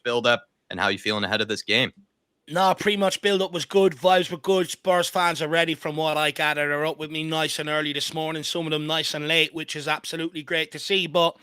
build up and how you feeling ahead of this game? No, pretty much build-up was good. Vibes were good. Spurs fans are ready from what I gather. They're up with me nice and early this morning. Some of them nice and late, which is absolutely great to see. But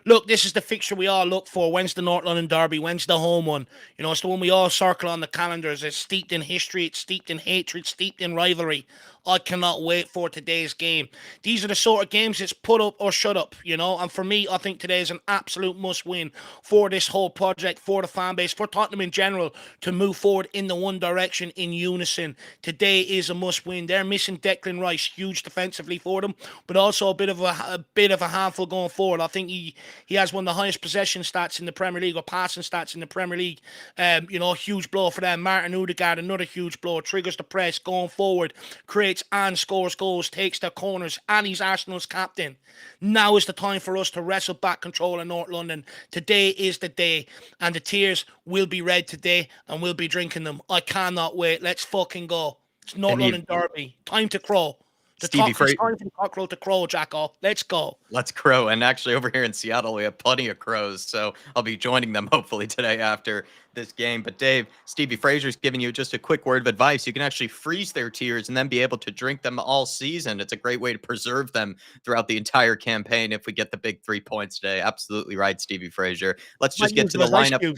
look, this is the fixture we all look for. When's the North London Derby? When's the home one? You know, it's the one we all circle on the calendars. It's steeped in history. It's steeped in hatred. Steeped in rivalry. I cannot wait for today's game. These are the sort of games it's put up or shut up, you know. And for me, I think today is an absolute must-win for this whole project, for the fan base, for Tottenham in general, to move forward in the one direction in unison. Today is a must-win. They're missing Declan Rice, huge defensively for them, but also a bit of a handful going forward. I think he has one of the highest possession stats in the Premier League, or passing stats in the Premier League. You know, a huge blow for them. Martin Odegaard, another huge blow, triggers the press, going forward, creates and scores goals, takes their corners, and he's Arsenal's captain. Now is the time for us to wrestle back control in North London. Today is the day, and the tears will be red today, and we'll be drinking them. I cannot wait. Let's fucking go. It's North London Derby. Time to crow. It's time for the cockerel to crow, Jacko. Let's go. Let's crow. And actually, over here in Seattle, we have plenty of crows, so I'll be joining them hopefully today after this game. But Dave, Stevie Frazier's giving you just a quick word of advice. You can actually freeze their tears and then be able to drink them all season. It's a great way to preserve them throughout the entire campaign if we get the big 3 points today. Absolutely right, Stevie Frazier. Let's just get to the lineup.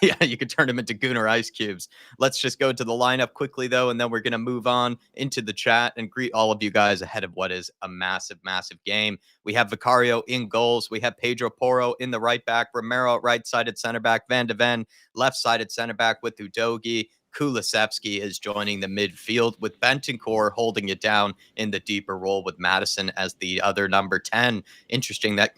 Yeah, you could turn them into Gooner ice cubes. Let's just go to the lineup quickly, though, and then we're going to move on into the chat and greet all of you guys ahead of what is a massive, massive game. We have Vicario in goals. We have Pedro Porro in the right back, Romero right-sided center back, Van de Ven left-sided center back with Udogie. Kulusevski is joining the midfield with Bentancur holding it down in the deeper role with Madison as the other number 10. Interesting that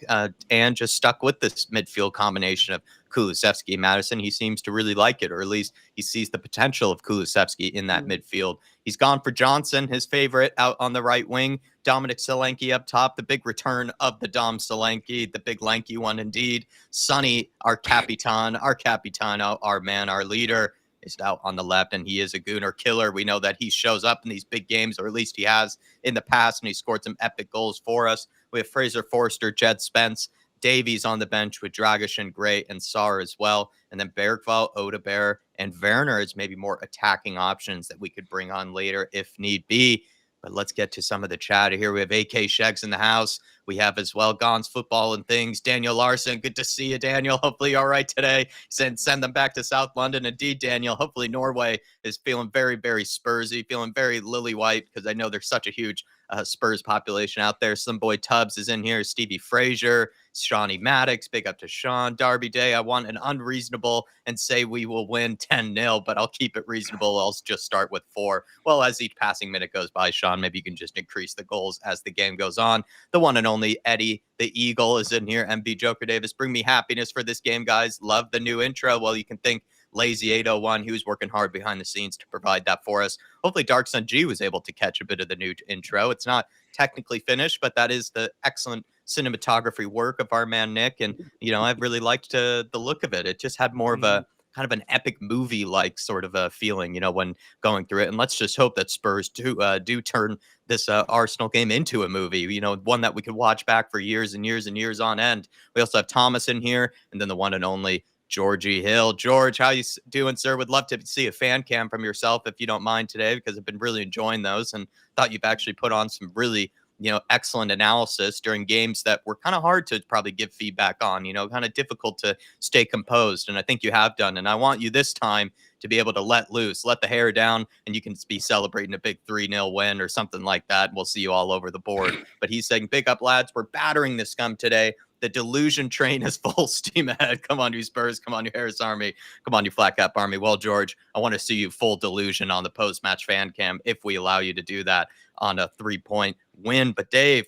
Anne just stuck with this midfield combination of Kulusevski, Madison. He seems to really like it, or at least he sees the potential of Kulusevski in that midfield. He's gone for Johnson, his favorite, out on the right wing. Dominic Solanke up top, the big return of the Dom Solanke, the big lanky one indeed. Sonny, our Capitan, our man, our leader, is out on the left, and he is a Gooner killer. We know that he shows up in these big games, or at least he has in the past, and he scored some epic goals for us. We have Fraser Forster, Jed Spence, Davies on the bench with Dragic and Gray and Sarr as well. And then Bergvall, Odebear, and Werner as maybe more attacking options that we could bring on later if need be. But let's get to some of the chat here. We have AK Shegs in the house. We have as well Gons Football and Things. Daniel Larson, good to see you, Daniel. Hopefully you're all right today. Send them back to South London. Indeed, Daniel. Hopefully Norway is feeling very, very Spursy, feeling very lily white, because I know there's such a huge Spurs population out there. Some boy Tubbs is in here. Stevie Frazier, Shawnee Maddox, big up to Sean. Derby Day, I want an unreasonable and say we will win 10-0, but I'll keep it reasonable. I'll just start with 4. Well, as each passing minute goes by, Sean, maybe you can just increase the goals as the game goes on. The one and only Eddie, the Eagle, is in here. MB Joker Davis, bring me happiness for this game, guys. Love the new intro. Well, you can thank Lazy 801. He was working hard behind the scenes to provide that for us. Hopefully Dark Sun G was able to catch a bit of the new intro. It's not technically finished, but that is the excellent cinematography work of our man Nick, and I really liked the look of it. It just had more of a kind of an epic movie like sort of a feeling, when going through it. And let's just hope that Spurs do turn this Arsenal game into a movie, one that we could watch back for years and years and years on end. We also have Thomas in here, and then the one and only Georgie Hill. George, how you doing, sir? Would love to see a fan cam from yourself if you don't mind today, because I've been really enjoying those and thought you've actually put on some really excellent analysis during games that were kind of hard to probably give feedback on, kind of difficult to stay composed. And I think you have done. And I want you this time to be able to let loose, let the hair down, and you can be celebrating a big 3-0 win or something like that. We'll see you all over the board. But he's saying, big up, lads. We're battering the scum today. The delusion train is full steam ahead. Come on, you Spurs. Come on, you Harris Army. Come on, you Flat Cap Army. Well, George, I want to see you full delusion on the post-match fan cam if we allow you to do that on a 3-point win. But Dave,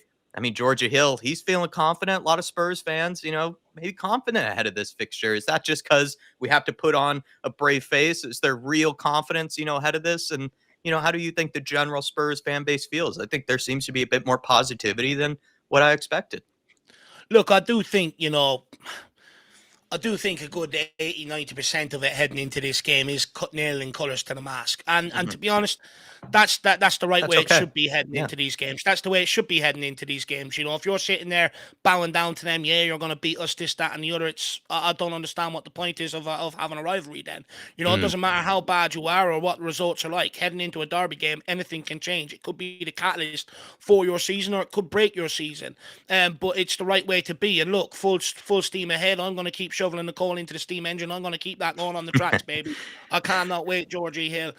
Georgia Hill, he's feeling confident. A lot of Spurs fans, maybe confident ahead of this fixture. Is that just because we have to put on a brave face? Is there real confidence, ahead of this? And, how do you think the general Spurs fan base feels? I think there seems to be a bit more positivity than what I expected. Look, I do think, I do think a good 80-90% of it heading into this game is nailing colours to the mask. And Mhm. to be honest, that's the right That's way it okay. should be heading Yeah. into these games. That's the way it should be heading into these games. You know, if you're sitting there bowing down to them, yeah, you're going to beat us, this, that, and the other. I don't understand what the point is of having a rivalry then. You know, it Mm. doesn't matter how bad you are or what the results are like. Heading into a derby game, anything can change. It could be the catalyst for your season or it could break your season. But it's the right way to be. And look, full steam ahead. I'm going to keep shoveling the coal into the steam engine. I'm going to keep that going on the tracks, baby. I cannot wait, Georgie Hill.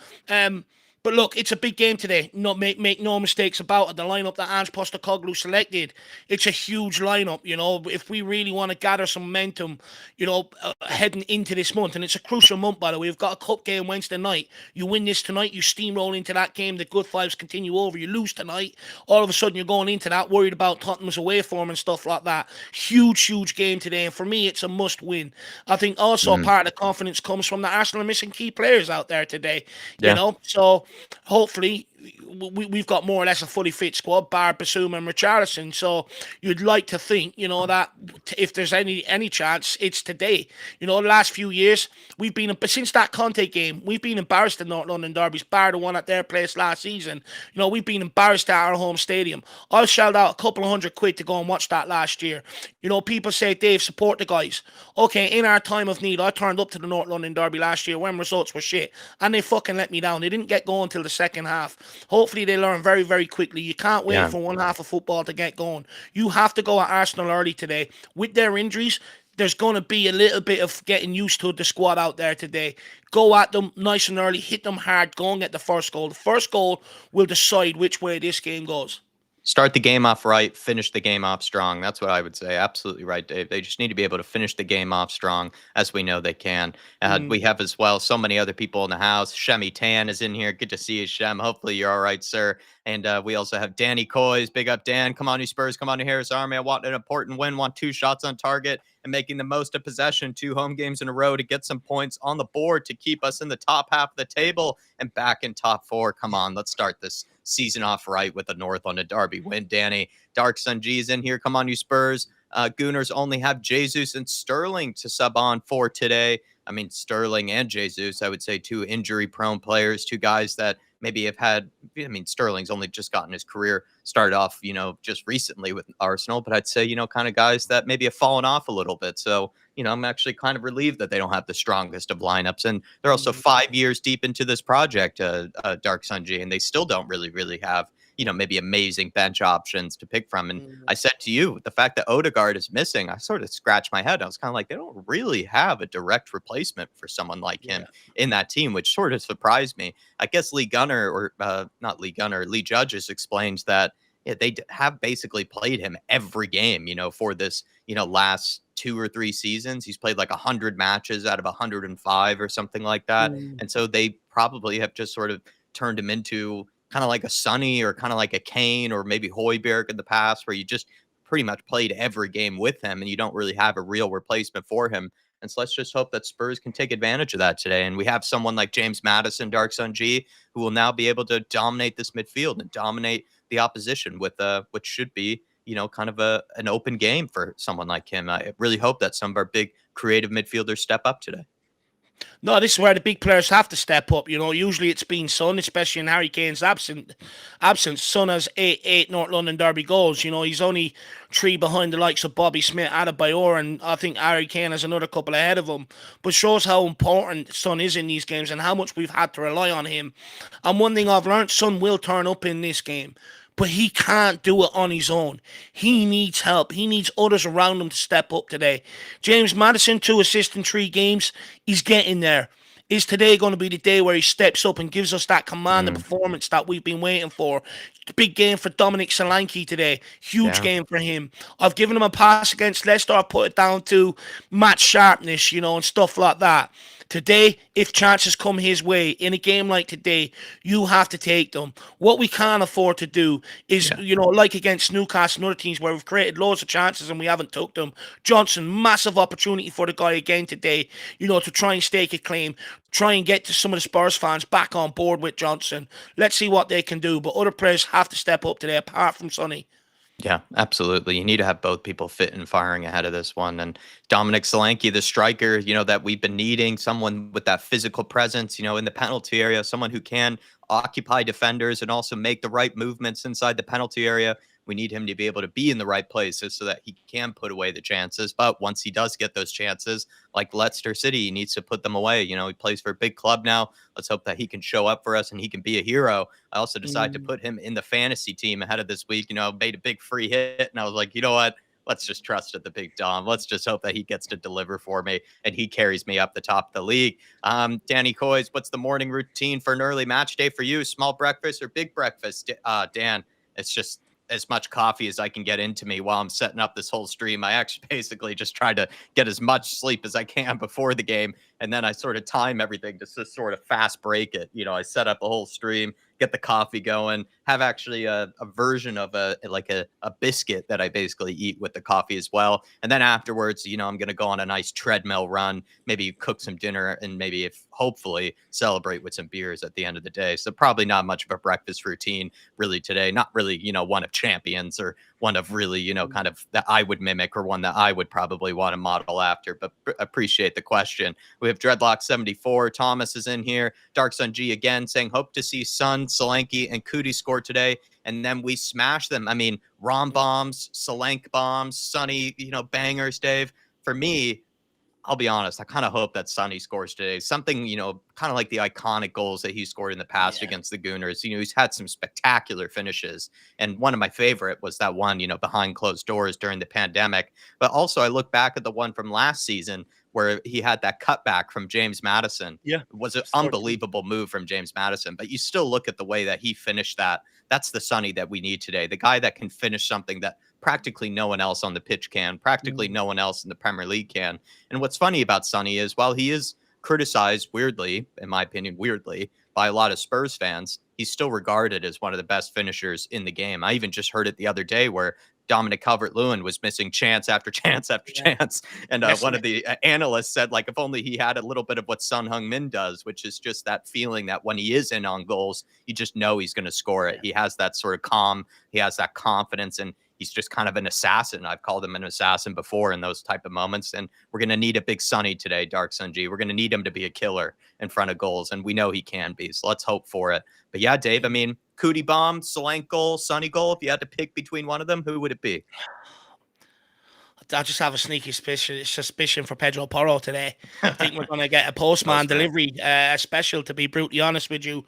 But look, it's a big game today. Make no mistakes about it. The lineup that Ange Postecoglou selected, it's a huge lineup. You know, if we really want to gather some momentum, you know, heading into this month, and it's a crucial month, by the way. We've got a cup game Wednesday night. You win this tonight, you steamroll into that game. The good vibes continue over. You lose tonight, all of a sudden you're going into that worried about Tottenham's away form and stuff like that. Huge game today, and for me, it's a must-win. I think also Mm. part of the confidence comes from the Arsenal are missing key players out there today. You Yeah. know, so hopefully we've got more or less a fully fit squad, bar Basuma and Richarlison. So you'd like to think, you know, that if there's any chance, it's today. You know, the last few years we've been, since that Conte game, we've been embarrassed in North London derbies, bar the one at their place last season. You know, we've been embarrassed at our home stadium. I shelled out a couple of £100 to go and watch that last year. You know, people say, Dave, support the guys. Okay, in our time of need, I turned up to the North London derby last year when results were shit, and they fucking let me down. They didn't get going until the second half. Hopefully they learn very quickly. You can't wait Yeah. for one half of football to get going. You have to go at Arsenal early today. With their injuries, there's going to be a little bit of getting used to the squad out there today. Go at them nice and early, hit them hard, go and get the first goal. The first goal will decide which way this game goes. Start the game off right, finish the game off strong. That's what I would say. Absolutely right, Dave. They just need to be able to finish the game off strong, as we know they can. We have as well so many other people in the house. Shemi Tan is in here. Good to see you, Shem. Hopefully you're all right, sir. And we also have Danny Coys. Big up, Dan. Come on, you Spurs. Come on, you Harris Army. I want an important win. Want 2 shots on target and making the most of possession. 2 home games in a row to get some points on the board to keep us in the top half of the table and back in top 4. Come on, let's start this season off right with a North London derby win. Danny, Dark Sun G is in here. Come on, you Spurs. Gooners only have Jesus and Sterling to sub on for today. I mean, Sterling and Jesus, I would say 2 injury-prone players, 2 guys that maybe have had, I mean, Sterling's only just gotten his career started off, you know, just recently with Arsenal, but I'd say, you know, kind of guys that maybe have fallen off a little bit. So, you know, I'm actually kind of relieved that they don't have the strongest of lineups. And they're also 5 years deep into this project, Dark Sun G, and they still don't really have, you know, maybe amazing bench options to pick from. And I said to you, the fact that Odegaard is missing, I sort of scratched my head. I was kind of like, they don't really have a direct replacement for someone like him in that team, which sort of surprised me. I guess Lee Gunner, or not Lee Gunner, Lee Judges explains that they have basically played him every game, you know, for this, you know, last 2 or 3 seasons. He's played like 100 matches out of 105 or something like that. And so they probably have just sort of turned him into kind of like a Sonny or kind of like a Kane or maybe Højbjerg in the past, where you just pretty much played every game with him and you don't really have a real replacement for him. And so let's just hope that Spurs can take advantage of that today. And we have someone like James Maddison, Dark Sun G, who will now be able to dominate this midfield and dominate the opposition with which should be, you know, kind of an open game for someone like him. I really hope that some of our big creative midfielders step up today. No, this is where the big players have to step up. You know, usually it's been Son, especially in Harry Kane's absence. Son has eight North London derby goals. You know, he's only 3 behind the likes of Bobby Smith, Adebayor, and I think Harry Kane has another couple ahead of him. But shows how important Son is in these games and how much we've had to rely on him. And one thing I've learned, Son will turn up in this game. But he can't do it on his own. He needs help. He needs others around him to step up today. James Maddison, 2 assists in 3 games. He's getting there. Is today going to be the day where he steps up and gives us that command and performance that we've been waiting for? Big game for Dominic Solanke today. Huge game for him. I've given him a pass against Leicester. I put it down to match sharpness, you know, and stuff like that. Today, if chances come his way in a game like today, you have to take them. What we can't afford to do is, you know, like against Newcastle and other teams where we've created loads of chances and we haven't took them. Johnson, massive opportunity for the guy again today, you know, to try and stake a claim, try and get to some of the Spurs fans back on board with Johnson. Let's see what they can do. But other players have to step up today, apart from Sonny. Yeah, absolutely. You need to have both people fit and firing ahead of this one. And Dominic Solanke, the striker, that we've been needing, someone with that physical presence, in the penalty area, someone who can occupy defenders and also make the right movements inside the penalty area. We need him to be able to be in the right places so that he can put away the chances. But once he does get those chances, like Leicester City, he needs to put them away. He plays for a big club now. Let's hope that he can show up for us and he can be a hero. I also decided to Mm. put him in the fantasy team ahead of this week. Made a big free hit, and I was like, you know what? Let's just trust at the big Dom. Let's just hope that he gets to deliver for me and he carries me up the top of the league. Danny Coys, what's the morning routine for an early match day for you? Small breakfast or big breakfast? Dan, it's just as much coffee as I can get into me while I'm setting up this whole stream. I actually basically just try to get as much sleep as I can before the game. And then I sort of time everything to just sort of fast break it. I set up a whole stream, get the coffee going, have actually a version of a biscuit that I basically eat with the coffee as well. And then afterwards, I'm going to go on a nice treadmill run, maybe cook some dinner, and maybe if hopefully celebrate with some beers at the end of the day. So probably not much of a breakfast routine really today. Not really, one of champions or one of really, kind of that I would mimic or one that I would probably want to model after, but appreciate the question. We have Dreadlock 74. Thomas is in here. Dark Sun G again saying, hope to see Sun, Solanke, and Cootie score today. And then we smash them. I mean, Rom bombs, Solanke bombs, Sunny, bangers, Dave. For me, I'll be honest, I kind of hope that Sonny scores today. Something, kind of like the iconic goals that he scored in the past Yeah. against the Gooners. He's had some spectacular finishes. And one of my favorite was that one, behind closed doors during the pandemic. But also, I look back at the one from last season where he had that cutback from James Madison. Yeah. It was an Scored two. unbelievable move from James Madison. But you still look at the way that he finished that. That's the Sonny that we need today. The guy that can finish something that practically no one else on the pitch can, practically Mm. no one else in the Premier League can. And what's funny about Sonny is while he is criticized weirdly, in my opinion, weirdly, by a lot of Spurs fans, he's still regarded as one of the best finishers in the game. I even just heard it the other day where Dominic Calvert-Lewin was missing chance after chance after Yeah. chance. And Missing one of it. the analysts said, like, if only he had a little bit of what Son Heung-min does, which is just that feeling that when he is in on goals, you just know he's going to score it. Yeah. He has that sort of calm, he has that confidence, and he's just kind of an assassin. I've called him an assassin before in those type of moments. And we're going to need a big Sonny today, Dark Sun G. We're going to need him to be a killer in front of goals. And we know he can be. So let's hope for it. But yeah, Dave, I mean, Cootie bomb, Solanke goal, Sonny goal. If you had to pick between one of them, who would it be? I just have a sneaky suspicion for Pedro Porro today. I think we're going to get a That was postman great. delivery special, to be brutally honest with you.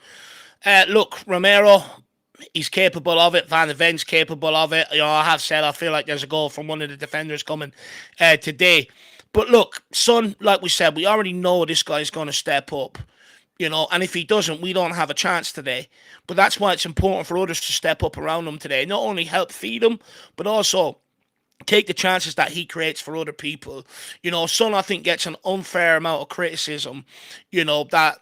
Look, Romero, he's capable of it. Van de Ven's capable of it. I have said I feel like there's a goal from one of the defenders coming today. But look, Son, like we said, we already know this guy's going to step up. And if he doesn't, we don't have a chance today. But that's why it's important for others to step up around him today. Not only help feed him, but also take the chances that he creates for other people. Son, I think, gets an unfair amount of criticism, that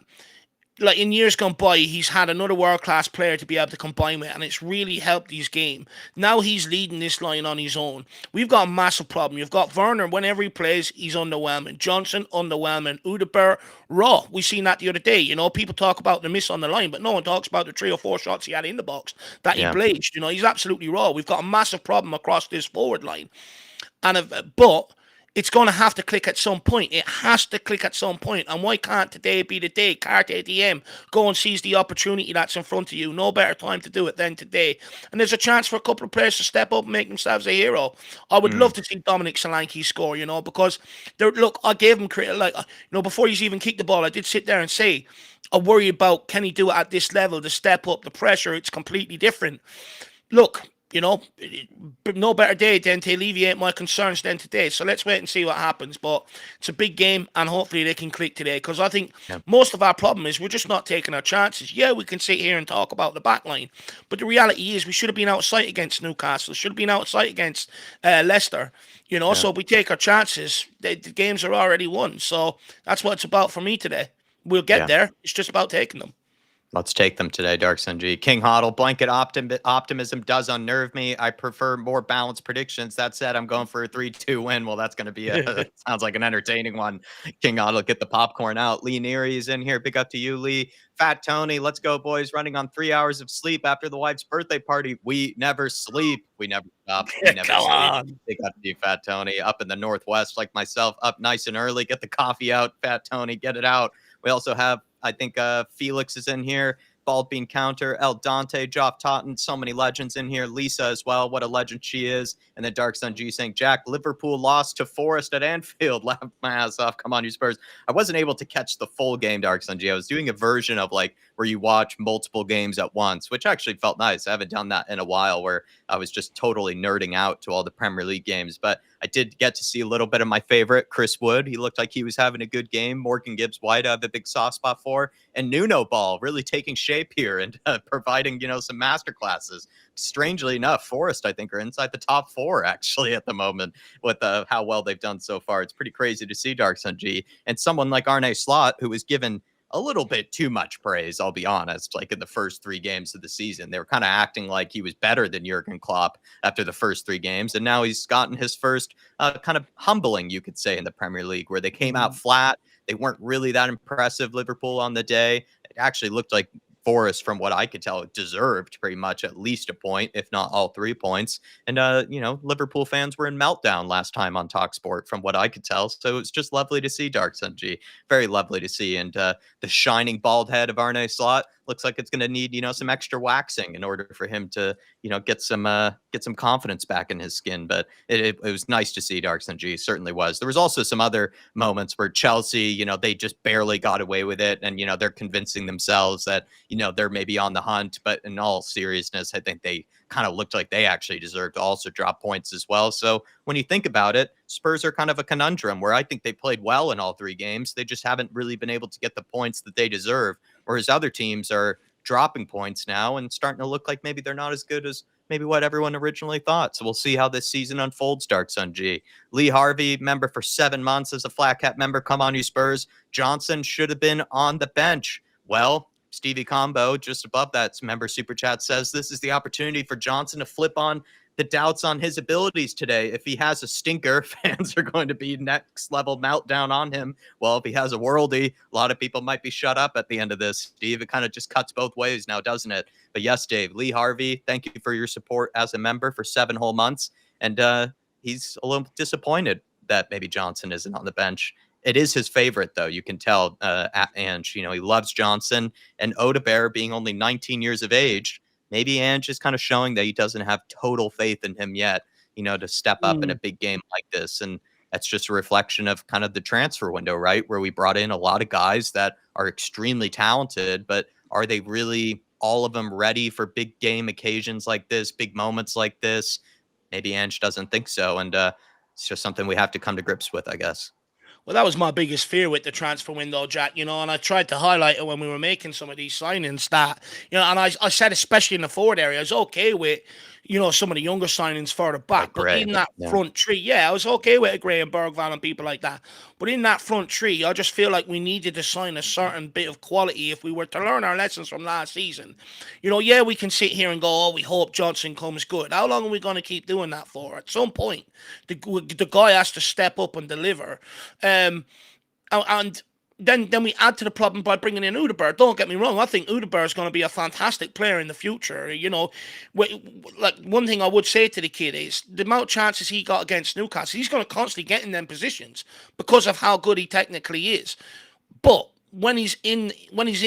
like in years gone by, he's had another world-class player to be able to combine with, and it's really helped his game. Now he's leading this line on his own. We've got a massive problem. You've got Werner, whenever he plays, he's underwhelming. Johnson, underwhelming. Udeber, raw. We seen that the other day. People talk about the miss on the line, but no one talks about the 3 or 4 shots he had in the box that he Yeah. blazed. He's absolutely raw. We've got a massive problem across this forward line. But it's going to have to click at some point. It has to click at some point. And why can't today be the day? Carte DM, go and seize the opportunity that's in front of you. No better time to do it than today. And there's a chance for a couple of players to step up and make themselves a hero. I would love to see Dominic Solanke score, because look, I gave him credit. Before he's even kicked the ball, I did sit there and say, I worry about, can he do it at this level, the step up, the pressure? It's completely different. Look, no better day than to alleviate my concerns than today. So let's wait and see what happens. But it's a big game, and hopefully they can click today. Because I think most of our problem is we're just not taking our chances. Yeah, we can sit here and talk about the back line, but the reality is we should have been outside against Newcastle. Should have been outside against Leicester. So we take our chances. The games are already won. So that's what it's about for me today. We'll get there. It's just about taking them. Let's take them today, Dark Sun G. King Hoddle, blanket optimism does unnerve me. I prefer more balanced predictions. That said, I'm going for a 3-2 win. Well, that's going to be sounds like an entertaining one. King Hoddle, get the popcorn out. Lee Neary is in here. Big up to you, Lee. Fat Tony, let's go, boys. Running on 3 hours of sleep after the wife's birthday party. We never sleep. We never stop. We never Come sleep. on. Big up to you, Fat Tony. Up in the Northwest, like myself, up nice and early. Get the coffee out, Fat Tony. Get it out. We also have, I think, Felix is in here. Bald Bean Counter, El Dante, Joff Totten, so many legends in here. Lisa as well, what a legend she is. And then Dark Sun G saying, Jack, Liverpool lost to Forest at Anfield. Laughed my ass off. Come on, you Spurs. I wasn't able to catch the full game, Dark Sun G. I was doing a version of like where you watch multiple games at once, which actually felt nice. I haven't done that in a while where I was just totally nerding out to all the Premier League games. But I did get to see a little bit of my favorite, Chris Wood. He looked like he was having a good game. Morgan Gibbs-White, I have a big soft spot for. And Nuno Ball really taking shape here and providing, some masterclasses. Strangely enough, Forest, I think, are inside the top 4, actually, at the moment with how well they've done so far. It's pretty crazy to see, Dark Sun G. And someone like Arne Slot, who was given a little bit too much praise, I'll be honest. Like in the first 3 games of the season, they were kind of acting like he was better than Jurgen Klopp after the first 3 games. And now he's gotten his first kind of humbling, you could say, in the Premier League, where they came out flat. They weren't really that impressive, Liverpool, on the day. It actually looked like Forest, from what I could tell, deserved pretty much at least a point, if not all 3 points. And, Liverpool fans were in meltdown last time on TalkSport, from what I could tell. So it's just lovely to see, Dark Sun G. Very lovely to see. And the shining bald head of Arne Slot looks like it's going to need, some extra waxing in order for him to, get some confidence back in his skin. But it was nice to see, Dark Sun G. Certainly was. There was also some other moments where Chelsea, they just barely got away with it. And, they're convincing themselves that, they're maybe on the hunt. But in all seriousness, I think they kind of looked like they actually deserved to also drop points as well. So when you think about it, Spurs are kind of a conundrum where I think they played well in all 3 games. They just haven't really been able to get the points that they deserve, whereas other teams are dropping points now and starting to look like maybe they're not as good as maybe what everyone originally thought. So we'll see how this season unfolds, Dark Sun G. Lee Harvey, member for 7 months as a Flat Cat member. Come on, you Spurs. Johnson should have been on the bench. Well, Stevie Combo, just above that member super chat, says this is the opportunity for Johnson to flip on the doubts on his abilities today. If he has a stinker, fans are going to be next level meltdown on him. Well, if he has a worldie, a lot of people might be shut up at the end of this. Steve, it kind of just cuts both ways now, doesn't it? But yes, Dave, Lee Harvey, thank you for your support as a member for 7 whole months. And he's a little disappointed that maybe Johnson isn't on the bench. It is his favorite, though. You can tell at Ange, he loves Johnson. And Odebear, being only 19 years of age, maybe Ange is kind of showing that he doesn't have total faith in him yet, to step up in a big game like this. And that's just a reflection of kind of the transfer window, right? Where we brought in a lot of guys that are extremely talented, but are they really all of them ready for big game occasions like this, big moments like this? Maybe Ange doesn't think so. And it's just something we have to come to grips with, I guess. Well, that was my biggest fear with the transfer window, Jack, and I tried to highlight it when we were making some of these signings that, and I said, especially in the forward area, I was okay with, some of the younger signings further back. But in that front tree, I was okay with a Graham Bergvall and people like that. But in that front tree, I just feel like we needed to sign a certain bit of quality if we were to learn our lessons from last season. We can sit here and go, oh, we hope Johnson comes good. How long are we going to keep doing that for? At some point, the guy has to step up and deliver. And then we add to the problem by bringing in Odegaard. Don't get me wrong. I think Odegaard is going to be a fantastic player in the future. Like one thing I would say to the kid is the amount of chances he got against Newcastle, he's going to constantly get in them positions because of how good he technically is. But when he's in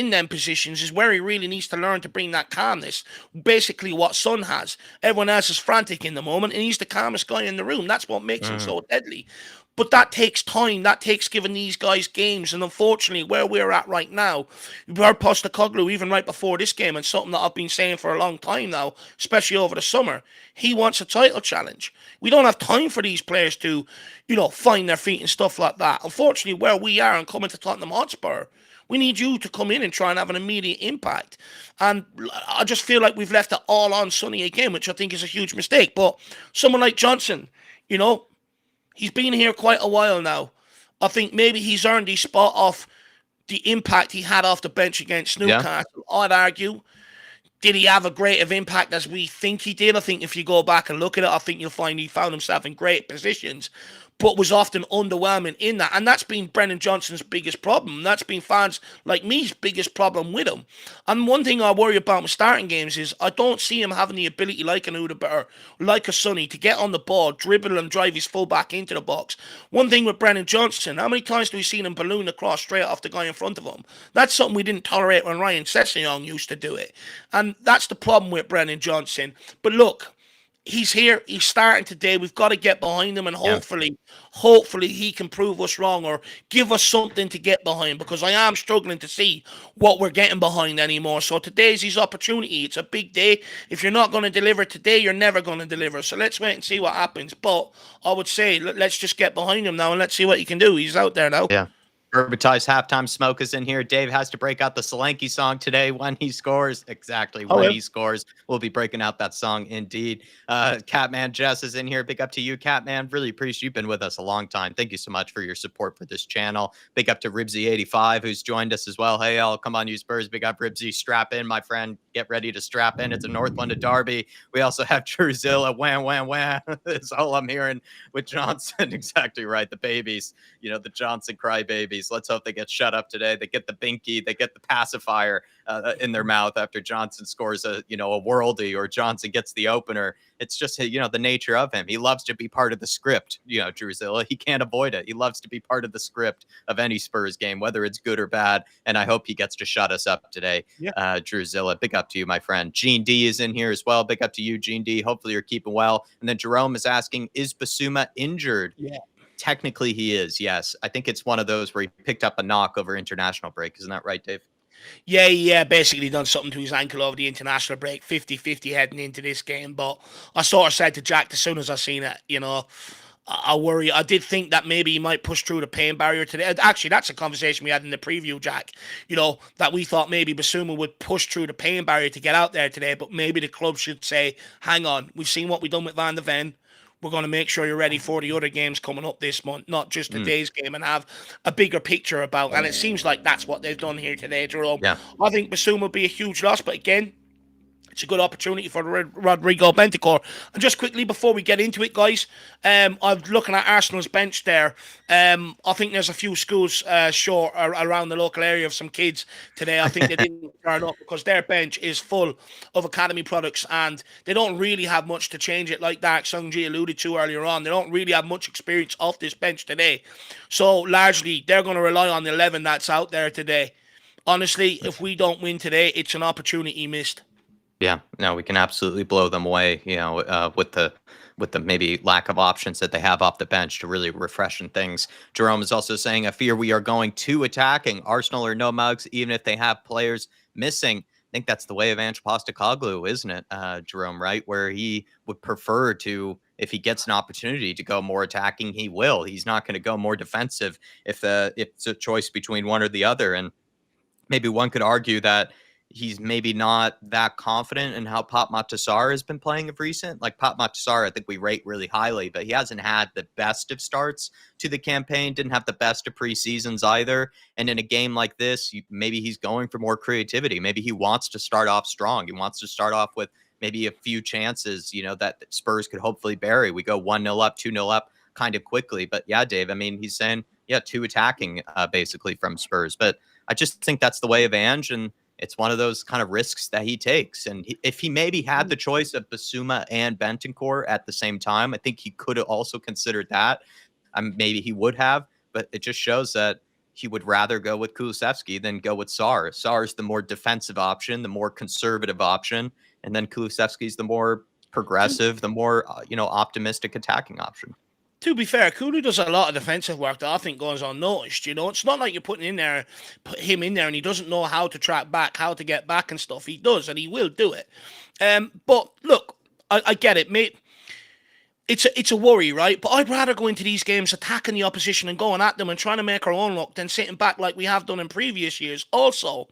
them positions is where he really needs to learn to bring that calmness. Basically what Son has. Everyone else is frantic in the moment and he's the calmest guy in the room. That's what makes him so deadly. But that takes time. That takes giving these guys games. And unfortunately, where we're at right now, we heard Postecoglou even right before this game, and something that I've been saying for a long time now, especially over the summer, he wants a title challenge. We don't have time for these players to, find their feet and stuff like that. Unfortunately, where we are and coming to Tottenham Hotspur, we need you to come in and try and have an immediate impact. And I just feel like we've left it all on Sonny again, which I think is a huge mistake. But someone like Johnson, he's been here quite a while now. I think maybe he's earned his spot off the impact he had off the bench against Yeah. Newcastle, I'd argue, did he have a great of impact as we think he did? I think if you go back and look at it, I think you'll find he found himself in great positions, but was often underwhelming in that. And that's been Brennan Johnson's biggest problem. That's been fans like me's biggest problem with him. And one thing I worry about with starting games is I don't see him having the ability like an Udaber, like a Sonny, to get on the ball, dribble and drive his fullback into the box. One thing with Brennan Johnson, how many times do we seen him balloon across straight off the guy in front of him? That's something we didn't tolerate when Ryan Sessegnon used to do it. And that's the problem with Brennan Johnson. But look, he's here. He's starting today. We've got to get behind him, and hopefully he can prove us wrong or give us something to get behind, because I am struggling to see what we're getting behind anymore. So today's his opportunity. It's a big day. If you're not going to deliver today, you're never going to deliver. So let's wait and see what happens. But I would say let's just get behind him now and let's see what he can do. He's out there now. Yeah. Urbatized halftime smoke is in here. Dave has to break out the Solanke song today when he scores. Exactly when he scores. We'll be breaking out that song indeed. Catman Jess is in here. Big up to you, Catman. Really appreciate you've been with us a long time. Thank you so much for your support for this channel. Big up to Ribsy85 who's joined us as well. Hey, all, come on, you Spurs. Big up, Ribsy. Strap in, my friend. Get ready to strap in. It's a North London derby. We also have Druzilla. Wham, wham, wham. That's all I'm hearing with Johnson. Exactly right. The babies, you know, the Johnson crybabies. Let's hope they get shut up today. They get the binky, they get the pacifier in their mouth after Johnson scores a worldie or Johnson gets the opener. It's just, the nature of him. He loves to be part of the script, Druzilla. He can't avoid it. He loves to be part of the script of any Spurs game, whether it's good or bad. And I hope he gets to shut us up today. Yeah. Druzilla, big up to you, my friend. Gene D is in here as well. Big up to you, Gene D. Hopefully you're keeping well. And then Jerome is asking, is Basuma injured? Yeah. Technically, he is, yes. I think it's one of those where he picked up a knock over international break. Isn't that right, Dave? Yeah, basically done something to his ankle over the international break, 50-50 heading into this game. But I sort of said to Jack as soon as I seen it, I worry. I did think that maybe he might push through the pain barrier today. Actually, that's a conversation we had in the preview, Jack, that we thought maybe Basuma would push through the pain barrier to get out there today, but maybe the club should say, hang on, we've seen what we've done with Van de Ven. We're going to make sure you're ready for the other games coming up this month, not just today's game, and have a bigger picture about. And it seems like that's what they've done here today, Jerome. Yeah. I think Basuma will be a huge loss, but again, it's a good opportunity for Rodrigo Bentancur. And just quickly before we get into it, guys, I'm looking at Arsenal's bench there. I think there's a few schools short around the local area of some kids today. I think they didn't turn up because their bench is full of academy products and they don't really have much to change it, like Dark Sungji alluded to earlier on. They don't really have much experience off this bench today. So largely, they're going to rely on the 11 that's out there today. Honestly, if we don't win today, it's an opportunity missed. Yeah, no, we can absolutely blow them away, with the maybe lack of options that they have off the bench to really refreshen things. Jerome is also saying, I fear we are going too attacking. Arsenal or no mugs, even if they have players missing. I think that's the way of Ange Postecoglou, isn't it, Jerome, right? Where he would prefer to, if he gets an opportunity to go more attacking, he will. He's not going to go more defensive if it's a choice between one or the other. And maybe one could argue that he's maybe not that confident in how Pop Matasar has been playing of recent. Like Pop Matasar, I think we rate really highly, but he hasn't had the best of starts to the campaign, didn't have the best of preseasons either. And in a game like this, maybe he's going for more creativity. Maybe he wants to start off strong. He wants to start off with maybe a few chances, that Spurs could hopefully bury. We go 1-0 up, 2-0 up kind of quickly. But yeah, Dave, I mean, he's saying, two attacking basically from Spurs. But I just think that's the way of Ange, and it's one of those kind of risks that he takes. And if he maybe had the choice of Basuma and Bentancur at the same time, I think he could have also considered that. Maybe he would have, but it just shows that he would rather go with Kulusevski than go with Sarr. Sarr is the more defensive option, the more conservative option, and then Kulusevski is the more progressive, the more optimistic attacking option. To be fair, Kulu does a lot of defensive work that I think goes unnoticed. It's not like you're put him in there and he doesn't know how to track back, how to get back and stuff. He does, and he will do it. But look, I get it, mate. It's a worry, right? But I'd rather go into these games attacking the opposition and going at them and trying to make our own luck than sitting back like we have done in previous years. Also,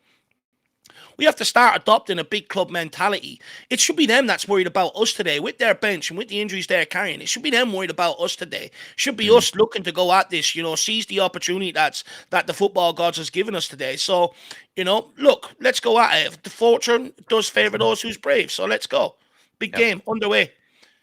We have to start adopting a big club mentality. It should be them that's worried about us today with their bench and with the injuries they're carrying. It should be them worried about us today. It should be us looking to go at this, seize the opportunity that the football gods has given us today. So, look, let's go at it. The fortune does favour those who's brave. So let's go. Big game underway.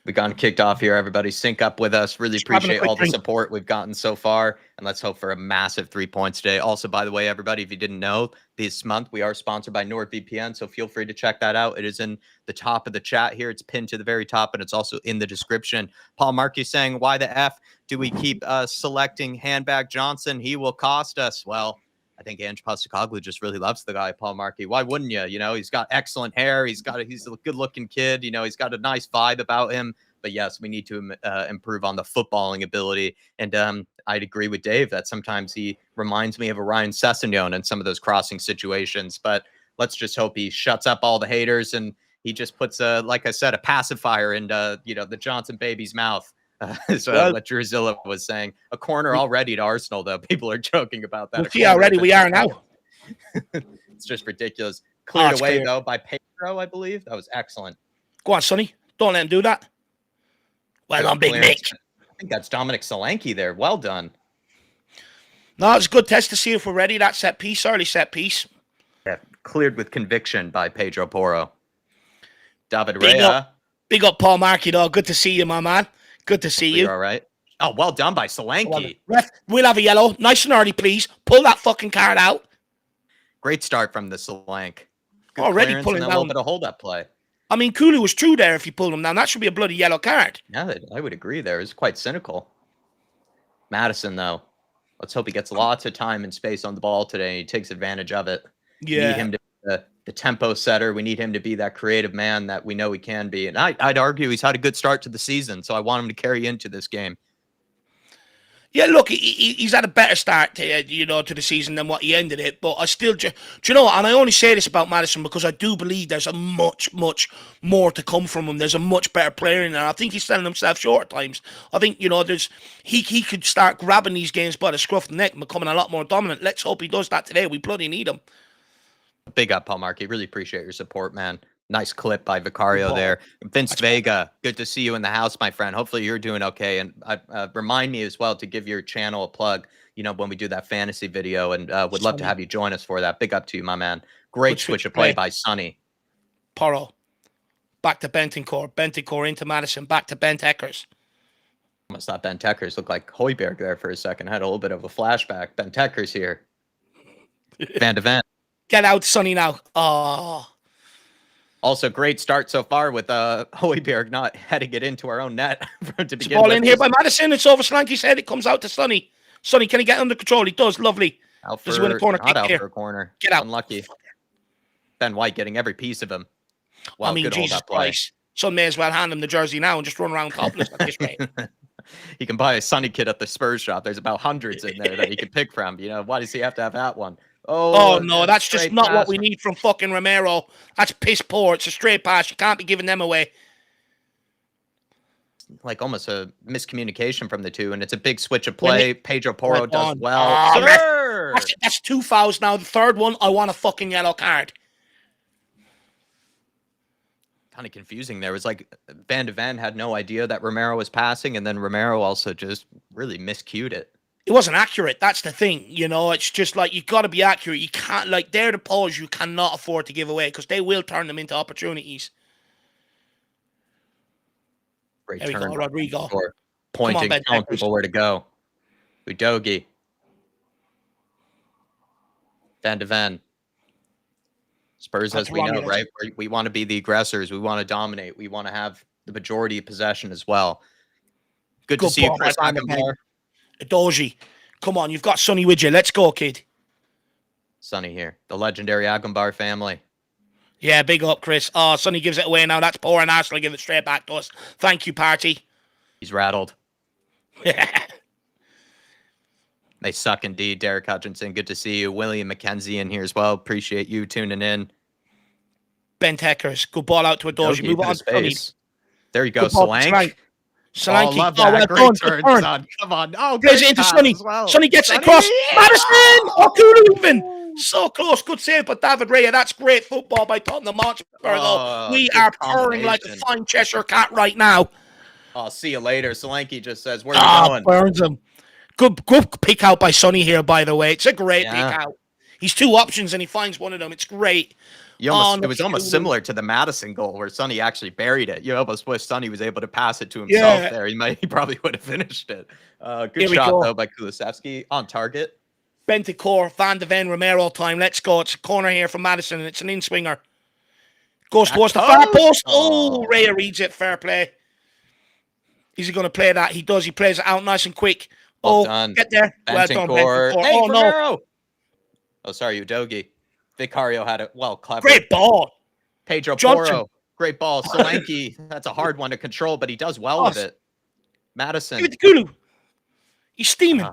We got kicked off here. Everybody sync up with us. Really appreciate all the support we've gotten so far. And let's hope for a massive 3 points today. Also, by the way, everybody, if you didn't know, this month we are sponsored by NordVPN. So feel free to check that out. It is in the top of the chat here. It's pinned to the very top, and it's also in the description. Paul Markey saying, why the F do we keep selecting Handbag Johnson? He will cost us. Well, I think Ange Postecoglou just really loves the guy, Paul Markey. Why wouldn't you? He's got excellent hair. He's a good-looking kid. He's got a nice vibe about him. But yes, we need to improve on the footballing ability. And I'd agree with Dave that sometimes he reminds me of a Ryan Sessegnon in some of those crossing situations. But let's just hope he shuts up all the haters and he just puts, like I said, a pacifier in, the Johnson baby's mouth. What Druzilla was saying. A corner already to Arsenal, though. People are joking about that. See how ready we are now. It's just ridiculous. Cleared away, though, by Pedro, I believe. That was excellent. Go on, Sonny. Don't let him do that. Well done, Big Nick. I think that's Dominic Solanke there. Well done. No, it's a good test to see if we're ready. That set piece, early set piece. Yeah, cleared with conviction by Pedro Porro. David Rea. Big up, Paul Markey, though. Good to see you, my man. Good to see you. All right. Oh, well done by Solanke. Ref, we'll have a yellow. Nice and early, please. Pull that fucking card out. Great start from the Solanke. Already pulling down. A little bit of hold-up play. I mean, Kulu was true there if you pulled him down. That should be a bloody yellow card. Yeah, I would agree there. It's quite cynical. Madison, though. Let's hope he gets lots of time and space on the ball today. And he takes advantage of it. Yeah. We need him to be the tempo setter. We need him to be that creative man that we know he can be. And I'd argue he's had a good start to the season, so I want him to carry into this game. Yeah, look, he's had a better start to the season than what he ended it. But I still, do you know what? And I only say this about Madison because I do believe there's a much, much more to come from him. There's a much better player in there. I think he's selling himself short at times. I think, he could start grabbing these games by the scruff of the neck and becoming a lot more dominant. Let's hope he does that today. We bloody need him. Big up, Paul Markey. Really appreciate your support, man. Nice clip by Vicario there. Vince Vega, good to see you in the house, my friend. Hopefully you're doing okay. And remind me as well to give your channel a plug, when we do that fantasy video. And would love to have you join us for that. Big up to you, my man. Great switch of play by Sonny. Porro. Back to Bentancur. Bentancur into Madison. Back to Bent Eckers. Almost thought Bent Eckers looked like Højbjerg there for a second. Had a little bit of a flashback. Bent Eckers here. Van de Ven. Get out, Sonny, now. Oh. Also, great start so far with Højbjerg not heading it into our own net to begin ball in here by Madison. It's over Solanke's head. It comes out to Sonny. Sonny, can he get under control? He does. Lovely. Does he win a corner kick here? For a corner. Get out. Unlucky. Ben White getting every piece of him. Wow, I mean, Jesus Christ. Son may as well hand him the jersey now and just run around topless at this rate. He can buy a Sonny kit at the Spurs shop. There's about hundreds in there that he can pick from. Why does he have to have that one? Oh, no, that's just not what we need from fucking Romero. That's piss poor. It's a straight pass. You can't be giving them away. Like almost a miscommunication from the two, and it's a big switch of play. Pedro Porro does well. That's 2 fouls now. The third one, I want a fucking yellow card. Kind of confusing there. It was like Van de Ven had no idea that Romero was passing, and then Romero also just really miscued it. It wasn't accurate. That's the thing. It's just like, you got to be accurate. You can't, they're the balls you cannot afford to give away because they will turn them into opportunities. Great there turn. We go, Rodrigo. Pointing, telling people where to go. Udogie. Van de Ven. Spurs, as we know, right? We want to be the aggressors. We want to dominate. We want to have the majority of possession as well. Good to see you, Chris Aguilar. Doji, come on, you've got Sonny with you. Let's go, kid. Sonny here, the legendary Aguilar family. Yeah, big up, Chris. Oh, Sonny gives it away now. That's poor, and Arsenal give it straight back to us. Thank you, party. He's rattled. They suck indeed, Derek Hutchinson. Good to see you. William McKenzie in here as well. Appreciate you tuning in. Bent Eckers, good ball out to a Doji. Move on, Sonny. There you go, Solanke. Solanke. Oh, love that. Well great turn, son. Come on. Oh, goes into Sonny. well. Sonny gets it across. Madison! Oh, Kulu even. So close. Good save, but David Raya. That's great football by Tottenham Hotspur, though. Oh, We good are purring like a combination. fine Cheshire cat right now. I'll see you later. Solanke just says, where are you going? Burns him. Good pick out by Sonny here, by the way. It's a great pick out. He's two options, and he finds one of them. It's great. It was almost similar to the Madison goal where Sonny actually buried it. You almost wish Sonny was able to pass it to himself there. He probably would have finished it. Good shot, though, by Kulusevski on target. Bentancur, Van de Ven, Romero time. Let's go. It's a corner here from Madison, and it's an in-swinger. Goes towards the far post. Oh, Raya reads it. Fair play. Is he going to play that? He does. He plays it out nice and quick. Well done. Get there. Well done, Bentancur. Hey, no. Oh, sorry, Udogie. Vicario had it. Well, clever. Great ball. Pedro Porro. Great ball. Solanke. That's a hard one to control, but he does well with it. Madison. Give it to Kulu. He's steaming.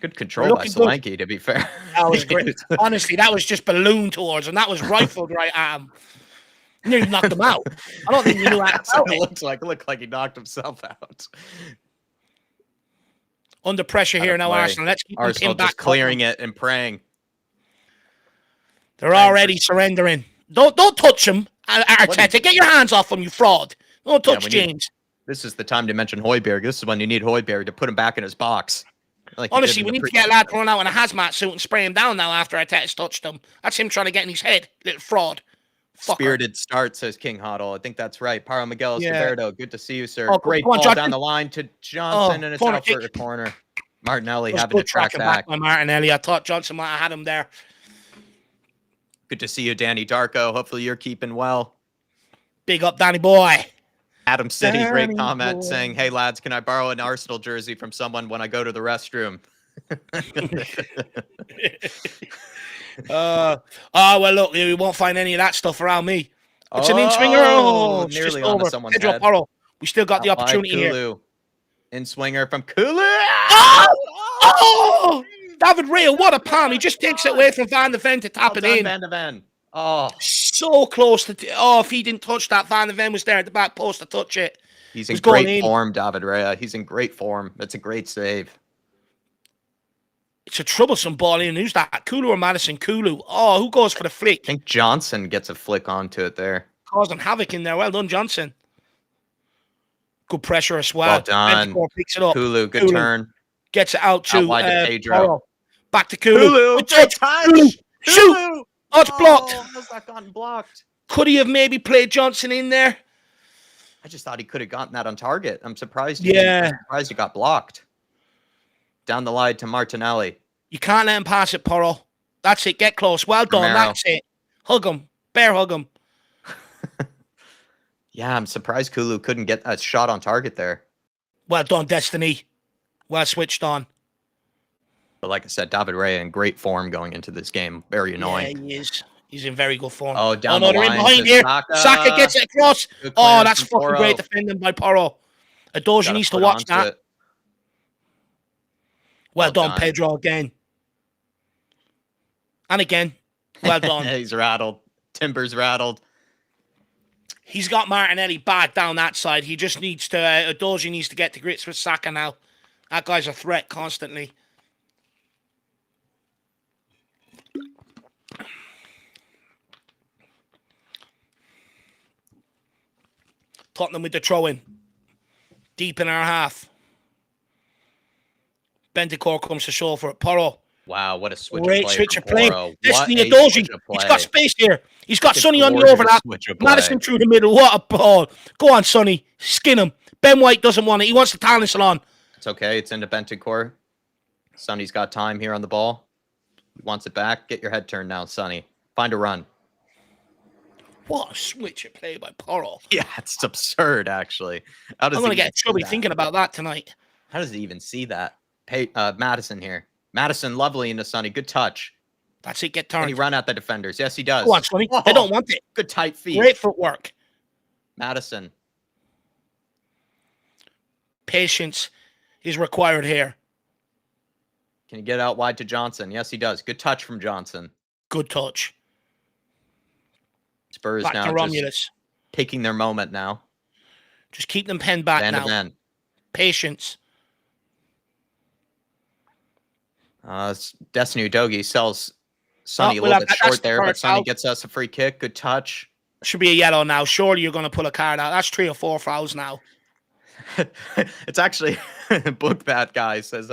Good control by Solanke, to be fair. That was great. Honestly, that was just balloon towards him. That was rifled right at him. Nearly knocked him out. I don't think he knew how to it looked like he knocked himself out. Under pressure here now, Arsenal. Let's keep them pinned back. Just clearing it and praying. They're already surrendering. Don't touch him, Arteta. Get your hands off him, you fraud. Don't touch James. This is the time to mention Højbjerg. This is when you need Højbjerg to put him back in his box. Honestly, we need to get a lad thrown out in a hazmat suit and spray him down now after Arteta's touched him. That's him trying to get in his head, little fraud. Spirited start, says King Hoddle. I think that's right. Paro Miguel Severdo, good to see you, sir. Great ball down the line to Johnson, and it's out for the corner. Martinelli having to track back. By Martinelli. I thought Johnson might have had him there. Good to see you, Danny Darko. Hopefully you're keeping well. Big up, Danny boy. Adam City, great comment saying, hey, lads, can I borrow an Arsenal jersey from someone when I go to the restroom? Well, look, we won't find any of that stuff around me. It's an in-swinger. Oh, it's nearly just over. Pedro Porro. We still got the opportunity here. In-swinger from Kulu. Oh! David Raya, what a palm. He just takes it away from Van de Ven to tap it in. Van de Ven. Oh. So close to... if he didn't touch that, Van de Ven was there at the back post to touch it. He's in great form, David Raya. He's in great form. That's a great save. It's a troublesome ball in. Who's that? Kulu or Madison? Kulu. Oh, who goes for the flick? I think Johnson gets a flick onto it there. Causing havoc in there. Well done, Johnson. Good pressure as well. Well done. Picks it up. Kulu, good turn. Gets it out to Pedro. Porro. Back to Kulu. Kulu, good touch. Shoot. Oh, it's blocked. How's that gotten blocked? Could he have maybe played Johnson in there? I just thought he could have gotten that on target. I'm surprised. I'm surprised he got blocked. Down the line to Martinelli. You can't let him pass it, Porro. That's it. Get close. Well done. Romero. That's it. Hug him. Bear hug him. Yeah, I'm surprised Kulu couldn't get a shot on target there. Well done, Destiny. Well switched on. But like I said, David Raya in great form going into this game. Very annoying. Yeah, he is. He's in very good form. Oh, down the line. They're in behind here. Saka gets it across. Oh, that's fucking great defending by Porro. Adoji needs to watch that. Well done, Pedro, again. And again. Well done. He's rattled. Timber's rattled. He's got Martinelli back down that side. He just needs to... Adoji needs to get to grips with Saka now. That guy's a threat constantly. Tottenham with the throw-in. Deep in our half. Bentancur comes to show for it. Porro. Wow, what a switch Great of play switch of play. Destiny Adoji. He's got space here. He's got Sonny on the overlap. Madison through the middle. What a ball. Go on, Sonny. Skin him. Ben White doesn't want it. He wants the talent salon. It's okay. It's into Bentancur. Sonny's got time here on the ball. He wants it back. Get your head turned now, Sonny. Find a run. What a switch of play by Porro. Yeah, it's absurd, actually. I'm going to get trouble thinking about that tonight. How does he even see that? Madison here. Madison, lovely into Sonny. Good touch. That's it. Get turned. Can he run at the defenders? Yes, he does. Go on, Sonny. They don't want it. Good tight feet. Great footwork. Madison. Patience is required here. Can he get out wide to Johnson? Yes, he does. Good touch from Johnson. Good touch. Spurs back now to Romulus. taking their moment now. Just keep them penned back now. Patience. Destiny Udogie sells Oh, Sonny a we'll little have bit that. That's short the there, third but Sonny foul. gets us a free kick. Good touch. Should be a yellow now. Surely you're going to pull a card out. That's 3 or 4 fouls now. It's actually book that guy says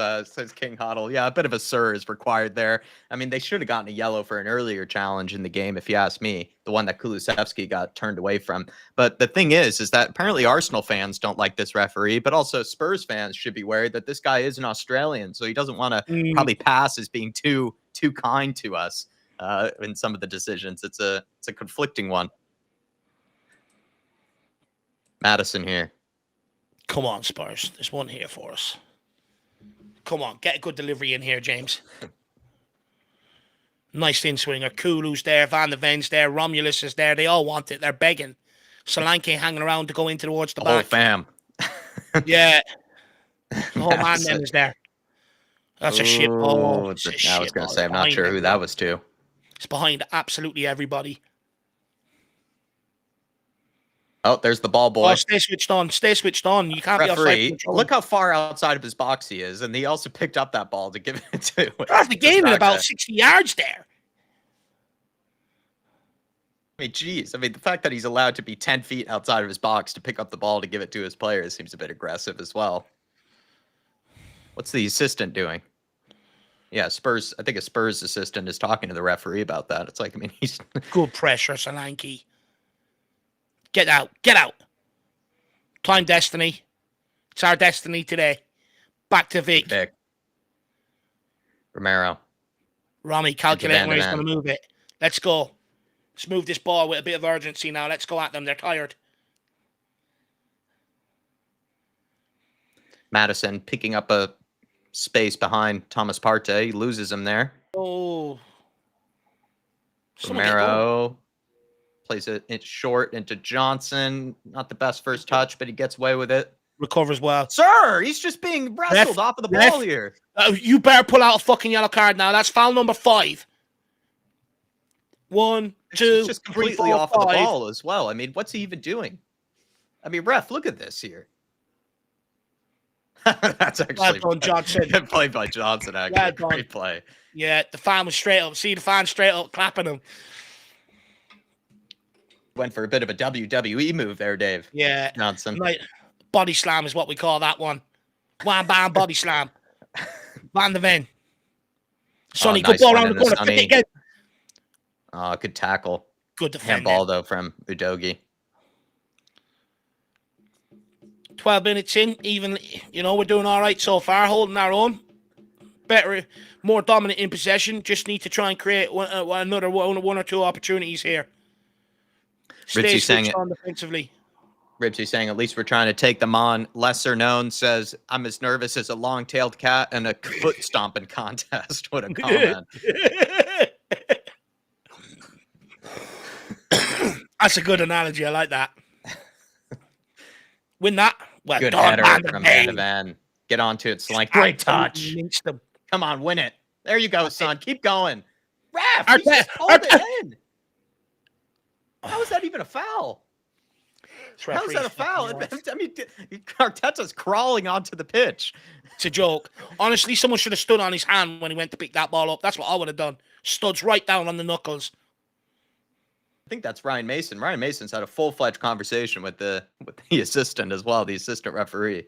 King Huddle. Yeah, a bit of a sir is required there. I mean, they should have gotten a yellow for an earlier challenge in the game, if you ask me. The one that Kulusevski got turned away from. But the thing is that apparently Arsenal fans don't like this referee, but also Spurs fans should be worried that this guy is an Australian, so he doesn't want to probably pass as being too kind to us in some of the decisions. It's a conflicting one. Madison here. Come on, Spurs. There's one here for us. Come on, get a good delivery in here, James. Nice in-swinger. Kulu's there, Van de Ven's there, Romulus is there. They all want it. They're begging. Solanke hanging around to go in towards the back. Whole fam. Yeah. The whole man then is there. That's a shit ball. I was going to say, I'm not sure who that was to. It's behind absolutely everybody. Oh, there's the ball boy. Oh, stay switched on. Stay switched on. You can't Referee, be offside. look how far outside of his box he is, and he also picked up that ball to give it to. That's the game in about 60 yards there. I mean, geez. I mean, the fact that he's allowed to be 10 feet outside of his box to pick up the ball to give it to his players seems a bit aggressive as well. What's the assistant doing? Yeah, Spurs. I think a Spurs assistant is talking to the referee about that. It's like, I mean, he's good pressure, Solanke. Get out. Get out. Time Destiny. It's our destiny today. Back to Vic. Romero. Romy calculating where he's going to move it. Let's go. Let's move this ball with a bit of urgency now. Let's go at them. They're tired. Madison picking up a space behind Thomas Partey. He loses him there. Oh. Romero plays it short into Johnson. Not the best first touch, but he gets away with it. Recovers well. Sir, he's just being wrestled off of the ball here. You better pull out a fucking yellow card now. That's foul number 5. 1, 2, it's just completely 3, 4, off 5. of the ball as well. I mean, what's he even doing? I mean, ref, look at this here. That's actually well done, Johnson. Played by Johnson, actually. Well Great play. Yeah, the fan was straight up. See the fan straight up clapping him. Went for a bit of a WWE move there, Dave. Yeah. Johnson. Right. Body slam is what we call that one. Wham, bam, body slam. Van de Ven. Sonny, good ball around the corner. Pick it again. Oh, good tackle. Good defend. Handball, though, from Udogie. 12 minutes in, even, we're doing all right so far, holding our own. Better, more dominant in possession. Just need to try and create another one or two opportunities here. Stay switched on defensively. Ribsy saying, at least we're trying to take them on. Lesser known says, I'm as nervous as a long-tailed cat in a foot stomping contest. What a comment. That's a good analogy. I like that. Win that. Well, good header from Van de Ven. Get onto it, Slank. Great touch. Come on, win it. There you go, son. Keep going. Ref, he just pulled it in. How is that even a foul? How is that a foul? I mean, Arteta's crawling onto the pitch. It's a joke. Honestly, someone should have stood on his hand when he went to pick that ball up. That's what I would have done. Studs right down on the knuckles. I think that's Ryan Mason. Ryan Mason's had a full-fledged conversation with the assistant as well, the assistant referee.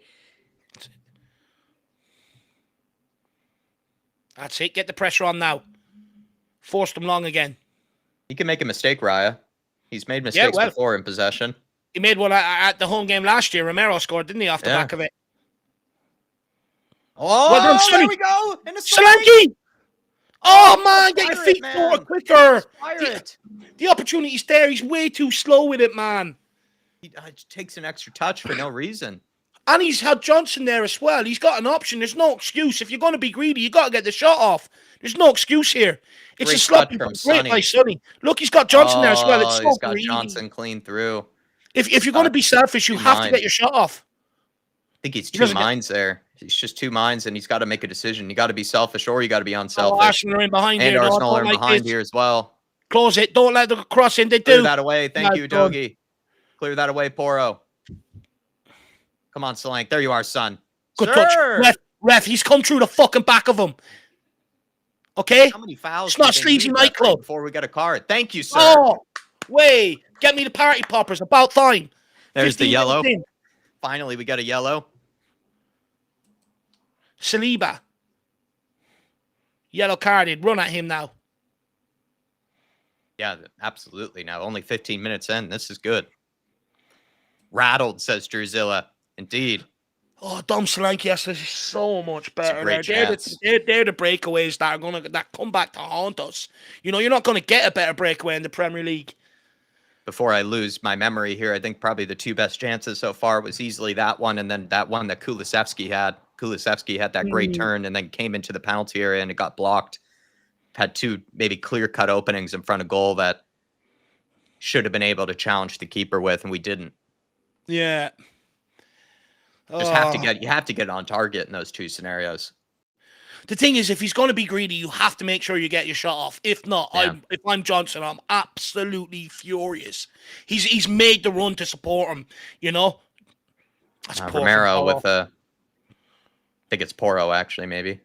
That's it. Get the pressure on now. Force them long again. He can make a mistake, Raya. He's made mistakes before in possession. He made one at the home game last year. Romero scored, didn't he, off the back of it? Oh, well done, there we go. Solanke! Oh, man, get your feet forward quicker. The opportunity's there. He's way too slow with it, man. He takes an extra touch for no reason. And he's had Johnson there as well. He's got an option. There's no excuse. If you're going to be greedy, you got to get the shot off. There's no excuse here. It's a sloppy great by Sonny. Look, he's got Johnson there as well. It's so he's got greedy. Johnson clean through. If you're going to be selfish, you have to get your shot off. I think he's two minds there. He's just two minds, and he's got to make a decision. You got to be selfish, or you got to be unselfish. Arsenal are in behind and here. Arsenal are behind here as well. Close it. Don't let the cross in. They do. Clear that away. Thank you, Dogie. Clear that away, Poro. Come on, Solanke. There you are, son. Good touch. Ref, he's come through the fucking back of him. Okay? How many fouls It's do you not think sleazy need, referee, nightclub. before we get a card? Thank you, sir. Oh, wait. Get me the party poppers. About time. There's the 15 yellow. minutes in. Finally, we got a yellow. Saliba. Yellow carded. Run at him now. Yeah, absolutely. Now, only 15 minutes in. This is good. Rattled, says Druzilla. Indeed. Oh, Dom Solanke yesterday is so much better. great They're chance. the breakaways that come back to haunt us. You know, you're not going to get a better breakaway in the Premier League. Before I lose my memory here, I think probably the two best chances so far was easily that one and then that one that Kulusevski had. Kulusevski had that great turn and then came into the penalty area and it got blocked. Had two maybe clear-cut openings in front of goal that should have been able to challenge the keeper with, and we didn't. Yeah. Just have to get you have to get on target in those two scenarios. The thing is, if he's going to be greedy, you have to make sure you get your shot off. If not, if I'm Johnson, I'm absolutely furious. He's made the run to support him, you know. That's Romero with I think it's Porro actually, maybe.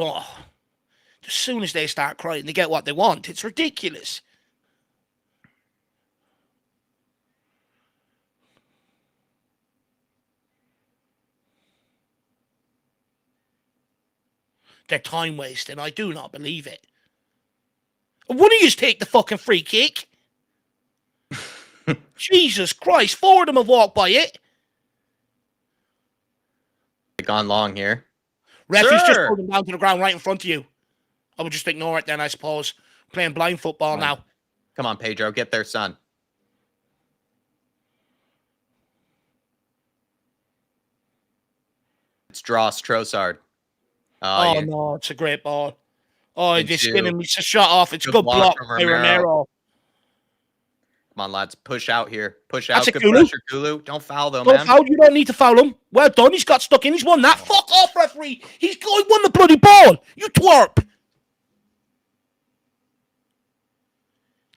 As soon as they start crying, they get what they want. It's ridiculous. They're time wasting. I do not believe it. Wouldn't you just take the fucking free kick? Jesus Christ, four of them have walked by it. Gone long here. Referee's just pulled him down to the ground right in front of you. I would just ignore it then, I suppose. Playing blind football now. Come on, Pedro, get there, son. It's Dross Trossard. Oh, no, it's a great ball. Oh, they're spinning. It's a shot off. It's a good block by Romero. Come on, lads. Push out here. Push out. That's Good pressure, Kulu. Don't foul, though, man. Don't foul. You don't need to foul him. Well done. He's got stuck in. He's won that. Fuck off, referee. He won the bloody ball. You twerp.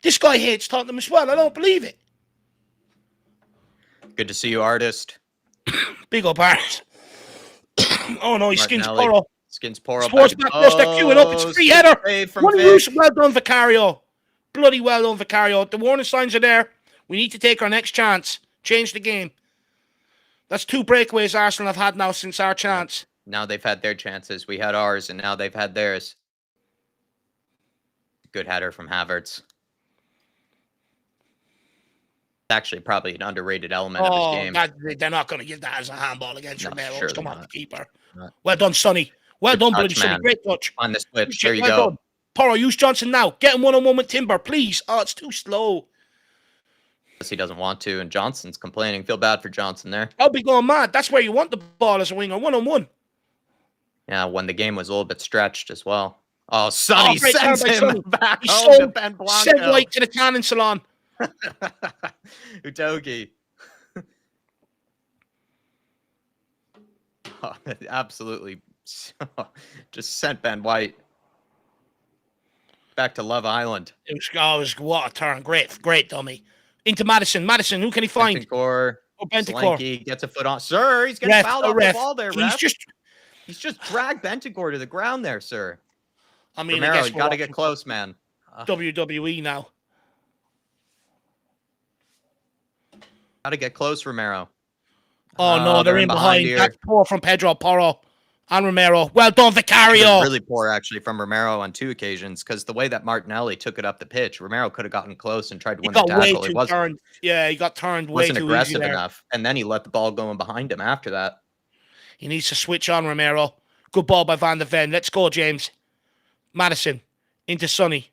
This guy hates Tottenham as well. I don't believe it. Good to see you, artist. Big up, artist. Oh, no, he skins Porro. Skins Porro. Sports back plus, they're queuing up. It's a free header. What are you? Well done, Vicario. Bloody well done, Vicario. The warning signs are there. We need to take our next chance. Change the game. That's two breakaways Arsenal have had now since our chance. Now they've had their chances. We had ours, and now they've had theirs. Good header from Havertz. Actually probably an underrated element of his game. They're not going to give that as a handball against Romero. Come on, the keeper. Well done, Sonny. Well done, bloody Sonny. Great touch. On the switch. There you go. Porro, use Johnson now. Get him one-on-one with Timber, please. Oh, it's too slow. He doesn't want to, and Johnson's complaining. Feel bad for Johnson there. I'll be going mad. That's where you want the ball as a winger, one-on-one. Yeah, when the game was a little bit stretched as well. Oh, Sonny sends him back He's home to Ben Blanco. Sent right to the cannon salon. Udogi. Oh, absolutely just sent Ben White back to Love Island. It was what a turn. Great dummy. Into Madison. Madison, who can he find? Bentancur. Solanke gets a foot on. Sir, he's getting fouled off the ball there, ref. He's just dragged Bentancur to the ground there, sir. I mean, Romero, you got to get close, man. WWE now. Got to get close, Romero. Oh, no, they're in behind. That's poor from Pedro Porro and Romero. Well done, Vicario. Really poor, actually, from Romero on two occasions, because the way that Martinelli took it up the pitch, Romero could have gotten close and tried to win the tackle. He got turned way too wasn't aggressive enough, and then he let the ball go in behind him after that. He needs to switch on, Romero. Good ball by Van der Ven. Let's go, James. Madison into Sonny.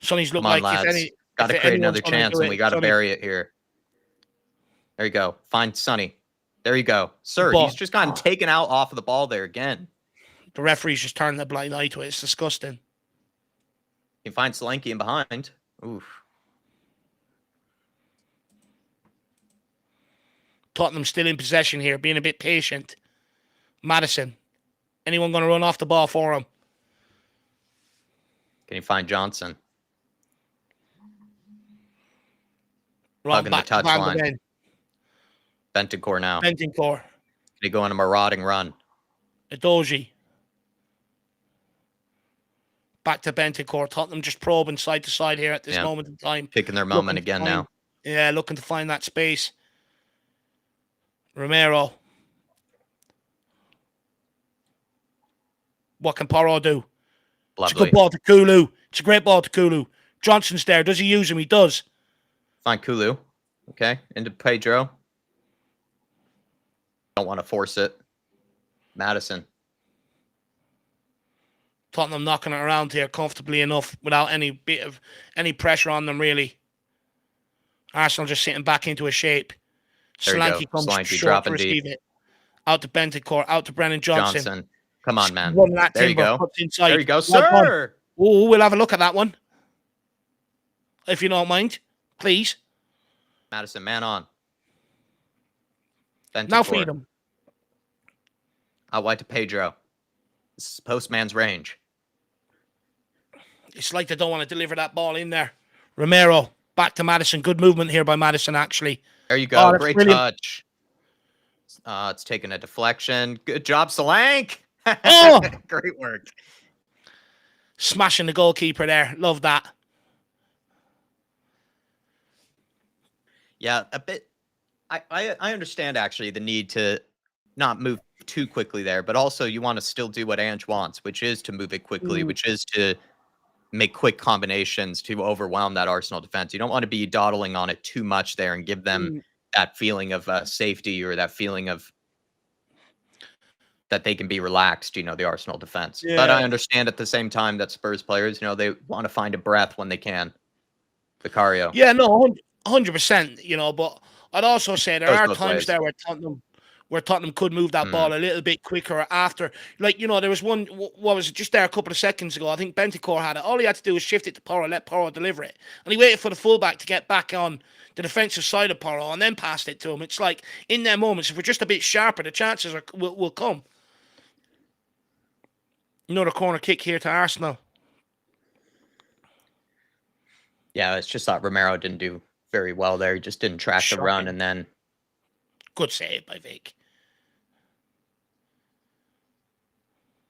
Sonny's look like got to create another chance, and we got to bury it here. There you go. Find Sonny. There you go. Sir, he's just gotten taken out off of the ball there again. The referee's just turning a blind eye to it. It's disgusting. You can find Solanke in behind. Oof. Tottenham still in possession here, being a bit patient. Madison. Anyone going to run off the ball for him? Can you find Johnson? Hugging the touchline. Bentancur now. Bentancur. Can he go on a marauding run? Edoji. Back to Bentancur. Tottenham just probing side to side here at this moment in time. Picking their moment again now. Yeah, looking to find that space. Romero. What can Porro do? Lovely. It's a good ball to Kulu. It's a great ball to Kulu. Johnson's there. Does he use him? He does. Find Kulu. Okay. Into Pedro. Don't want to force it. Madison. Tottenham knocking it around here comfortably enough without any pressure on them, really. Arsenal just sitting back into a shape. Solanke comes short to receive it. Out to Bentancur, out to Brennan Johnson. Come on, man. There you go. There you go, sir. Oh, we'll have a look at that one. If you don't mind, please. Madison, man on. Bentancur. Now feed him. Out wide to Pedro. This is postman's range. It's like they don't want to deliver that ball in there. Romero, back to Madison. Good movement here by Madison, actually. There you go. Great touch. It's taking a deflection. Good job, Solanke. Oh! Great work. Smashing the goalkeeper there. Love that. Yeah, a bit. I understand, actually, the need to not move too quickly there, but also you want to still do what Ange wants, which is to move it quickly, which is to make quick combinations to overwhelm that Arsenal defense. You don't want to be dawdling on it too much there and give them that feeling of safety or that feeling of that they can be relaxed, the Arsenal defense. Yeah. But I understand at the same time that Spurs players, they want to find a breath when they can. Vicario. Yeah, no, 100%, but I'd also say there are times there where Tottenham could move that ball a little bit quicker after. Like, there was one, what was it, just there a couple of seconds ago, I think Bentancur had it. All he had to do was shift it to Porro, let Porro deliver it. And he waited for the fullback to get back on the defensive side of Porro and then passed it to him. It's like, in their moments, if we're just a bit sharper, the chances will come. Another corner kick here to Arsenal. Yeah, it's just that Romero didn't do very well there. He just didn't track the run, and then... Good save by Vic.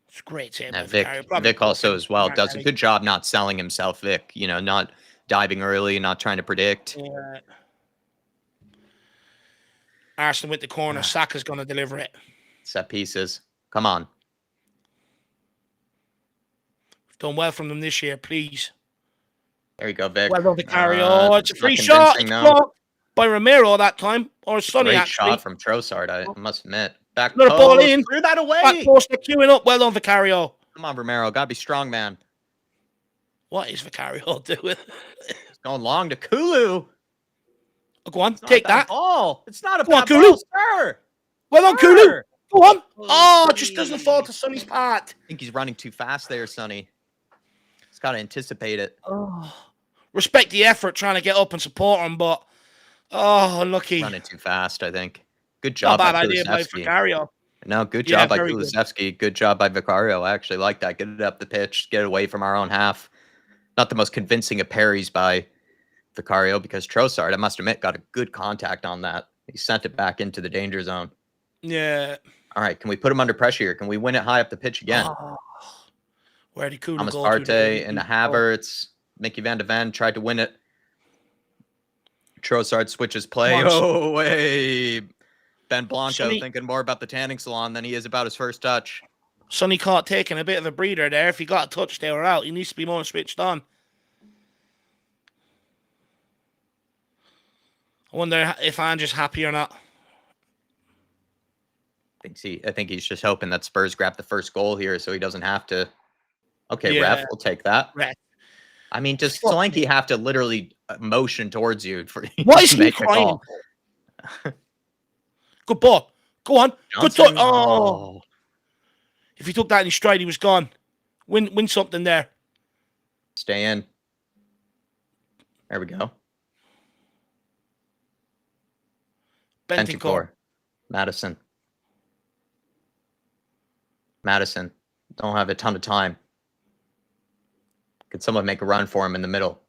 It's a great save by Vic also as well does a good job not selling himself, Vic. Not diving early, not trying to predict. Yeah. Arsenal with the corner. Saka's going to deliver it. Set pieces. Come on. Done well from them this year, please. There you go, Vic. Well done, Vicario. It's a free shot. It's blocked by Romero that time. Or Sonny, great actually. Shot from Trossard, I must admit. Back another ball in. Threw that away. Back post, they're queuing up. Well done, Vicario. Come on, Romero. Got to be strong, man. What is Vicario doing? It's going long to Kulu. Oh, go on, take that. Ball. It's not a bad ball, sir. Well done, Kulu. Go on. Oh, it just doesn't fall to Sonny's part. I think he's running too fast there, Sonny. He's got to anticipate it. Oh. Respect the effort trying to get up and support him, but unlucky. Running too fast, I think. Good job by Vicario. No, good job by Kulusevski. Good job by Vicario. I actually like that. Get it up the pitch. Get it away from our own half. Not the most convincing of parries by Vicario because Trossard, I must admit, got a good contact on that. He sent it back into the danger zone. Yeah. All right, can we put him under pressure here? Can we win it high up the pitch again? Where did Kulu Thomas Partey into Havertz. Mickey van de Ven tried to win it. Trossard switches play. Oh, hey. Ben Blanco thinking more about the tanning salon than he is about his first touch. Sonny caught taking a bit of a breather there. If he got a touch, they were out. He needs to be more switched on. I wonder if Andrew's happy or not. I think he's just hoping that Spurs grab the first goal here so he doesn't have to. Okay, ref, we'll take that. Ref. I mean, does Solanke have to literally motion towards you for what is he crying? Good ball. Go on. Johnson. Good touch. Oh. If he took that in his stride, he was gone. Win something there. Stay in. There we go. Bentancur. Madison. Don't have a ton of time. Could someone make a run for him in the middle?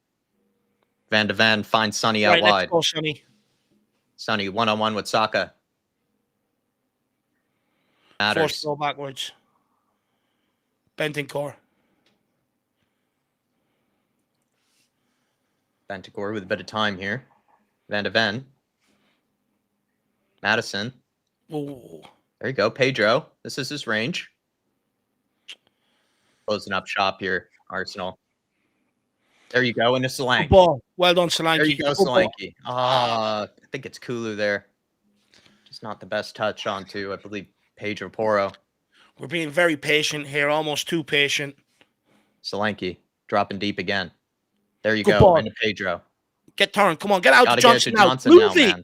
Van de Ven finds Sonny out wide. Let's go, Sonny. Sonny one-on-one with Saka. Matters. Forced to go backwards. Bentancur. Bentancur with a bit of time here. Van de Ven. Madison. Oh. There you go. Pedro. This is his range. Closing up shop here, Arsenal. There you go. Into Solanke. Good ball. Well done, Solanke. There you go, Solanke. I think it's Kulu there. Just not the best touch onto, I believe, Pedro Porro. We're being very patient here, almost too patient. Solanke dropping deep again. There you Good go. ball. Into Pedro. Get turned. Come on, get out Gotta to Johnson, get to Johnson now. Move now, it. man.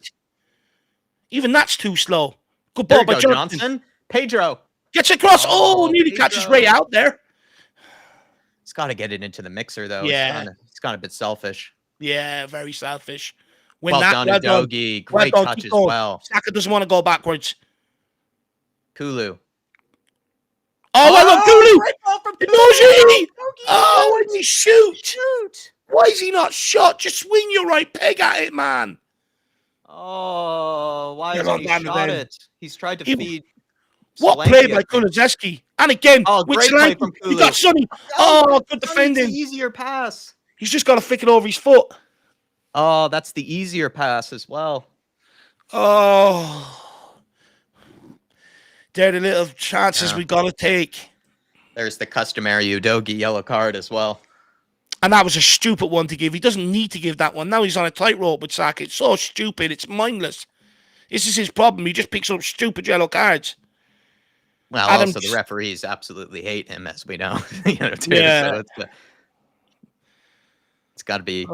Even that's too slow. Good There ball you by go, Johnson. Pedro. Gets across. Oh, nearly Pedro. catches Ray out there. He's got to get it into the mixer, though. Yeah. It's gone a bit selfish. Yeah, very selfish. Well done, Udogie. Great touch as well. Saka doesn't want to go backwards. Kulu. Oh, well done, Kulu. Great ball from Kulu. Oh, why didn't he shoot? Why is he not shot? Just swing your right peg at it, man. Oh, why hasn't he shot it? He's tried to feed. What Solanke, play by Kulusevski? And again, with great play from Kulu. He got Sonny. Oh, good defending. Easier pass. He's just got to flick it over his foot. Oh, that's the easier pass as well. Oh. They're the little chances we got to take. There's the customary Udogie yellow card as well. And that was a stupid one to give. He doesn't need to give that one. Now he's on a tightrope with Saka. It's so stupid. It's mindless. This is his problem. He just picks up stupid yellow cards. Well, also the referees absolutely hate him, as we know. Too. Yeah. So it's got to be.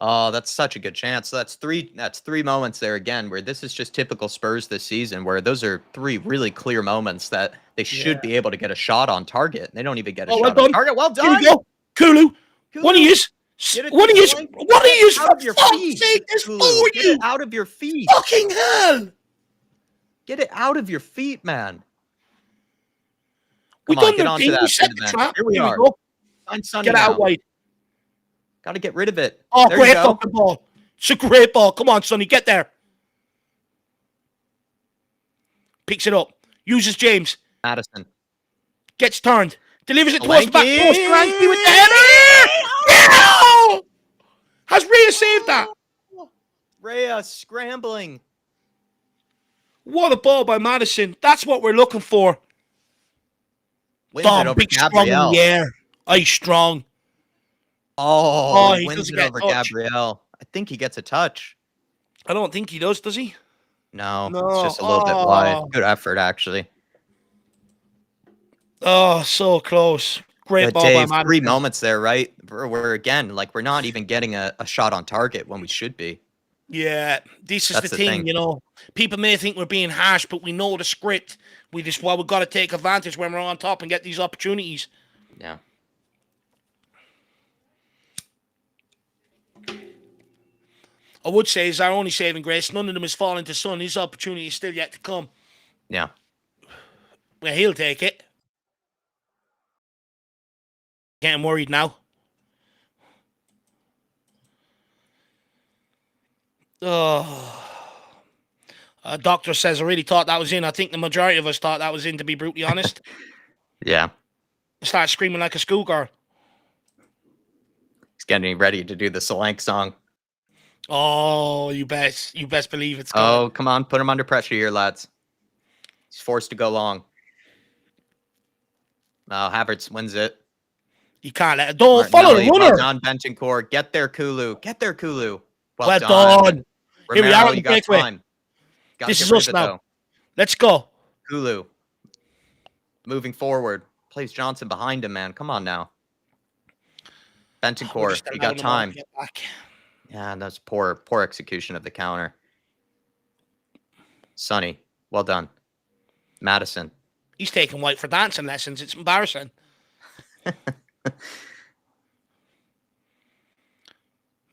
Oh, that's such a good chance. So that's three moments there again, where this is just typical Spurs this season, where those are three really clear moments that they should be able to get a shot on target. They don't even get a shot on target. Well done. Here we go. Kulu. What he is. What he is. What he is. Out of your feet. Get it out of your feet. Fucking hell. Get it out of your feet, man. Come on, get onto that. Here we are. Get out wide. Got to get rid of it. Oh, great fucking ball. It's a great ball. Come on, Sonny. Get there. Picks it up. Uses James. Madison. Gets turned. Delivers it towards the back post. Solanke with the header. No! Has Rhea saved that? Rhea scrambling. What a ball by Madison. That's what we're looking for. Wins it over big Gabriel. Strong in the air. Ice strong. Oh, he wins it over Gabriel. I think he gets a touch. I don't think he does he? No, it's just a little bit wide. Good effort, actually. Oh, so close. Great ball by Madison. 3 moments there, right? We're again, like, we're not even getting a shot on target when we should be. Yeah, this is the thing, you know. People may think we're being harsh, but we know the script. We've got to take advantage when we're on top and get these opportunities. Yeah. I would say is our only saving grace. None of them has fallen to Son. His opportunity is still yet to come. Yeah. Well, he'll take it. Getting worried now. Oh. A doctor says I really thought that was in. I think the majority of us thought that was in, to be brutally honest. Yeah. I started screaming like a schoolgirl. He's getting ready to do the Solanke song. Oh, you best believe it's coming. Oh, come on. Put him under pressure here, lads. He's forced to go long. Oh, Havertz wins it. You can't let it. Don't follow the runner. Well done, Bentancur. Get there, Kulu. Get there, Kulu. Well done. Romero, here we are. You got time. This is us now. Let's go. Kulu. Moving forward. Plays Johnson behind him, man. Come on now. Bentancur, you got time. Yeah, that's poor execution of the counter. Sonny, well done. Madison. He's taking White for dancing lessons. It's embarrassing.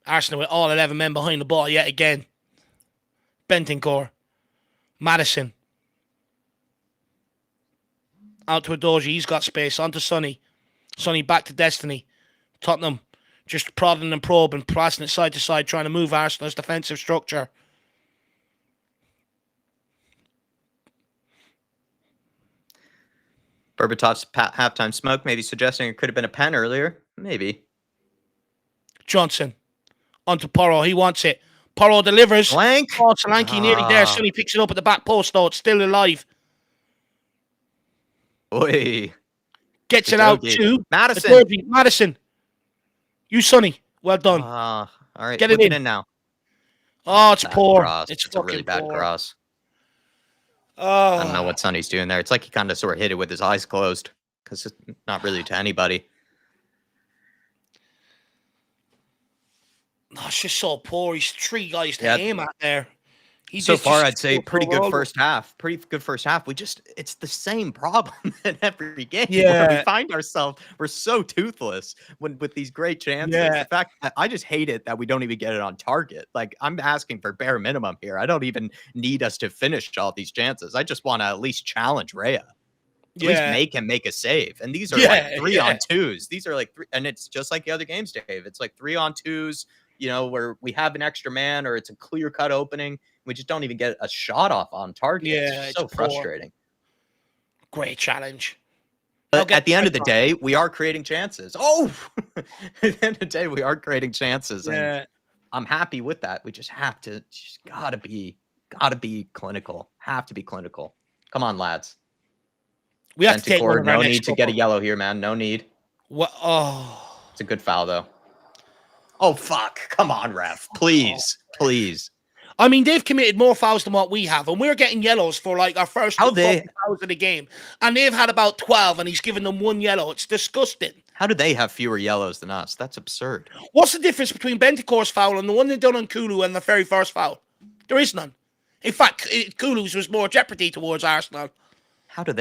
Arsenal with all 11 men behind the ball yet again. Bentancur. Madison. Out to Udogie. He's got space. On to Sonny. Sonny back to Destiny. Tottenham just prodding and probing, passing it side to side, trying to move Arsenal's defensive structure. Berbatov's halftime smoke, maybe suggesting it could have been a pen earlier. Maybe. Johnson onto Porro. He wants it. Porro delivers. Blank. Oh, Solanke nearly there. Sonny picks it up at the back post, though. It's still alive. Oi. Gets it out to Madison. Madison. You, Sonny. Well done. All right. Get it in now. Oh, it's poor. Cross. It's a really bad poor. cross. Oh. I don't know what Sonny's doing there. It's like he kind of sort of hit it with his eyes closed because it's not really to anybody. Oh, it's just so poor. He's 3 guys to aim at there. So far, I'd say pretty good first half. It's the same problem in every game. Yeah. Where we find ourselves, we're so toothless with these great chances. Yeah. In fact, I just hate it that we don't even get it on target. Like, I'm asking for bare minimum here. I don't even need us to finish all these chances. I just want to at least challenge Rhea. At least make him make a save. And these are like 3-on-2s. These are like 3, and it's just like the other games, Dave. It's like 3-on-2s, you know, where we have an extra man or it's a clear-cut opening. We just don't even get a shot off on target. Yeah, it's so frustrating. Great challenge. But at the end of the day, we are creating chances. Oh, at the end of the day, we are creating chances. Yeah. And I'm happy with that. We just have to, gotta be clinical. Have to be clinical. Come on, lads. We have to take one of our no next need to get a yellow here, man. No need. What? Oh. It's a good foul, though. Oh, fuck. Come on, ref. Please. Please. I mean, they've committed more fouls than what we have, and we're getting yellows for like our first fouls of the game. And they've had about 12, and he's given them 1 yellow. It's disgusting. How do they have fewer yellows than us? That's absurd. What's the difference between Bentancur's foul and the one they done on Kulu and the very first foul? There is none. In fact, Kulu's was more jeopardy towards Arsenal. How do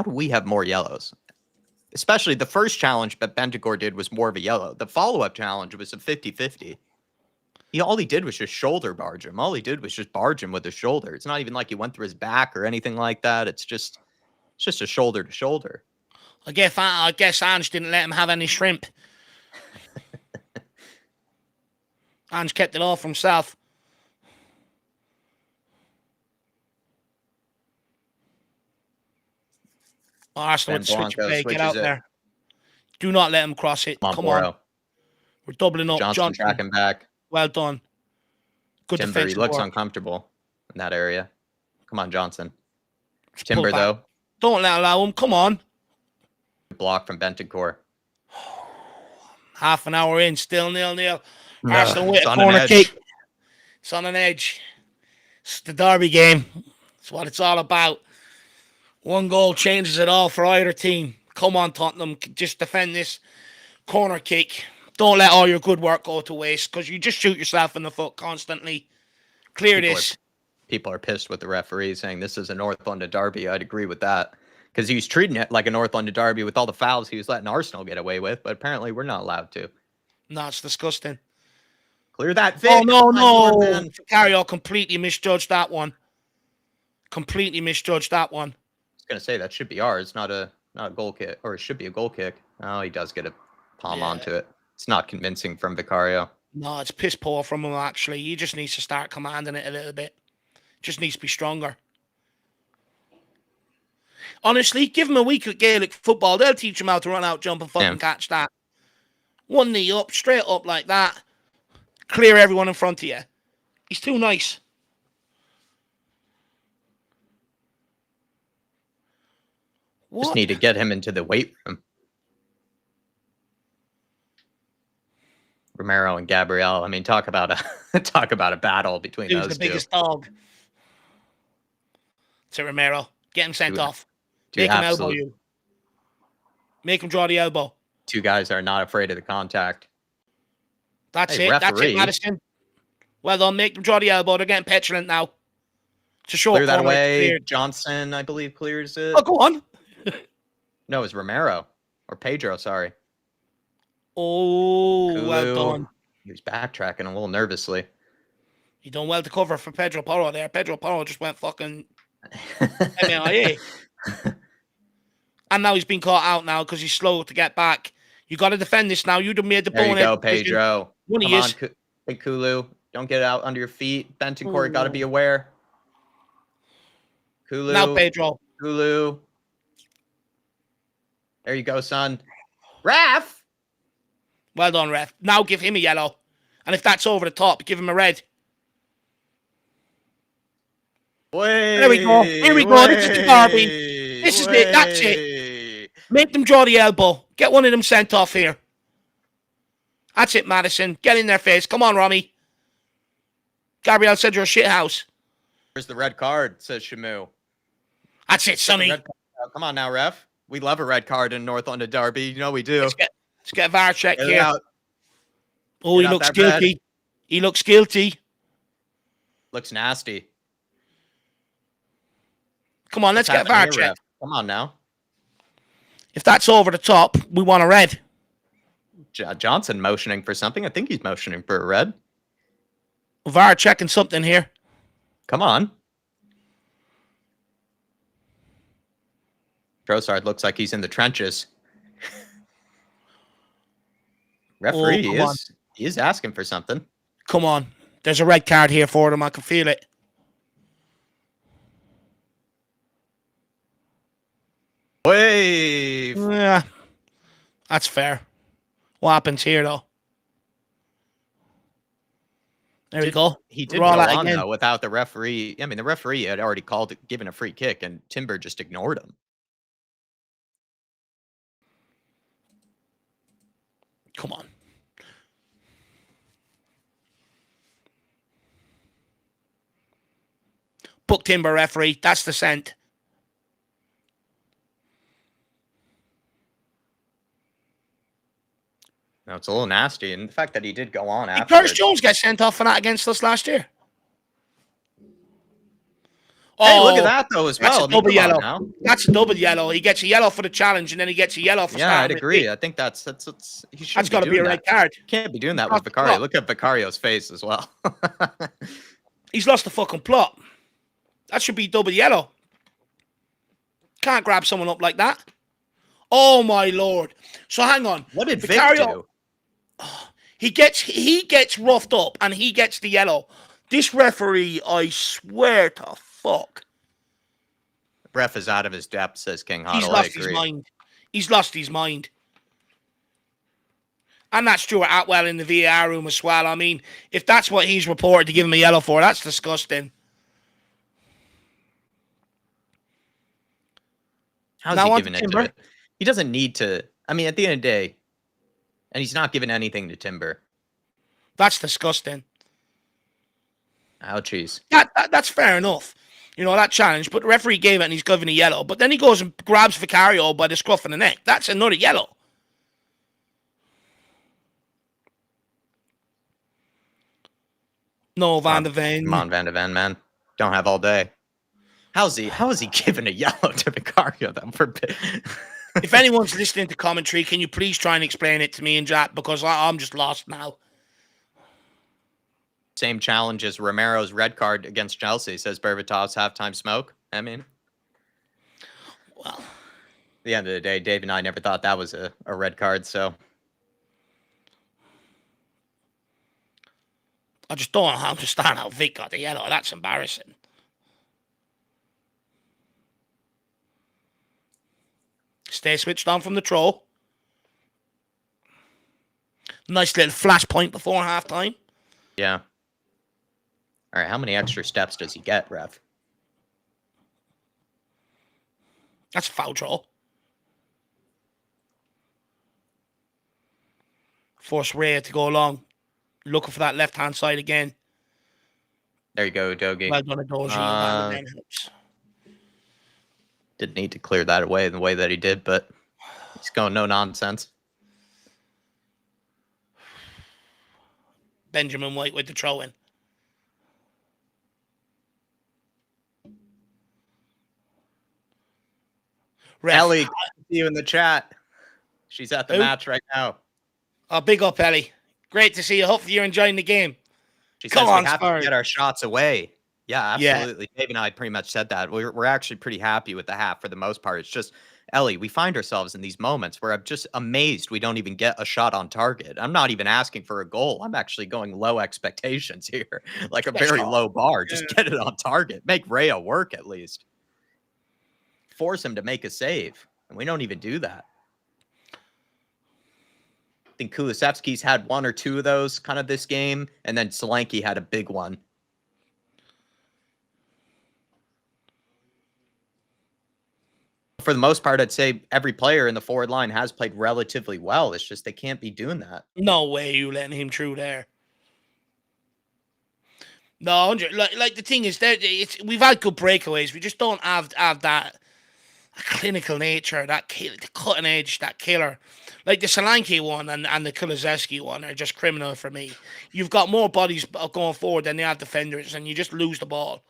we have more yellows? Especially the first challenge that Bentancur did was more of a yellow. The follow-up challenge was a 50-50. All he did was just shoulder barge him. All he did was just barge him with his shoulder. It's not even like he went through his back or anything like that. It's just a shoulder to shoulder. I guess Ange didn't let him have any shrimp. Ange kept it all for himself. Arsenal with switch play. Get out there. Do not let him cross it. Come on. We're doubling up. Johnson tracking back. Well done. Good Timber, he looks work. uncomfortable in that area. Come on, Johnson. Timber, though. Don't allow him. Come on. Block from Bentancur. Half an hour in, still 0-0. No, Arsenal with a corner kick. It's on an edge. It's the derby game. It's what it's all about. 1 goal changes it all for either team. Come on, Tottenham. Just defend this corner kick. Don't let all your good work go to waste because you just shoot yourself in the foot constantly. Clear this. People are pissed with the referee saying this is a North London derby. I'd agree with that because he was treating it like a North London derby with all the fouls he was letting Arsenal get away with, but apparently we're not allowed to. No, it's disgusting. Clear that Vic. Oh, no. Vicario completely misjudged that one. I was going to say that should be ours, not a goal kick, or it should be a goal kick. Oh, he does get a palm onto it. It's not convincing from Vicario. No, it's piss poor from him, actually. He just needs to start commanding it a little bit. Just needs to be stronger. Honestly, give him a week of Gaelic football. They'll teach him how to run out, jump, and fucking catch that. 1 knee up, straight up like that. Clear everyone in front of you. He's too nice. What? Just need to get him into the weight room. Romero and Gabriel. I mean, talk about a battle between those two. Who's the biggest dog? To Romero. Get him sent off. Make him elbow you. Make him draw the elbow. 2 guys are not afraid of the contact. That's it. Referee. That's it, Madison. Well done. Make them draw the elbow. They're getting petulant now. It's a short clear that away. Johnson, I believe, clears it. Oh, go on. No, it was Romero. Or Pedro, sorry. Oh, Kulu. Well done. He was backtracking a little nervously. You done well to cover for Pedro Porro there. Pedro Porro just went fucking MIA. And now he's been caught out now because he's slow to get back. You got to defend this now. You'd have made the there bonus. You go, Pedro. Come on, Hey, Kulu. Don't get it out under your feet. Bentancur, got to be aware. Kulu. Now, Pedro. Kulu. There you go, son. Ref! Well done, ref. Now give him a yellow. And if that's over the top, give him a red. There we go. Here we go. This is the derby. This is it. That's it. Make them draw the elbow. Get one of them sent off here. That's it, Madison. Get in their face. Come on, Romy. Gabrielle said you're a shit house. Here's the red card, says Shamu. That's it, Sonny. Come on now, ref. We love a red card in North London Derby. You know we do. Let's get a VAR check Get here. out. Oh, he looks guilty. He looks guilty. Looks nasty. Come on, let's get a VAR check. Ref? Come on now. If that's over the top, we want a red. Johnson motioning for something. I think he's motioning for a red. VAR checking something here. Come on. Trossard looks like he's in the trenches. Referee, he is asking for something. Come on. There's a red card here for them. I can feel it. Wave. Yeah. That's fair. What happens here, though? There we go. He did go on, though, without the referee. I mean, the referee had already called it, given a free kick, and Timber just ignored him. Come on. Book Timber, referee. That's the scent. No, it's a little nasty, and the fact that he did go on after. Did Curtis Jones get sent off for that against us last year? Hey, look at that, though, as well. That's a double yellow. That's a double yellow. He gets a yellow for the challenge, and then he gets a yellow for I'd agree. I think that's he shouldn't got to be a red card. Can't be doing that with Vicario. Look at Vicario's face as well. He's lost the fucking plot. That should be double yellow. Can't grab someone up like that. Oh, my Lord. So, hang on. What did Vicario do? He gets roughed up, and he gets the yellow. This referee, I swear to fuck. Ref is out of his depth, says King Huddle. He's lost his mind. He's lost his mind. And that's Stuart Atwell in the VAR room as well. I mean, if that's what he's reported to give him a yellow for, that's disgusting. How's he giving it to it? He doesn't need to. I mean, at the end of the day, and he's not giving anything to Timber. That's disgusting. Ouchies. That's fair enough. You know, that challenge, but the referee gave it and he's given a yellow. But then he goes and grabs Vicario by the scruff of the neck. That's another yellow. No, Van de Ven. Come on, Van de Ven, man. Don't have all day. How is he giving a yellow to Vicario, then? If anyone's listening to commentary, can you please try and explain it to me in chat? Because I'm just lost now. Same challenge as Romero's red card against Chelsea, says Berbatov's halftime smoke. I mean, well, at the end of the day, Dave and I never thought that was a red card, so. I just don't understand how Vic got the yellow. That's embarrassing. Stay switched on from the throw. Nice little flashpoint before halftime. Yeah. All right, how many extra steps does he get, ref? That's a foul draw. Force Ray to go along. Looking for that left-hand side again. There you go, Dogie. Well done, Dogie. Didn't need to clear that away in the way that he did, but he's going no nonsense. Benjamin White with the throw-in. Ellie, see you in the chat. She's at the match right now. Oh, big up, Ellie. Great to see you. Hopefully you're enjoying the game. She says we have to get our shots away. Yeah, absolutely. Yeah. Dave and I pretty much said that. We're actually pretty happy with the half for the most part. It's just, Ellie, we find ourselves in these moments where I'm just amazed we don't even get a shot on target. I'm not even asking for a goal. I'm actually going low expectations here, like a very low bar. Just get it on target. Make Rhea work at least. Force him to make a save. And we don't even do that. I think Kulusevski's had 1 or 2 of those kind of this game, and then Solanke had a big one. For the most part, I'd say every player in the forward line has played relatively well. It's just they can't be doing that. No way you letting him through there. No, like the thing is that we've had good breakaways. We just don't have that clinical nature, the cutting edge, that killer. Like the Solanke one and the Kulusevski one are just criminal for me. You've got more bodies going forward than they have defenders, and you just lose the ball.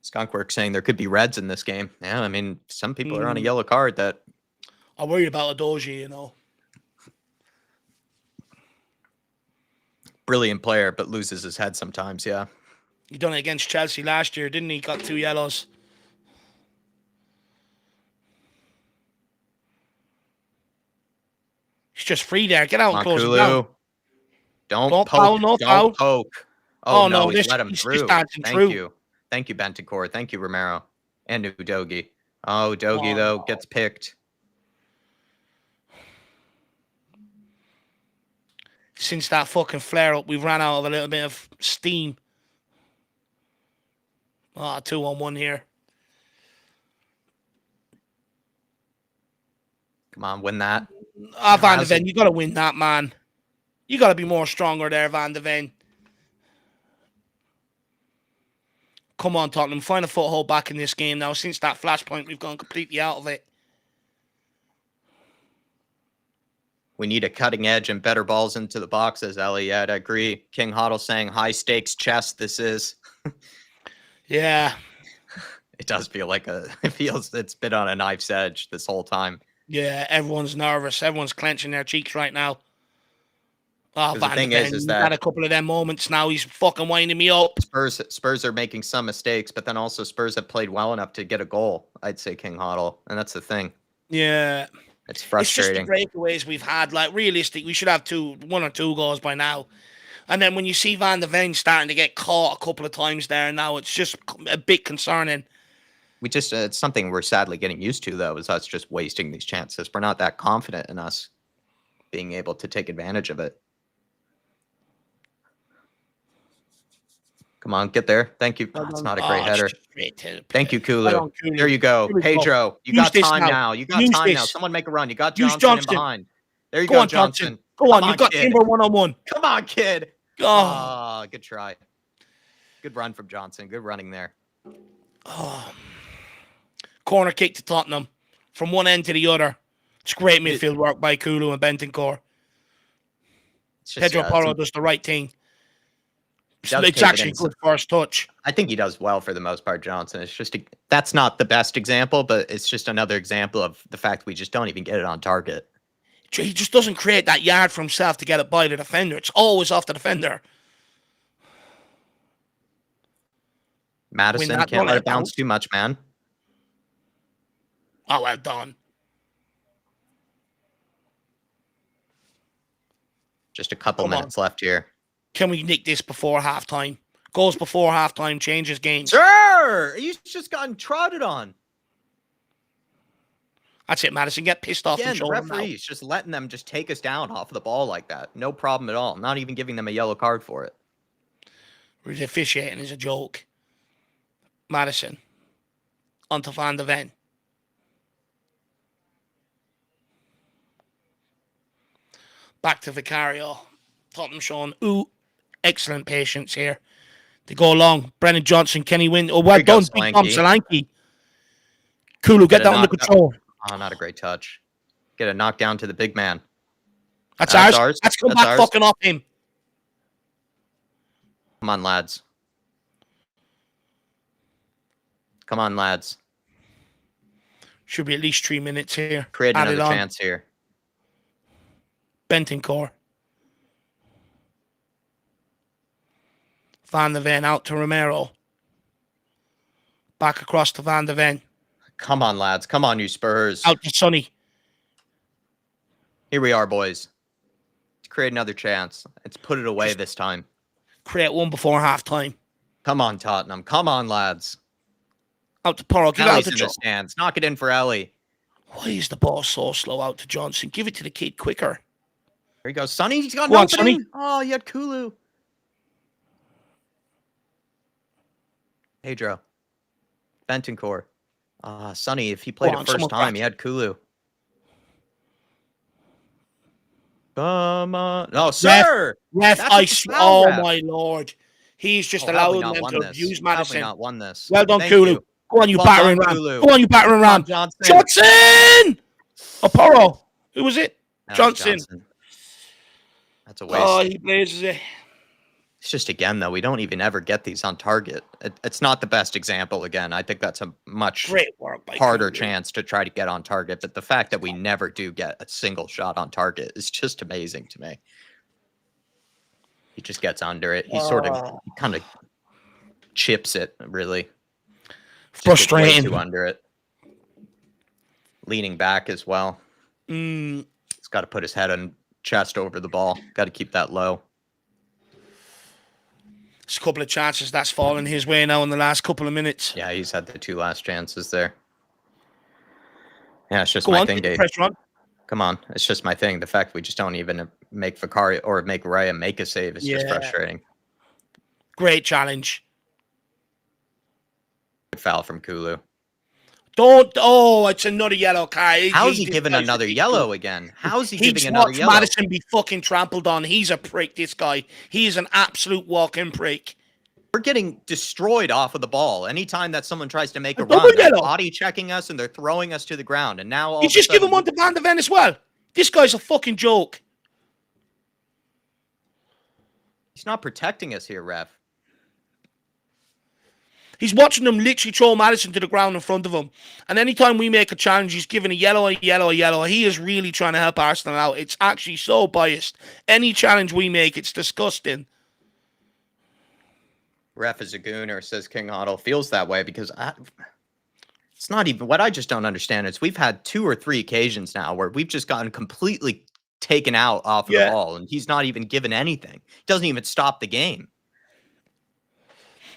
Skunkwork saying there could be reds in this game. Yeah, I mean, some people are on a yellow card that... I'm worried about Adoji, you know. Brilliant player, but loses his head sometimes, yeah. He done it against Chelsea last year, didn't he? Got 2 yellows. He's just free there. Get out and close him down. Don't poke. Foul, no don't foul. Poke. Oh, no, he's this, let him he's through. Thank through. You. Thank you, Bentancur. Thank you, Romero. And Udogie. Oh, Udogie, though, gets picked. Since that fucking flare-up, we've ran out of a little bit of steam. 2-on-1 here. Come on, win that. Van de Ven, you got to win that, man. You got to be more stronger there, Van de Ven. Come on, Tottenham. Find a foothold back in this game now. Since that flashpoint, we've gone completely out of it. We need a cutting edge and better balls into the boxes, Ellie. Yeah, I'd agree. King Hoddle saying high stakes chess this is. Yeah. It does feel like it feels it's been on a knife's edge this whole time. Yeah, everyone's nervous. Everyone's clenching their cheeks right now. Oh, the thing is that had a couple of them moments now. He's fucking winding me up. Spurs are making some mistakes, but then also Spurs have played well enough to get a goal. I'd say King Hoddle, and that's the thing. Yeah, it's frustrating. It's just the breakaways we've had. Like realistic, we should have 1 or 2 goals by now. And then when you see Van de Ven starting to get caught a couple of times there, now it's just a bit concerning. We just it's something we're sadly getting used to, though, is us just wasting these chances. We're not that confident in us being able to take advantage of it. Come on, get there. Thank you. That's not a great header. Thank you, Kulu. There you go. Pedro, you got time now. You got time now. Someone make a run. You got Johnson in behind. There you go, Johnson. Go on, you got Timber 1-on-1. Come on, kid. Oh, good try. Good run from Johnson. Good running there. Oh. Corner kick to Tottenham from one end to the other. It's great midfield work by Kulu and Bentancur. Pedro Porro does the right thing. It's actually a good first touch. I think he does well for the most part, Johnson. It's just that's not the best example, but it's just another example of the fact we just don't even get it on target. He just doesn't create that yard for himself to get it by the defender. It's always off the defender. Madison can't let it bounce too much, man. Oh, well done. Just a couple minutes left here. Can we nick this before halftime? Goals before halftime changes games. Sure! He's just gotten trotted on. That's it, Madison. Get pissed off and show the referee's just letting them just take us down off of the ball like that. No problem at all. Not even giving them a yellow card for it. The officiating is a joke. Madison. Onto Van de Ven. Back to Vicario. Tottenham showing excellent patience here. They go along. Brennan Johnson, can he win? Oh, well done, Big Tom Solanke. Kulu, get that under control. Oh, not a great touch. Get a knockdown to the big man. That's ours. Let's come back fucking off him. Come on, lads. Come on, lads. Should be at least 3 minutes here. Create another chance here. Bentancur. Van de Ven out to Romero. Back across to Van de Ven. Come on, lads. Come on, you Spurs. Out to Sonny. Here we are, boys. Let's create another chance. Let's put it away this time. Create one before halftime. Come on, Tottenham. Come on, lads. Out to Porro. Give Ellie's out to the stands. Knock it in for Ellie. Why is the ball so slow out to Johnson? Give it to the kid quicker. There you go. Sonny, he's got an Go on, opening. Sonny. Oh, you had Kulu. Pedro. Bentancur. Sonny, if he played Go it on, first someone time, crack he it. had Kulu. Come on. Oh, sir. Ref, That's a foul, oh ref. my lord. He's just Oh, how have we allowing not them won to this? abuse How have we Madison. not won this? Well done, Thank Kulu. you. Go on, you Well battering done, ram. Kulu. Go on, you battering Come ram. on, Johnson. Johnson! Apollo. Who was it? That was Johnson. That's a Oh, waste. he blazes it. It's just, again, though, we don't even ever get these on target. It's not the best example, again. I think that's a much Great work by harder Kulu. chance to try to get on target. But the fact that we never do get a single shot on target is just amazing to me. He just gets under it. He kind of chips it, really. Just gets way Frustrating. too under it. Leaning back as well. He's got to put his head and chest over the ball. Got to keep that low. There's a couple of chances that's fallen his way now in the last couple of minutes. Yeah, he's had the 2 last chances there. Yeah, it's just Go my on, thing, Dave. pressure on. Come on. It's just my thing. The fact we just don't even make Vicari or make Raya make a save is just frustrating. Great challenge. Good foul from Kulu. It's another yellow card. How's he giving another yellow again? How's he giving another yellow? Madison be fucking trampled on. He's a prick, this guy. He's an absolute walking prick. We're getting destroyed off of the ball. Anytime that someone tries to make a double run, they're yellow. body checking us and they're throwing us to the ground. And now all He's of a just sudden, given one to Van de Ven as well. This guy's a fucking joke. he's not protecting us here, ref. He's watching them literally throw Madison to the ground in front of him. And anytime we make a challenge, he's giving a yellow, a yellow, a yellow. He is really trying to help Arsenal out. It's actually so biased. Any challenge we make, it's disgusting. Ref is a gooner, says King Hoddle. Feels that way because it's not even what I just don't understand is we've had 2 or 3 occasions now where we've just gotten completely taken out off of the ball and he's not even given anything. He doesn't even stop the game.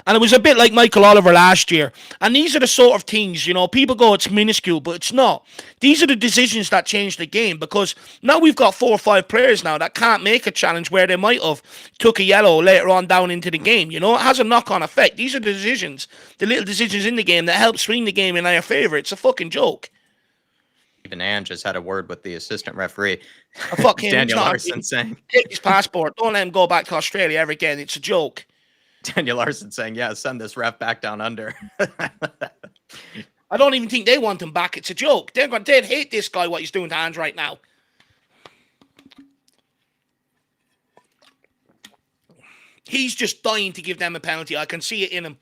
And it was a bit like Michael Oliver last year. And these are the sort of things, you know, people go, it's minuscule, but it's not. These are the decisions that change the game because now we've got 4 or 5 players now that can't make a challenge where they might have took a yellow later on down into the game. You know, it has a knock-on effect. These are the decisions, the little decisions in the game that help swing the game in our favor. It's a fucking joke. Even Ann just had a word with the assistant referee. Daniel Larson saying, take his passport. Don't let him go back to Australia ever again. It's a joke. Daniel Larson saying, yeah, send this ref back down under. I don't even think they want him back. It's a joke. They'd hate this guy, what he's doing to hands right now. He's just dying to give them a penalty. I can see it in him.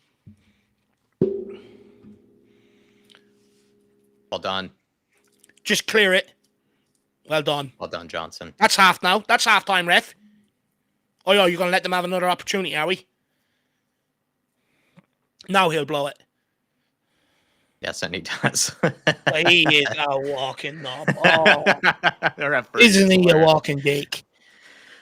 Well done. Just clear it. Well done. Well done, Johnson. That's half now. That's half time, ref. Oh, yeah, you're going to let them have another opportunity, are we? Now he'll blow it. Yes, and he does. He is a walking knob. Oh. Isn't he a walking dick?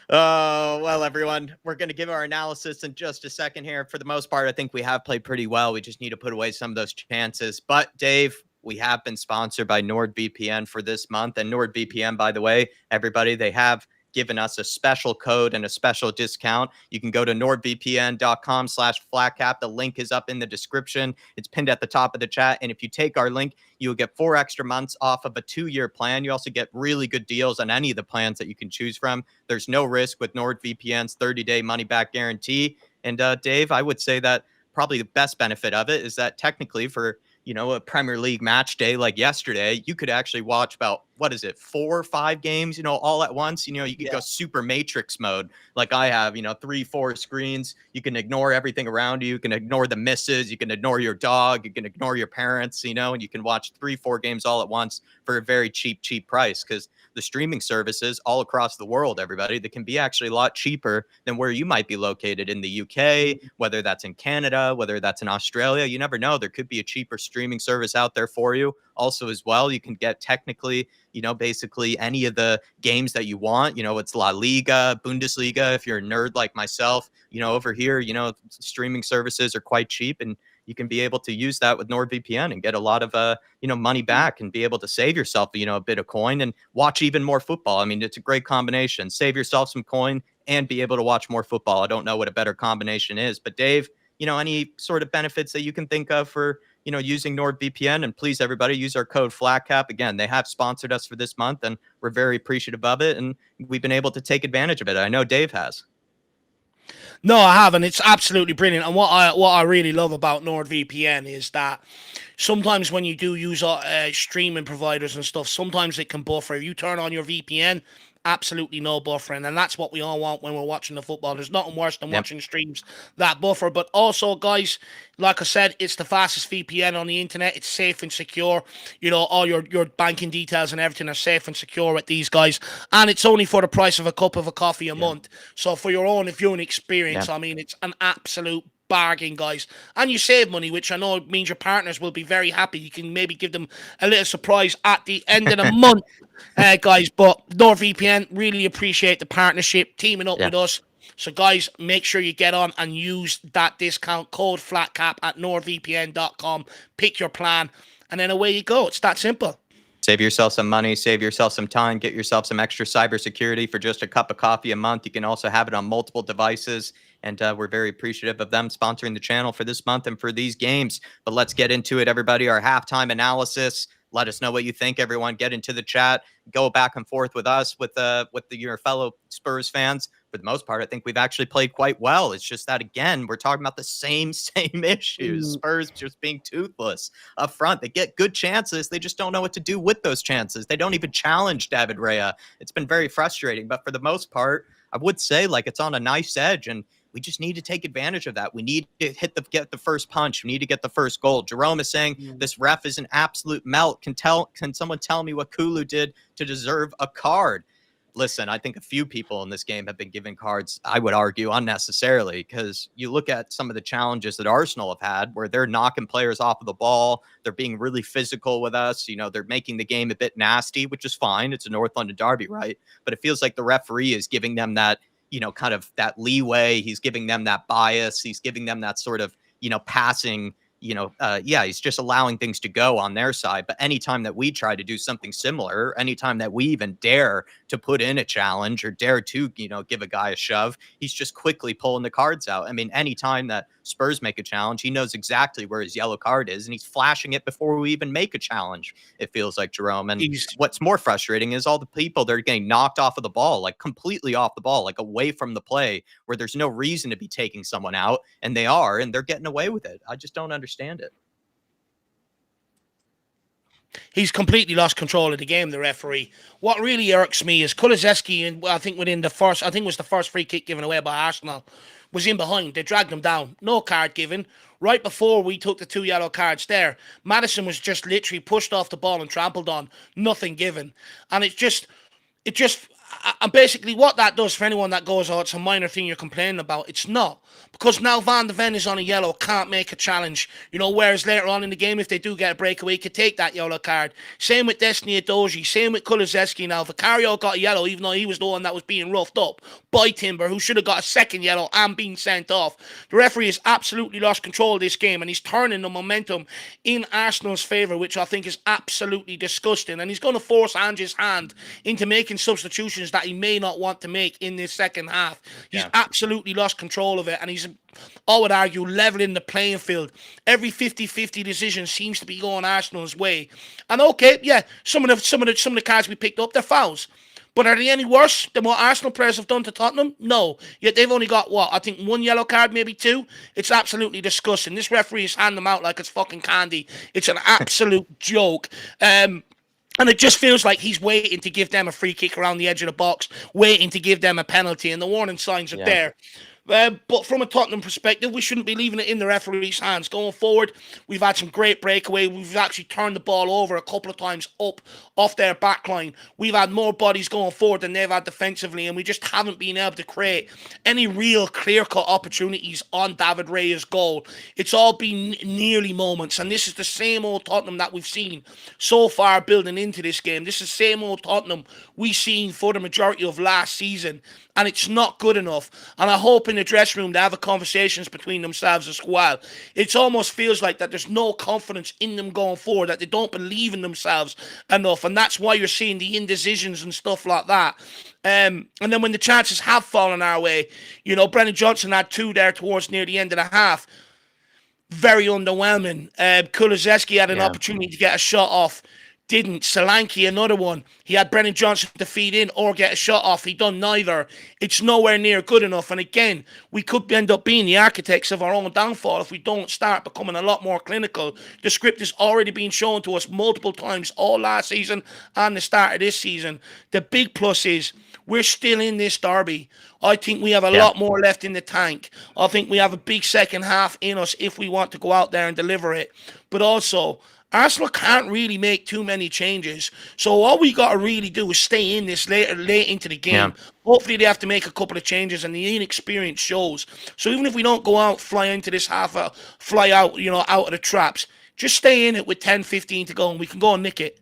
Oh, well, everyone, we're going to give our analysis in just a second here. For the most part, I think we have played pretty well. We just need to put away some of those chances. But, Dave, we have been sponsored by NordVPN for this month. And NordVPN, by the way, everybody, they have given us a special code and a special discount. You can go to nordvpn.com/flatcap. The link is up in the description. It's pinned at the top of the chat. And if you take our link, you'll get 4 extra months off of a 2-year plan. You also get really good deals on any of the plans that you can choose from. There's no risk with NordVPN's 30-day money-back guarantee. And Dave, I would say that probably the best benefit of it is that technically for a Premier League match day like yesterday, you could actually watch about, 4 or 5 games, all at once. You could go super matrix mode like I have, 3, 4 screens. You can ignore everything around you. You can ignore the misses. You can ignore your dog. You can ignore your parents, and you can watch 3, 4 games all at once for a very cheap price because the streaming services all across the world, everybody, that can be actually a lot cheaper than where you might be located in the UK, whether that's in Canada, whether that's in Australia. You never know. There could be a cheaper streaming service out there for you. Also, as well, you can get technically, basically any of the games that you want. It's La Liga, Bundesliga. If you're a nerd like myself, over here, streaming services are quite cheap. And you can be able to use that with NordVPN and get a lot of money back and be able to save yourself a bit of coin and watch even more football. I mean, it's a great combination. Save yourself some coin and be able to watch more football. I don't know what a better combination is, but Dave, any sort of benefits that you can think of for using NordVPN? And please, everybody, use our code FLATCAP. Again, they have sponsored us for this month, and we're very appreciative of it, and we've been able to take advantage of it. I know Dave has. No, I haven't. It's absolutely brilliant. And what I really love about NordVPN is that sometimes when you do use streaming providers and stuff, sometimes it can buffer. You turn on your VPN, absolutely no buffering, and that's what we all want when we're watching the football. There's nothing worse than watching streams that buffer. But also, guys, like I said, it's the fastest VPN on the internet. It's safe and secure. All your banking details and everything are safe and secure with these guys, and it's only for the price of a cup of a coffee a month. So for your own viewing experience, I mean, it's an absolute bargain, guys, and you save money, which I know means your partners will be very happy. You can maybe give them a little surprise at the end of the month, guys. But NordVPN, really appreciate the partnership, teaming up with us. So, guys, make sure you get on and use that discount code FLATCAP at nordvpn.com. Pick your plan, and then away you go. It's that simple. Save yourself some money, save yourself some time, get yourself some extra cybersecurity for just a cup of coffee a month. You can also have it on multiple devices, and we're very appreciative of them sponsoring the channel for this month and for these games. But let's get into it, everybody. Our halftime analysis. Let us know what you think, everyone. Get into the chat. Go back and forth with us, with your fellow Spurs fans. For the most part, I think we've actually played quite well. It's just that, again, we're talking about the same issues. Spurs just being toothless up front. They get good chances. They just don't know what to do with those chances. They don't even challenge David Raya. It's been very frustrating. But for the most part, I would say it's on a nice edge, and we just need to take advantage of that. We need to get the first punch. We need to get the first goal. Jerome is saying this ref is an absolute melt. Can someone tell me what Kulu did to deserve a card? Listen, I think a few people in this game have been given cards, I would argue, unnecessarily, because you look at some of the challenges that Arsenal have had where they're knocking players off of the ball. They're being really physical with us. They're making the game a bit nasty, which is fine. It's a North London derby, right? But it feels like the referee is giving them that, kind of that leeway. He's giving them that bias. He's giving them that sort of, passing, he's just allowing things to go on their side. But anytime that we try to do something similar, anytime that we even dare to put in a challenge or dare to, give a guy a shove, he's just quickly pulling the cards out. I mean, anytime that Spurs make a challenge, he knows exactly where his yellow card is, and he's flashing it before we even make a challenge, it feels like, Jerome. And what's more frustrating is all the people that are getting knocked off of the ball, completely off the ball, away from the play, where there's no reason to be taking someone out, and they're getting away with it. I just don't understand it. He's completely lost control of the game, the referee. What really irks me is Kulusevski, and I think it was the first free kick given away by Arsenal, was in behind. They dragged him down. No card given. Right before we took the 2 yellow cards there, Maddison was just literally pushed off the ball and trampled on. Nothing given. And and basically what that does for anyone that goes, oh, it's a minor thing you're complaining about, it's not. Because now Van de Ven is on a yellow, can't make a challenge. Whereas later on in the game, if they do get a breakaway, he could take that yellow card. Same with Destiny Adoji, same with Kulusevski now. Vicario got a yellow, even though he was the one that was being roughed up by Timber, who should have got a second yellow and been sent off. The referee has absolutely lost control of this game, and he's turning the momentum in Arsenal's favour, which I think is absolutely disgusting. And he's going to force Ange's hand into making substitutions that he may not want to make in this second half. He's absolutely lost control of it, and he's, I would argue, leveling the playing field. Every 50-50 decision seems to be going Arsenal's way. And okay, some of the cards we picked up, they're fouls. But are they any worse than what Arsenal players have done to Tottenham? No. Yet they've only got, I think 1 yellow card, maybe 2. It's absolutely disgusting. This referee is handing them out like it's fucking candy. It's an absolute joke. And it just feels like he's waiting to give them a free kick around the edge of the box, waiting to give them a penalty, and the warning signs are there. But from a Tottenham perspective, we shouldn't be leaving it in the referee's hands. Going forward, we've had some great breakaway. We've actually turned the ball over a couple of times up off their back line. We've had more bodies going forward than they've had defensively, and we just haven't been able to create any real clear-cut opportunities on David Raya's goal. It's all been nearly moments, and this is the same old Tottenham that we've seen so far building into this game. This is the same old Tottenham we've seen for the majority of last season, and it's not good enough. And I hope in the dressing room, they have conversations between themselves as well. It almost feels like that there's no confidence in them going forward, that they don't believe in themselves enough, and that's why you're seeing the indecisions and stuff like that. And then when the chances have fallen our way, Brennan Johnson had 2 there towards near the end of the half. Very underwhelming. Kulusevski had an opportunity to get a shot off. Didn't. Solanke, another one. He had Brennan Johnson to feed in or get a shot off. He done neither. It's nowhere near good enough. And again, we could end up being the architects of our own downfall if we don't start becoming a lot more clinical. The script has already been shown to us multiple times all last season and the start of this season. The big plus is we're still in this derby. I think we have a lot more left in the tank. I think we have a big second half in us if we want to go out there and deliver it. But also, Arsenal can't really make too many changes. So all we got to really do is stay in this late into the game. Yeah. Hopefully they have to make a couple of changes, and the inexperience shows. So even if we don't go out, fly into this out, out of the traps, just stay in it with 10, 15 to go, and we can go and nick it.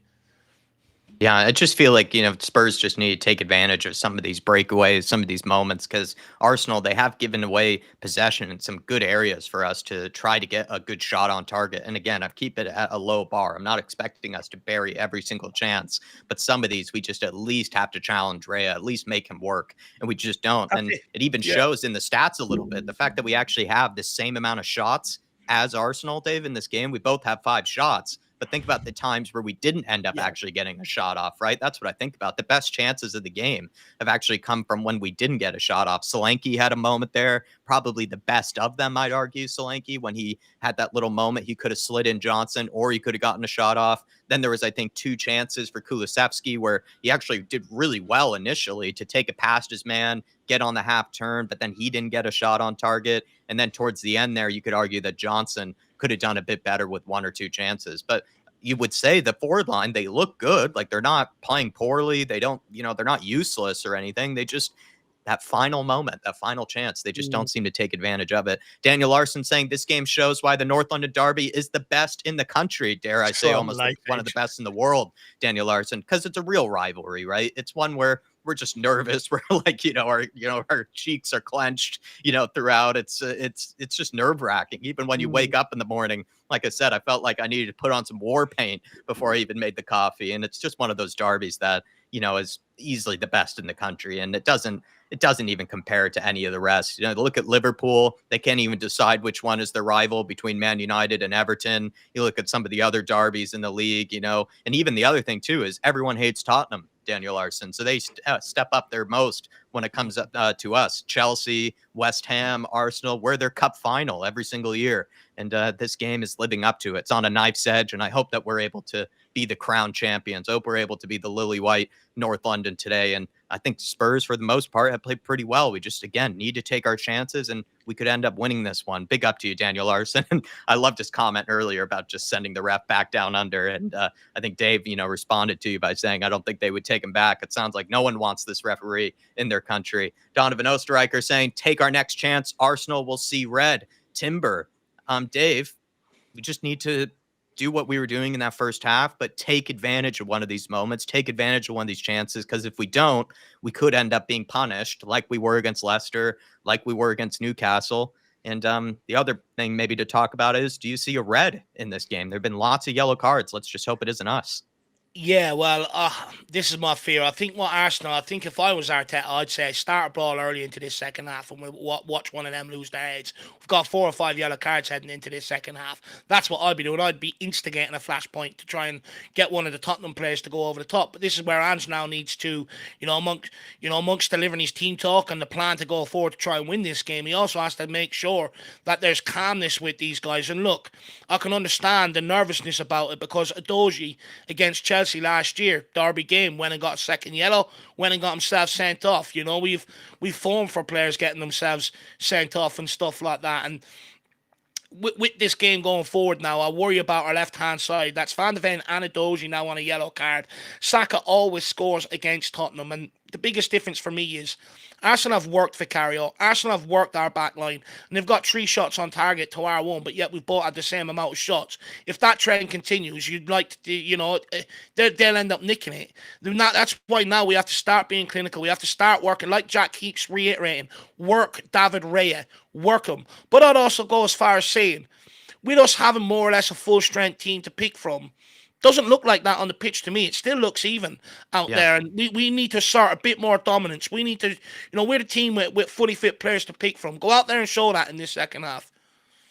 Yeah, I just feel like, Spurs just need to take advantage of some of these breakaways, some of these moments, because Arsenal, they have given away possession in some good areas for us to try to get a good shot on target. And again, I keep it at a low bar. I'm not expecting us to bury every single chance, but some of these we just at least have to challenge Raya, at least make him work. And we just don't. And it even shows in the stats a little bit. The fact that we actually have the same amount of shots as Arsenal, Dave, in this game. We both have 5 shots. But think about the times where we didn't end up actually getting a shot off, right? That's what I think about. The best chances of the game have actually come from when we didn't get a shot off. Solanke had a moment there, probably the best of them, I'd argue, Solanke, when he had that little moment. He could have slid in Johnson, or he could have gotten a shot off. Then there was, I think, 2 chances for Kulusevski where he actually did really well initially to take it past his man, get on the half turn, but then he didn't get a shot on target. And then towards the end there, you could argue that Johnson could have done a bit better with 1 or 2 chances. But you would say the forward line, they look good. Like, they're not playing poorly. They don't, they're not useless or anything. They just, that final moment, that final chance, they just don't seem to take advantage of it. Daniel Larson saying this game shows why the North London Derby is the best in the country. Dare I say almost like one of the best in the world, Daniel Larson, because it's a real rivalry, right? It's one where we're just nervous. We're like, our cheeks are clenched, throughout. It's just nerve wracking. Even when you wake up in the morning, like I said, I felt like I needed to put on some war paint before I even made the coffee. And it's just one of those derbies that, is easily the best in the country. And it doesn't even compare to any of the rest. Look at Liverpool. They can't even decide which one is their rival between Man United and Everton. You look at some of the other derbies in the league, and even the other thing too is everyone hates Tottenham, Daniel Larson. So they step up their most when it comes up to us. Chelsea, West Ham, Arsenal, we're their cup final every single year. And this game is living up to it. It's on a knife's edge, and I hope that we're able to be the crown champions. I hope we're able to be the lily white North London today. And I think Spurs, for the most part, have played pretty well. We just, again, need to take our chances, and we could end up winning this one. Big up to you, Daniel Larson. I loved his comment earlier about just sending the ref back down under. And I think Dave, responded to you by saying, I don't think they would take him back. It sounds like no one wants this referee in their country. Donovan Osterreicher saying, take our next chance. Arsenal will see red. Timber. Dave, we just need to do what we were doing in that first half, but take advantage of one of these moments, take advantage of one of these chances, because if we don't, we could end up being punished like we were against Leicester, like we were against Newcastle. And the other thing maybe to talk about is, do you see a red in this game? There have been lots of yellow cards. Let's just hope it isn't us. Yeah, well, this is my fear. I think if I was Arteta, I'd say start a brawl early into this second half and we'll watch one of them lose their heads. We've got 4 or 5 yellow cards heading into this second half. That's what I'd be doing. I'd be instigating a flashpoint to try and get one of the Tottenham players to go over the top. But this is where Ange now needs to, amongst delivering his team talk and the plan to go forward to try and win this game, he also has to make sure that there's calmness with these guys. And look, I can understand the nervousness about it, because Adoji against Chelsea last year, derby game, went and got a second yellow, went and got himself sent off. We've formed for players getting themselves sent off and stuff like that. And with this game going forward now, I worry about our left-hand side. That's Van de Ven and Adoji now on a yellow card. Saka always scores against Tottenham, and the biggest difference for me is Arsenal have worked Vicario, Arsenal have worked our back line, and they've got 3 shots on target to our 1, but yet we've both had the same amount of shots. If that trend continues, you'd like to, they'll end up nicking it. That's why now we have to start being clinical. We have to start working, like Jack keeps reiterating, work David Raya, work him. But I'd also go as far as saying, with us having more or less a full-strength team to pick from, doesn't look like that on the pitch to me. It still looks even out there, and we need to start a bit more dominance. We need to, we're the team with fully fit players to pick from. Go out there and show that in this second half.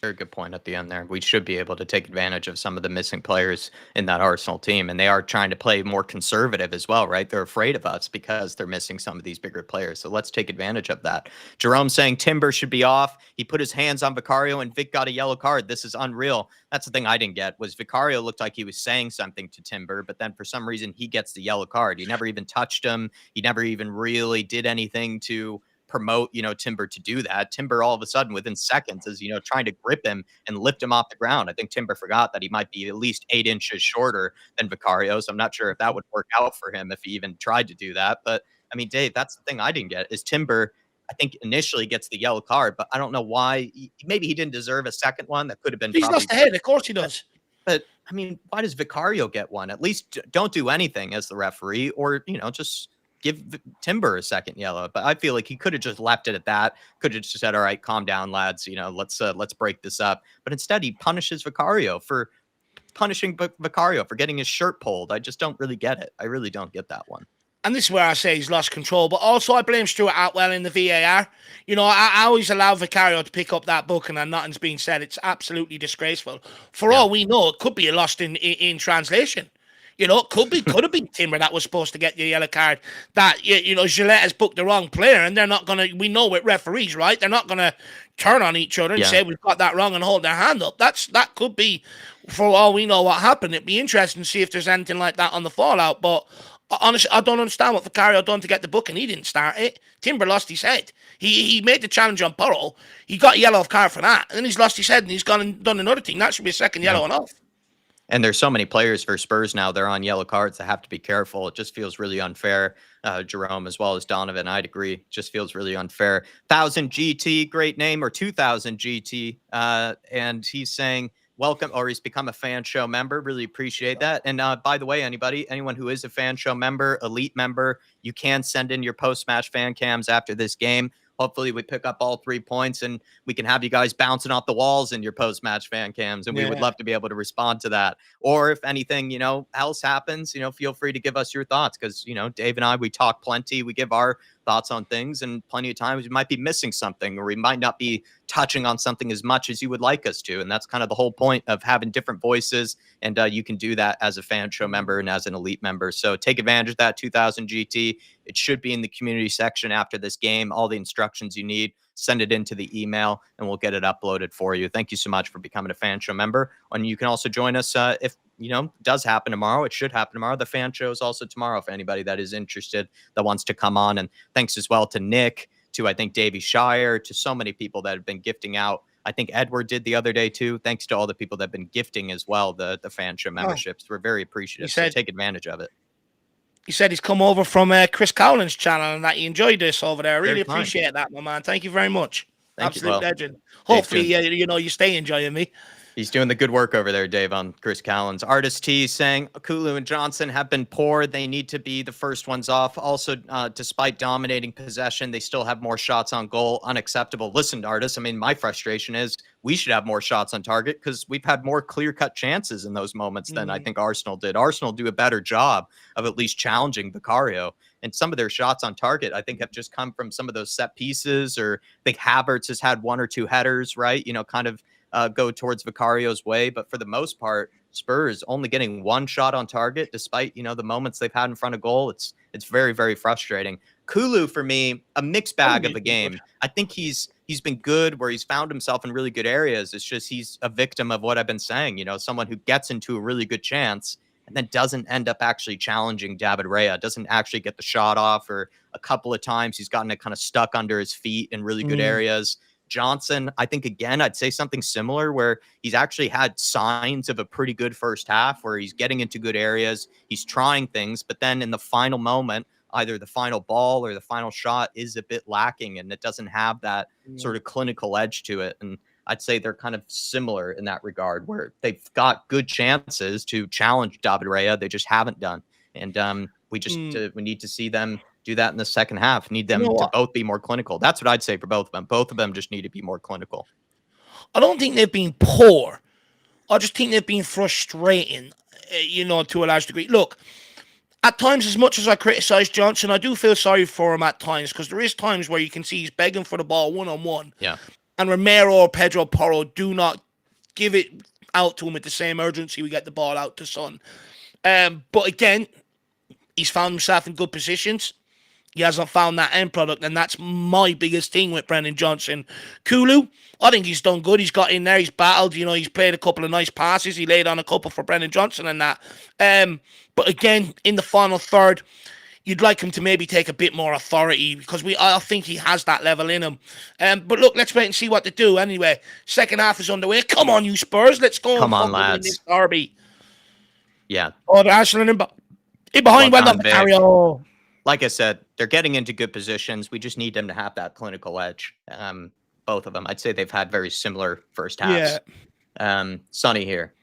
Very good point at the end there. We should be able to take advantage of some of the missing players in that Arsenal team, and they are trying to play more conservative as well, right? They're afraid of us because they're missing some of these bigger players. So let's take advantage of that. Jerome saying Timber should be off. He put his hands on Vicario, and Vic got a yellow card. This is unreal. That's the thing I didn't get, was Vicario looked like he was saying something to Timber, but then for some reason he gets the yellow card. He never even touched him. He never even really did anything to promote, Timber to do that. Timber all of a sudden within seconds is, trying to grip him and lift him off the ground. I think Timber forgot that he might be at least 8 inches shorter than Vicario. So I'm not sure if that would work out for him if he even tried to do that. But I mean, Dave, that's the thing I didn't get is Timber, I think initially gets the yellow card, but I don't know why. Maybe he didn't deserve a second one. That could have been. He's lost the head. Of course he does. But I mean, why does Vicario get one? At least don't do anything as the referee, or, just give Timber a second yellow. But I feel like he could have just left it at that. Could have just said, all right, calm down, lads. Let's break this up. But instead he punishes Vicario for getting his shirt pulled. I just don't really get it. I really don't get that one. And this is where I say he's lost control. But also I blame Stuart Atwell in the VAR. I always allow Vicario to pick up that booking and nothing's been said. It's absolutely disgraceful. For all we know, it could be lost in translation. It could have been Timber that was supposed to get the yellow card. That, Gillette has booked the wrong player, and they're not going to, we know with referees, right? They're not going to turn on each other and say, we've got that wrong and hold their hand up. That could be, for all we know, what happened. It'd be interesting to see if there's anything like that on the fallout. But honestly, I don't understand what Vicario done to get the booking. He didn't start it. Timber lost his head. He made the challenge on Burrow. He got a yellow card for that. And then he's lost his head and he's gone and done another thing. That should be a second yellow and off. And there's so many players for Spurs now. They're on yellow cards. They have to be careful. It just feels really unfair. Jerome, as well as Donovan, I'd agree. Just feels really unfair. 1000 GT, great name, or 2000 GT. And he's saying, welcome, or he's become a fan show member. Really appreciate that. And by the way, anyone who is a fan show member, elite member, you can send in your post-match fan cams after this game. Hopefully we pick up all 3 points and we can have you guys bouncing off the walls in your post-match fan cams. And we would love to be able to respond to that. Or if anything, else happens, feel free to give us your thoughts. Because, Dave and I, we talk plenty. We give our thoughts on things, and plenty of times we might be missing something, or we might not be touching on something as much as you would like us to. And that's kind of the whole point of having different voices. And you can do that as a fan show member and as an elite member. So take advantage of that 2000 GT. It should be in the community section after this game. All the instructions you need, send it into the email and we'll get it uploaded for you. Thank you so much for becoming a fan show member. And you can also join us if, it does happen tomorrow. It should happen tomorrow. The fan show is also tomorrow for anybody that is interested, that wants to come on. And thanks as well to Nick, to I think Davey Shire, to so many people that have been gifting out. I think Edward did the other day too. Thanks to all the people that have been gifting as well, the fan show memberships. We're very appreciative. So take advantage of it. He said he's come over from Chris Cowland's channel and that he enjoyed this over there. I really appreciate that, my man. Thank you very much. Absolute legend. Hopefully, you stay enjoying me. He's doing the good work over there, Dave, on Chris Callan's. Artist T saying Kulu and Johnson have been poor. They need to be the first ones off. Also, despite dominating possession, they still have more shots on goal. Unacceptable. Listen, Artist, my frustration is we should have more shots on target because we've had more clear-cut chances in those moments than I think Arsenal did. Arsenal do a better job of at least challenging Vicario. And some of their shots on target, I think, have just come from some of those set pieces, or I think Havertz has had 1 or 2 headers, right? Kind of go towards Vicario's way. But for the most part, Spurs only getting 1 shot on target, despite, the moments they've had in front of goal. It's very, very frustrating. Kulu, for me, a mixed bag of a game. I think he's been good where he's found himself in really good areas. It's just he's a victim of what I've been saying, someone who gets into a really good chance and then doesn't end up actually challenging David Raya, doesn't actually get the shot off, or a couple of times he's gotten it kind of stuck under his feet in really good areas. Johnson, I think, again, I'd say something similar where he's actually had signs of a pretty good first half where he's getting into good areas. He's trying things, but then in the final moment, either the final ball or the final shot is a bit lacking, and it doesn't have that sort of clinical edge to it. And I'd say they're kind of similar in that regard, where they've got good chances to challenge David Raya. They just haven't done. And we need to see them do that in the second half. Need them to both be more clinical. That's what I'd say for both of them. Both of them just need to be more clinical. I don't think they've been poor. I just think they've been frustrating, to a large degree. Look, at times, as much as I criticise Johnson, I do feel sorry for him at times, because there is times where you can see he's begging for the ball one-on-one. Yeah. And Romero or Pedro Porro do not give it out to him with the same urgency we get the ball out to Son. But again, he's found himself in good positions. He hasn't found that end product, and that's my biggest thing with Brennan Johnson. Kulu, I think he's done good. He's got in there, he's battled, he's played a couple of nice passes. He laid on a couple for Brennan Johnson and that. But again, in the final third, you'd like him to maybe take a bit more authority, because I think he has that level in him. But look, let's wait and see what they do. Anyway, second half is underway. Come on, you Spurs. Let's go. Come on, lads. This derby. Yeah. Oh, they're Arsenal in behind. Well done, Mario. Like I said, they're getting into good positions. We just need them to have that clinical edge. Both of them. I'd say they've had very similar first halves. Yeah. Sonny here.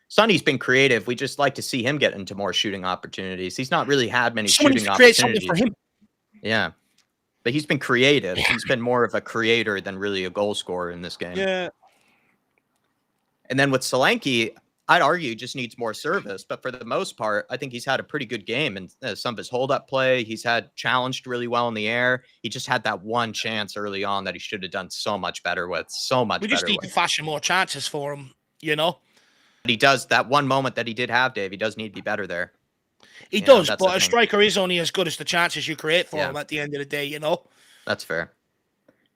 Sonny's been creative. We just like to see him get into more shooting opportunities. He's not really had many shooting opportunities. Something for him. Yeah. But he's been creative. He's been more of a creator than really a goal scorer in this game. Yeah. And then with Solanke, I'd argue just needs more service, but for the most part, I think he's had a pretty good game, and some of his hold-up play, he's had challenged really well in the air. He just had that one chance early on that he should have done so much better with, We just need to fashion more chances for him, But he does, that one moment that he did have, Dave, he does need to be better there. He does, but a striker is only as good as the chances you create for him at the end of the day, That's fair.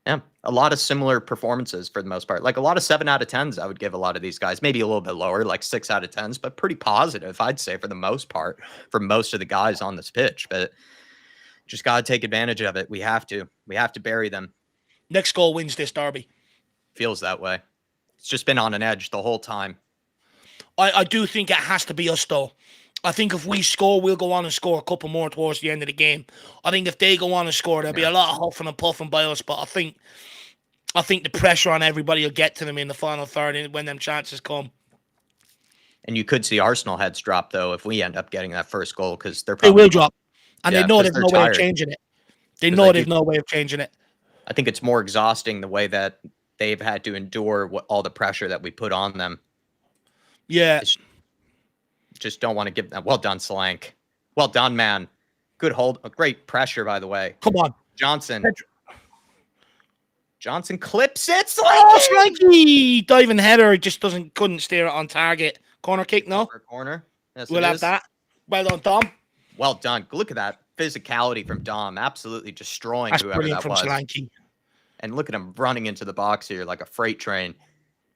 Yeah, a lot of similar performances for the most part. Like a lot of 7 out of 10s, I would give a lot of these guys. Maybe a little bit lower, like 6 out of 10s, but pretty positive, I'd say, for the most part, for most of the guys on this pitch. But just got to take advantage of it. We have to. We have to bury them. Next goal wins this derby. Feels that way. It's just been on an edge the whole time. I do think it has to be us, though. I think if we score, we'll go on and score a couple more towards the end of the game. I think if they go on and score, there'll be a lot of huffing and puffing by us. But I think the pressure on everybody will get to them in the final third when them chances come. And you could see Arsenal heads drop, though, if we end up getting that first goal, because they will drop. And they know there's no way of changing it. They know there's no way of changing it. I think it's more exhausting the way that they've had to endure all the pressure that we put on them. Yeah. Just don't want to give them. Well done, Solanke. Well done, man. Good hold. Great pressure, by the way. Come on. Johnson clips it. Solanke! Diving header. Just couldn't steer it on target. Corner kick, no? Corner. Yes, we'll have that. Well done, Dom. Well done. Look at that physicality from Dom. Absolutely destroying whoever that was. Solanke. And look at him running into the box here like a freight train.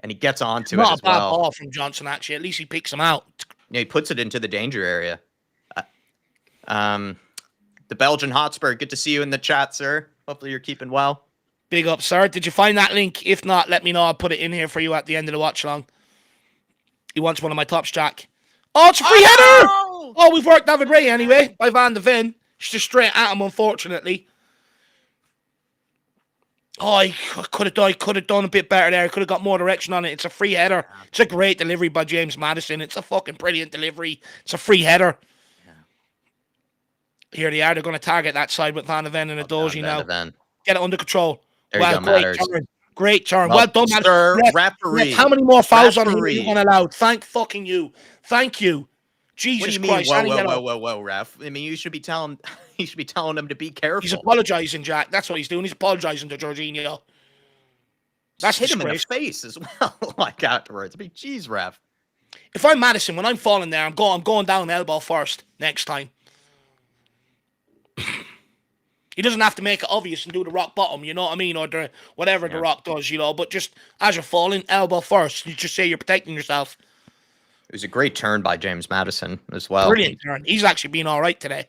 And he gets onto it Not as well. a bad ball from Johnson, actually. At least he picks him out. Yeah, he puts it into the danger area. The Belgian Hotspur, good to see you in the chat, sir. Hopefully you're keeping well. Big up, sir. Did you find that link? If not, let me know. I'll put it in here for you at the end of the watch along. He wants one of my tops, Jack. Oh, it's a free header! Oh, we've worked David Ray anyway by Van de Ven. It's just straight at him, unfortunately. Oh, I could have done a bit better there. I could have got more direction on it. It's a free header. It's a great delivery by James Maddison. It's a fucking brilliant delivery. It's a free header. Yeah. Here they are. They're going to target that side with Van de Ven and a Doji now. Get it under control. There great turn. Great turn. Well done, man. Sir, referee. How many more fouls on him are you going to allow? Thank fucking you. Thank you. Jesus Christ. Whoa, ref. I mean, you should be telling him to be careful. He's apologizing, Jack. That's what he's doing. He's apologizing to Jorginho. That's hit him in the face as well, like afterwards. I mean, geez, ref. If I'm Maddison, when I'm falling there, I'm going down elbow first next time. He doesn't have to make it obvious and do the rock bottom, you know what I mean? Or whatever the rock does, but just as you're falling, elbow first. You just say you're protecting yourself. It was a great turn by James Maddison as well. Brilliant turn. He's actually been all right today.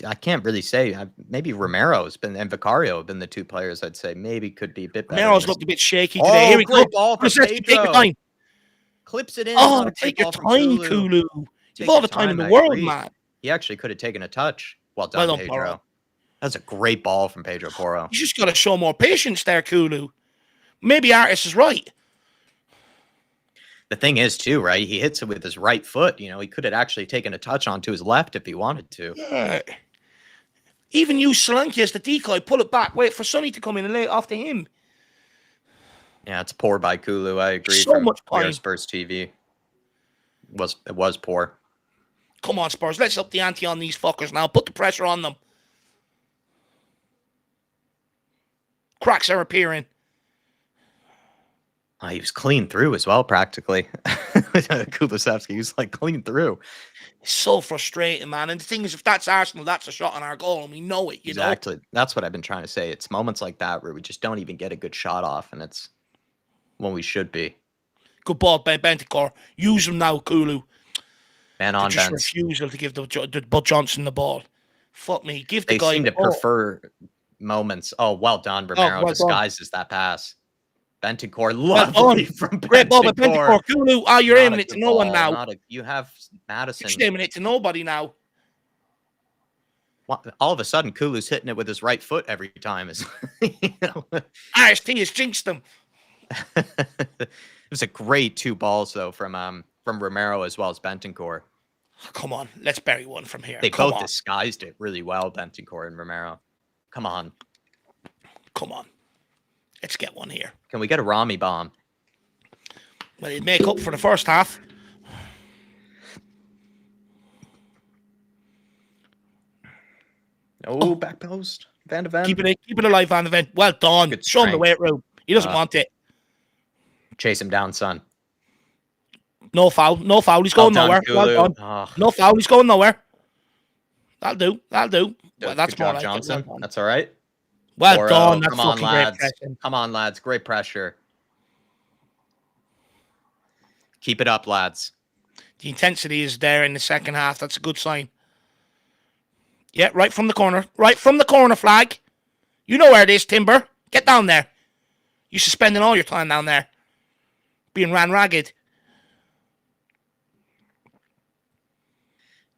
I can't really say. Maybe Romero's been and Vicario have been the two players I'd say maybe could be a bit better. Romero's looked a bit shaky today. Here we go. Ball for take your time. Clips it in. Oh, take your time, Kulu. You've all the time in the world, man. He actually could have taken a touch. Well Well done, done, Porro. Pedro. That's a great ball from Pedro Porro. You just got to show more patience there, Kulu. Maybe Artis is right. The thing is, too, right? He hits it with his right foot. You know, he could have actually taken a touch onto his left if he wanted to. Yeah. Even use Solanke as the decoy, pull it back, wait for Sonny to come in and lay it off to him. Yeah, it's poor by Kulu. I agree. So from much We Are time. Spurs TV. It was poor. Come on, Spurs. Let's up the ante on these fuckers now. Put the pressure on them. Cracks are appearing. He was clean through as well, practically. Kulusevski was like clean through. It's so frustrating, man. And the thing is, if that's Arsenal, that's a shot on our goal, and we know it, you know? Exactly. That's what I've been trying to say. It's moments like that where we just don't even get a good shot off, and it's when we should be. Good ball, Bentancur. Use him now, Kulu. Man on Just Benz. refusal to give the Bud Johnson the ball. Fuck me. Give the They guy seem the to ball. prefer moments. Oh, well done, Romero. well disguises that pass. Bentancur, Well lovely done. from Great ball by Bentancur. Bentancur. Kulu, you're Not aiming a it to good no one ball, now. You have Madison. You're just aiming it to nobody now. All of a sudden, Kulu's hitting it with his right foot every time. You know? RST has jinxed them. It was a great two balls though from Romero as well as Bentancur. Come on, let's bury one from here. They Come both on. disguised it really well, Bentancur and Romero. Come on. Come on. Let's get one here. Can we get a Rami bomb? Well, it'd make up for the first half. Oh, back post. Van de Ven. Keep it alive, Van de Ven. Well done. Good Show him the strength. weight room. He doesn't want it. Chase him down, son. No foul. No foul. He's going nowhere. Well done. Oh, No foul. He's going nowhere. That'll do. That'll do. Well, that's good more job, like Johnson. it. Well done. That's all right. Well 4-0. done. That's Come on, fucking great lads. pressing. Come on, lads. Great pressure. Keep it up, lads. The intensity is there in the second half. That's a good sign. Yeah, right from the corner. Right from the corner flag. You know where it is, Timber. Get down there. You're spending all your time down there. Being ran ragged.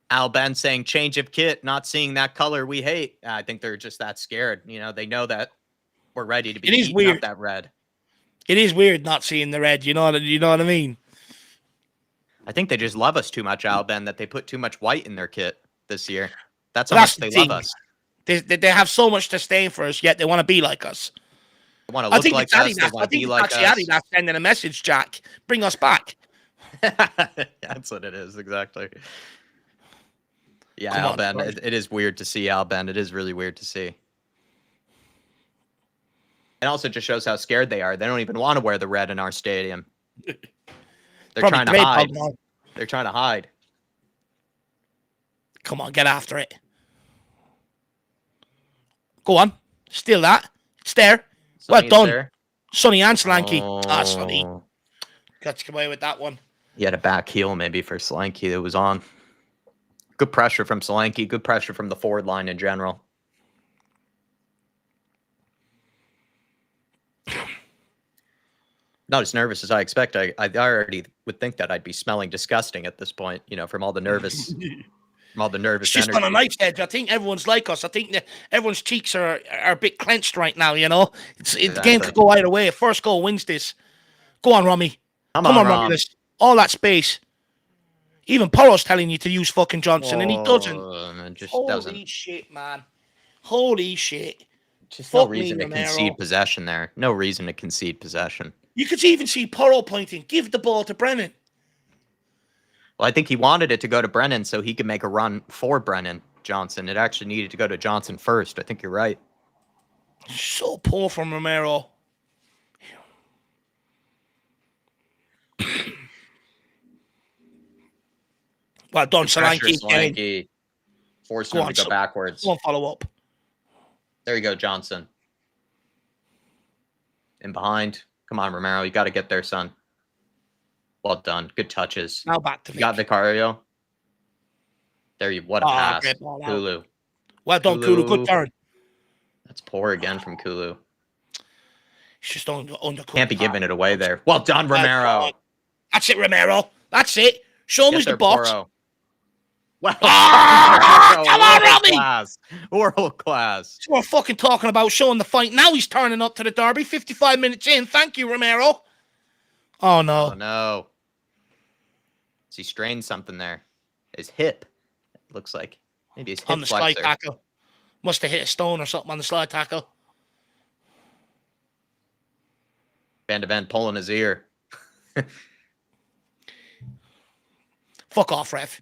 Al Ben saying change of kit, not seeing that color we hate. I think they're just that scared. You know, they know that we're ready to be It is eating weird. up that red. It is weird not seeing the red. You know what I mean? I think they just love us too much, Al Ben, that they put too much white in their kit this year. That's how Well, much they love us. They have so much disdain for us, yet they want to be like us. They want to I look think like it's us. They Adidas. I want to think be it's like actually us. Adidas sending a message, Jack. Bring us back. That's what it is, exactly. Yeah, Come Al on, Ben. Spurs. It is weird to see Al Ben. It is really weird to see. It also just shows how scared they are. They don't even want to wear the red in our stadium. They're Probably trying to great hide. problem. They're trying to hide. Come on, get after it. Go on. Steal that. It's there. Sonny's well done. there. Sonny and Solanke. Sonny. Oh. Got to come away with that one. He had a back heel maybe for Solanke that was on. Good pressure from Solanke. Good pressure from the forward line in general. Not as nervous as I expect. I already would think that I'd be smelling disgusting at this point, you know, from all the nervous It's just energy. on a knife's edge. I think everyone's like us. I think that everyone's cheeks are a bit clenched right now, you know? The game could go either way. First goal wins this. Go on, Rummy. Come on, Romulus. All that space. Even Porro's telling you to use fucking Johnson, and he doesn't. It just Holy doesn't. shit, man. Holy shit. Just no Fuck me, reason to Romero. concede possession there. No reason to concede possession. You could even see Porro pointing. Give the ball to Brennan. Well, I think he wanted it to go to Brennan so he could make a run for Brennan Johnson. It actually needed to go to Johnson first. I think you're right. So poor from Romero. Well done, Pressure Solanke. Solanke. Forcing him to go backwards. Go on, follow up. There you go, Johnson. In behind. Come on, Romero. You got to get there, son. Well done. Good touches. Now back to You got Vicario. There you. What a pass. great ball out. Kulu. Well done, Kulu. Good turn. That's poor again from Kulu. He's just under. Can't be giving it away there. Well done, Romero. That's it, Romero. That's it. Show him Get who's the there, boss. Porro. Well Ah, done, come on, World Robbie! class. World class. So we're fucking talking about showing the fight. Now he's turning up to the derby. 55 minutes in. Thank you, Romero. Oh, no. Oh, no. Has he strained something there? His hip. It looks like. Maybe his hip On the slide flexor. tackle. Must have hit a stone or something on the slide tackle. Van de Ven pulling his ear. Fuck off, ref.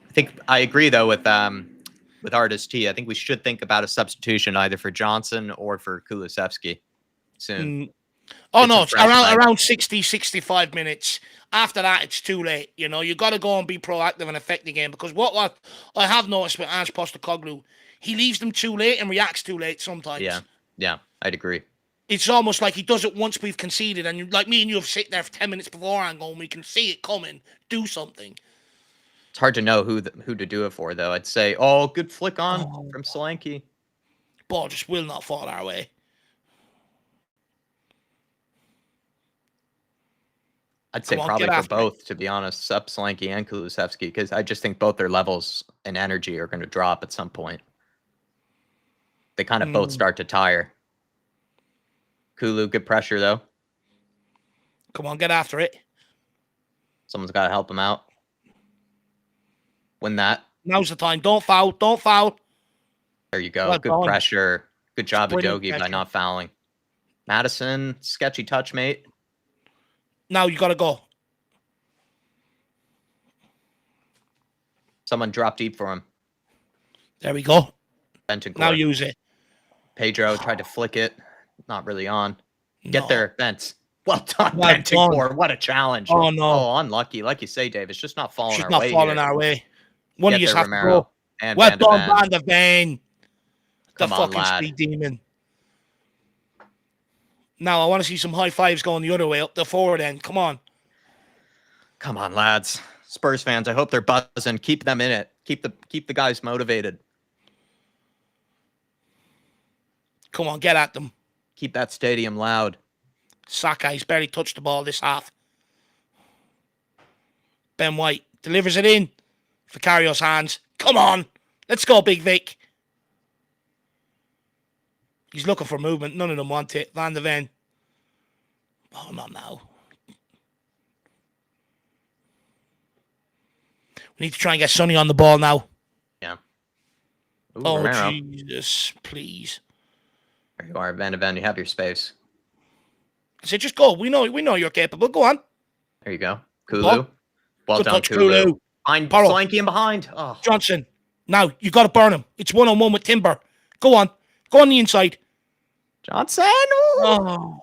I think I agree though with Artist T. I think we should think about a substitution either for Johnson or for Kulusevski soon. Oh, Get no, some it's fresh legs. around 60, 65 minutes. After that, it's too late. You know, you got to go and be proactive and affect the game. Because what I have noticed with Ange Postecoglou, he leaves them too late and reacts too late sometimes. Yeah, I'd agree. It's almost like he does it once we've conceded. And like me and you have sit there for 10 minutes beforehand going, we can see it coming. Do something. It's hard to know who to do it for, though. I'd say, good flick on from Solanke. Ball just will not fall our way. I'd say probably for both, to be honest, Sup, Solanke, and Kulusevski, because I just think both their levels and energy are going to drop at some point. They kind of both start to tire. Kulu, good pressure, though. Come on, get after it. Someone's got to help him out. Win that. Now's the time. Don't foul. Don't foul. There you go. Well Good done. pressure. Good job, Udogie, by pressure. not fouling. Madison, sketchy touch, mate. Now you got to go. Someone drop deep for him. There we go. Bentancur. Now use it. Pedro tried to flick it. Not really on. Get No. there, Bent. Well done, Well Bentancur. done. What a challenge. Oh, no. Oh, unlucky. Like you say, Dave, it's just not falling She's our not way falling here. our way. One Get of you there, have to Romero. go. And Well Van de done, Ven. Van de Ven. The Come on, fucking lad. speed demon. Now I want to see some high fives going the other way, up the forward end. Come on. Come on, lads. Spurs fans, I hope they're buzzing. Keep them in it. Keep the guys motivated. Come on, get at them. Keep that stadium loud. Saka, he's barely touched the ball this half. Ben White delivers it in. Vicario's hands. Come on. Let's go, Big Vic. He's looking for movement. None of them want it. Van de Ven. Oh, not now. We need to try and get Sonny on the ball now. Yeah. Ooh, Oh, Romero. Jesus, please. There you are, Van de Ven. You have your space. I said, just go. We know you're capable. Go on. There you go. Kulu. Ball. Well Good done, touch, Kulu. Kulu. Behind Porro. Solanke in behind. Oh. Johnson. Now, you got to burn him. It's one-on-one with Timber. Go on. Go on the inside. Johnson. Ooh. Oh.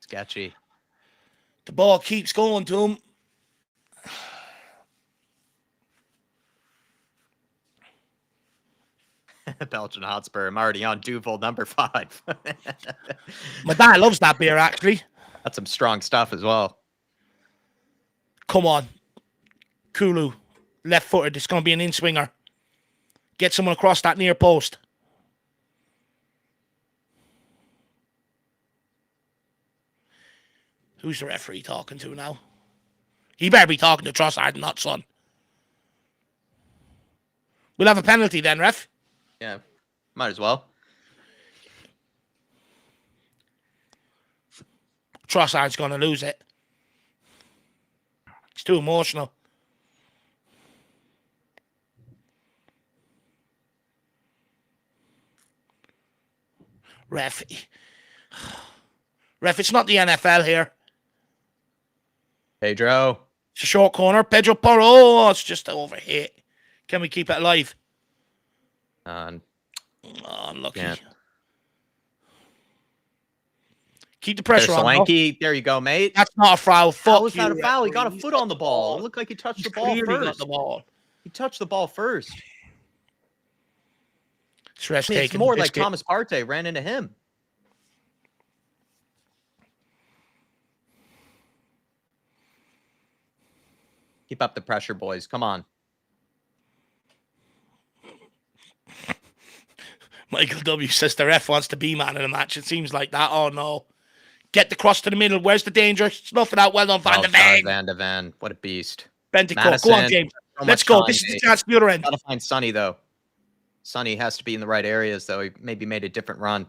Sketchy. The ball keeps going to him. Belgian Hotspur. I'm already on Duvel number 5. My dad loves that beer, actually. That's some strong stuff as well. Come on. Kulu. Left-footed. It's going to be an in-swinger. Get someone across that near post. Who's the referee talking to now? He better be talking to Trossard, not Son. We'll have a penalty then, ref. Yeah, might as well. Trossard's going to lose it. It's too emotional. Ref. Ref, it's not the NFL here. Pedro. It's a short corner. Pedro Porro. Oh, it's just overhit. Can we keep it alive? Oh, unlucky. Yeah. Keep the pressure on. Solanke. There you go, mate. That's not a foul. How is that a foul? He got a foot on the ball. It looked like he touched the ball Got first. the ball. He touched the ball first. It's more like Thomas Partey ran into him. Keep up the pressure, boys. Come on. Michael W says the ref wants to be man in a match. It seems like that. Oh, no. Get the cross to the middle. Where's the danger? Snuff it out. Well done, Van Well de done, Ven. Van de Ven. What a beast. Bentancur. Go on, Madison. James. So Let's much go. time, This is the Dave. chance to the other end. Gotta find Sonny, though. Sonny has to be in the right areas, though. He maybe made a different run.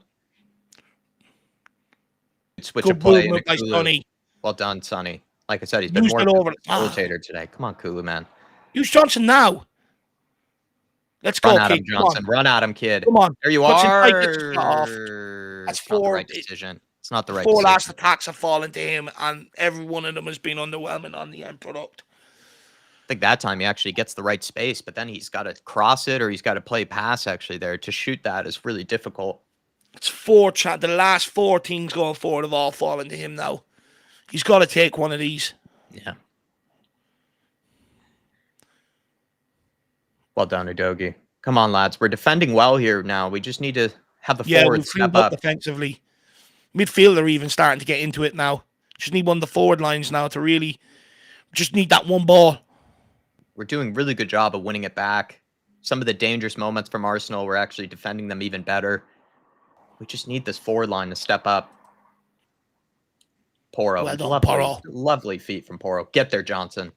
Switch Good of play movement by into Kulu. Sonny. Well done, Sonny. Like I said, he's been Used more it of a over. facilitator today. Come on, Kulu, man. Use Johnson now. Let's Run go, at kid. him, Johnson. Run at him, kid. Come on. There you Puts in are. tight, gets the shot off. That's It's not the 4. right decision. It's not the right 4 decision. last attacks have fallen to him, and every one of them has been underwhelming on the end product. I think that time he actually gets the right space, but then he's got to cross it or he's got to play pass actually there. To shoot that is really difficult. It's 4. The last 4 teams going forward have all fallen to him now. He's got to take one of these. Yeah. Well done, Udogi. Come on, lads. We're defending well here now. We just need to have the forwards step up. Defensively. Midfield are even starting to get into it now. Just need one of the forward lines now to really just need that one ball. We're doing a really good job of winning it back. Some of the dangerous moments from Arsenal, we're actually defending them even better. We just need this forward line to step up. Porro. Well done, Porro. Lovely feet from Porro. Get there, Johnson.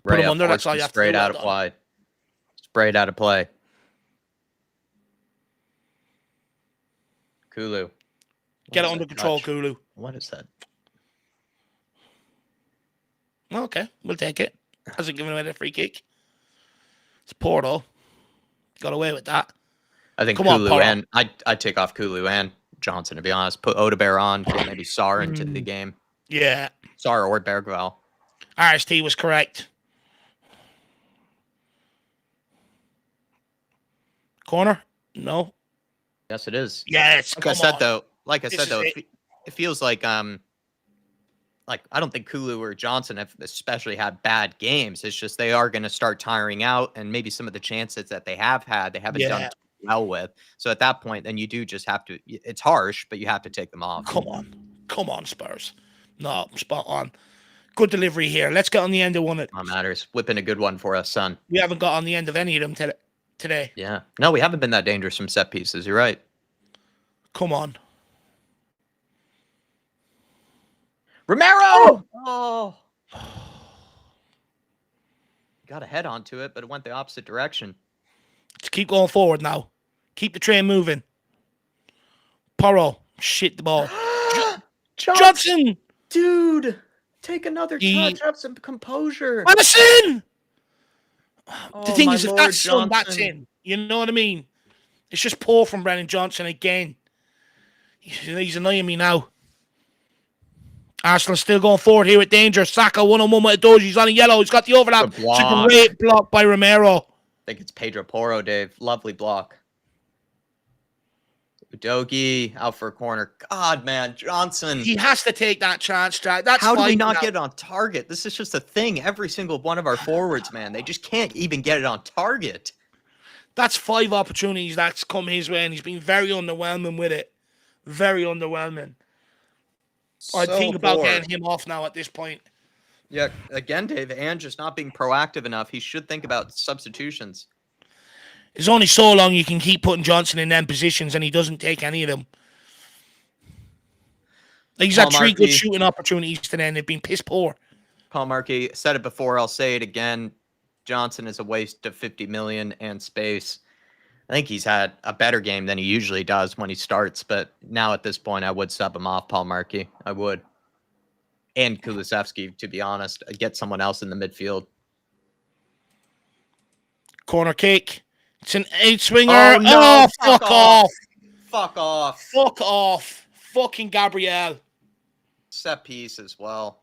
Put him under. That's all you have to do. Sprayed out of wide. Sprayed out of play. Kulu. Get it under control, Kulu. What is that? Okay, we'll take it. Hasn't given away the free kick. It's Porto. Got away with that. I think Kulu and I'd take off Kulu and Johnson, to be honest. Put Odebear on, get maybe Sar into the game. Yeah. Sar or Bergval. RST was correct. Corner? No. Yes, it is. Yes. Like I said though, it feels like I don't think Kulu or Johnson have especially had bad games. It's just they are going to start tiring out, and maybe some of the chances that they have had, they haven't done well with. So at that point, then you do just have to. It's harsh, but you have to take them off. Come on, Spurs. No, spot on. Good delivery here. Let's get on the end of one. What matters? Whipping a good one for us, son. We haven't got on the end of any of them today. Yeah. No, we haven't been that dangerous from set pieces. You're right. Come on. Romero! Oh. Got a head onto it, but it went the opposite direction. Let's keep going forward now. Keep the train moving. Porro. Shit the ball. Johnson! Dude! Take another touch. Have some composure. Madison! Oh, the thing is, if that's Johnson. that's in. You know what I mean? It's just poor from Brennan Johnson again. He's annoying me now. Arsenal still going forward here with danger. Saka 1-on-1 with Doji. He's on a yellow. He's got the overlap. It's a great block by Romero. I think it's Pedro Porro, Dave. Lovely block. Udogi out for a corner. God, man, Johnson. He has to take that chance, Jack. That's how do we not get it on target? This is just a thing. Every single one of our forwards, man, they just can't even get it on target. That's 5 opportunities that's come his way, and he's been very underwhelming with it. Very underwhelming. So I'd think about getting him off now at this point. Yeah, again, Dave, and just not being proactive enough. He should think about substitutions. There's only so long you can keep putting Johnson in them positions, and he doesn't take any of them. He's had 3 good shooting opportunities today, and they've been piss poor. Paul Markey said it before. I'll say it again. Johnson is a waste of 50 million and space. I think he's had a better game than he usually does when he starts, but now at this point, I would sub him off, Paul Markey. I would. And Kulusevski, to be honest. I'd get someone else in the midfield. Corner kick. It's an 8-swinger. Oh, no. Fuck off. Fuck off. Fuck off. Fucking Gabriel. Set piece as well.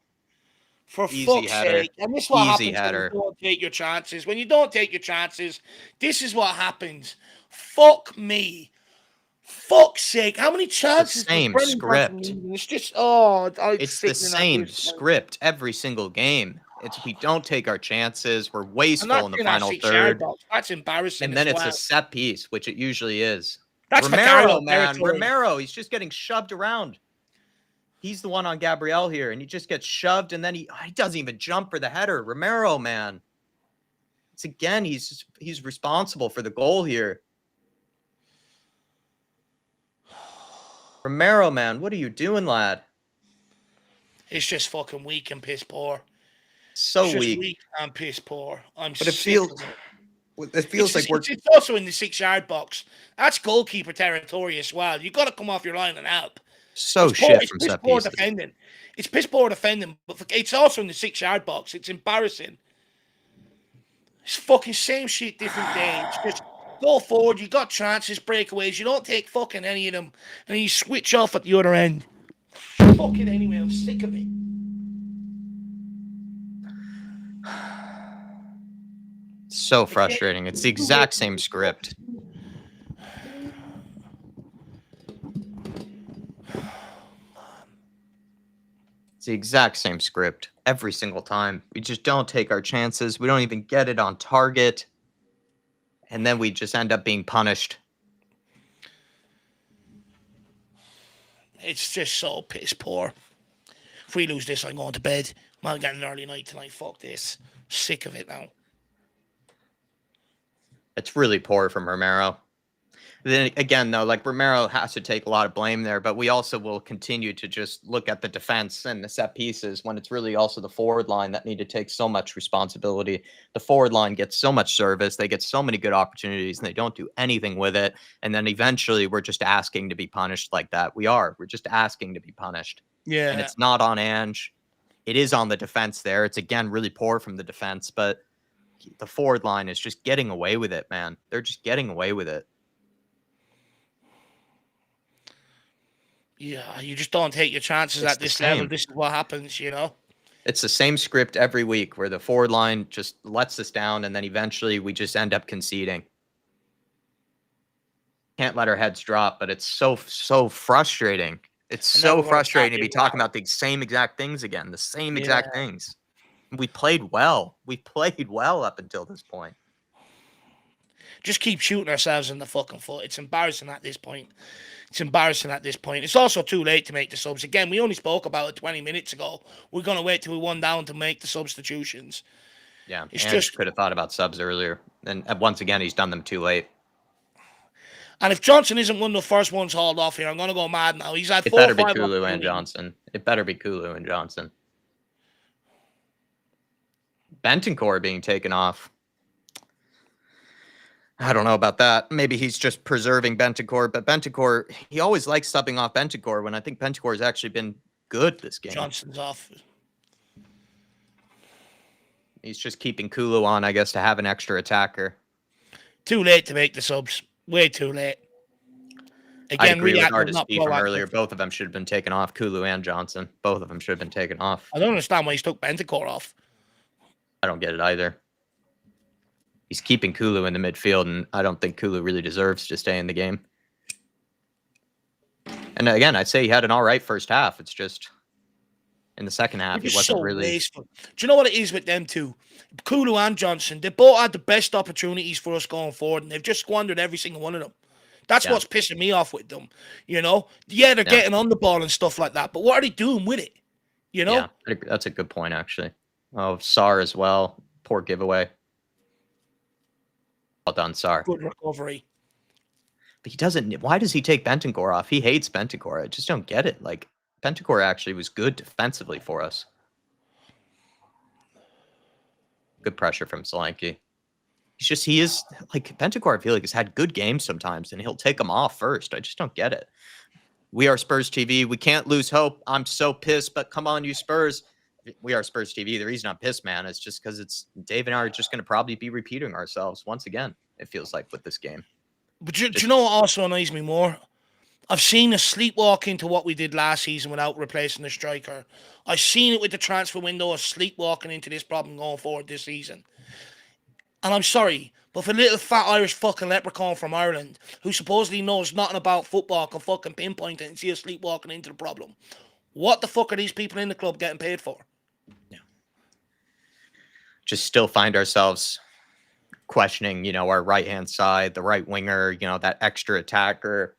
For fuck's sake. And this is what happens when you don't take your chances. When you don't take your chances, this is what happens. Fuck me. Fuck's sake. How many chances? It's the same script. It's just, it's the same script every single game. It's we don't take our chances. We're wasteful in the final third. That's embarrassing. And then it's a set piece, which it usually is. That's Romero, man. Romero, he's just getting shoved around. He's the one on Gabriel here, and he just gets shoved, and then he doesn't even jump for the header. Romero, man. It's again, he's responsible for the goal here. Romero, man, what are you doing, lad? It's just fucking weak and piss poor. So It's just weak. weak and piss poor. I'm But it sick feels of it. like we're It's also in the 6 yard box. That's goalkeeper territory as well. You got to come off your line and help. so It's poor. shit It's from piss set poor pieces. defending. It's piss poor defending, but it's also in the 6 yard box. It's embarrassing. It's fucking same shit, different day. It's just go forward. You got chances, breakaways. You don't take fucking any of them, and you switch off at the other end. Fuck it anyway. I'm sick of it. So frustrating. It's the exact same script. It's the exact same script every single time. We just don't take our chances. We don't even get it on target. And then we just end up being punished. It's just so piss poor. If we lose this, I'm going to bed. I'm getting an early night tonight. Fuck this. Sick of it now. It's really poor from Romero. Then again, though, like Romero has to take a lot of blame there, but we also will continue to just look at the defense and the set pieces when it's really also the forward line that need to take so much responsibility. The forward line gets so much service, they get so many good opportunities, and they don't do anything with it. And then eventually we're just asking to be punished like that. We're just asking to be punished. Yeah. And it's not on Ange. It is on the defense there. It's, again, really poor from the defense, but the forward line is just getting away with it, man. They're just getting away with it. Yeah, you just don't take your chances It's at the this level. same. This is what happens, you know? It's the same script every week where the forward line just lets us down, and then eventually we just end up conceding. Can't let our heads drop, but it's so frustrating. It's so frustrating to be talking about the same exact things again, the same exact things. We played well. We played well up until this point. Just keep shooting ourselves in the fucking foot. It's embarrassing at this point. It's embarrassing at this point. It's also too late to make the subs. Again, we only spoke about it 20 minutes ago. We're going to wait till we won down to make the substitutions. Yeah, it's Ange just could have thought about subs earlier. And once again, he's done them too late. And if Johnson isn't one of the first ones hauled off here, I'm going to go mad now. He's had It 4 or better be 5 Kulu and opportunities. Johnson. It better be Kulu and Johnson. Bentancur being taken off. I don't know about that. Maybe he's just preserving Bentancur, but Bentancur, he always likes subbing off Bentancur when I think Bentancur has actually been good this game. Johnson's off. He's just keeping Kulu on, I guess, to have an extra attacker. Too late to make the subs. Way too late. Again, I agree with Artis P from earlier. Both of them should have been taken off, Kulu and Johnson. Both of them should have been taken off. I don't understand why he's took Bentancur off. I don't get it either. He's keeping Kulu in the midfield, and I don't think Kulu really deserves to stay in the game. And again, I'd say he had an all right first half. It's just in the second half, he wasn't really. Wasteful. Do you know what it is with them two? Kulu and Johnson, they both had the best opportunities for us going forward, and they've just squandered every single one of them. That's what's pissing me off with them. You know? Yeah, they're getting on the ball and stuff like that, but what are they doing with it? You know? Yeah, that's a good point, actually. Oh, Sar as well. Poor giveaway. Well done, Sar. Good recovery. But he doesn't. Why does he take Bentancur off? He hates Bentancur. I just don't get it. Like, Bentancur actually was good defensively for us. Good pressure from Solanke. He is like Bentancur, I feel like, has had good games sometimes, and he'll take them off first. I just don't get it. We are Spurs TV. We can't lose hope. I'm so pissed, but come on, you Spurs. We are Spurs TV. The reason I'm pissed, man, is just because it's Dave and I are just going to probably be repeating ourselves once again, it feels like, with this game. But do you know what also annoys me more? I've seen us sleepwalk into what we did last season without replacing the striker. I've seen it with the transfer window of sleepwalking into this problem going forward this season. And I'm sorry, but for a little fat Irish fucking leprechaun from Ireland who supposedly knows nothing about football can fucking pinpoint it and see us sleepwalking into the problem. What the fuck are these people in the club getting paid for? Yeah. Just still find ourselves questioning, our right-hand side, the right winger, that extra attacker.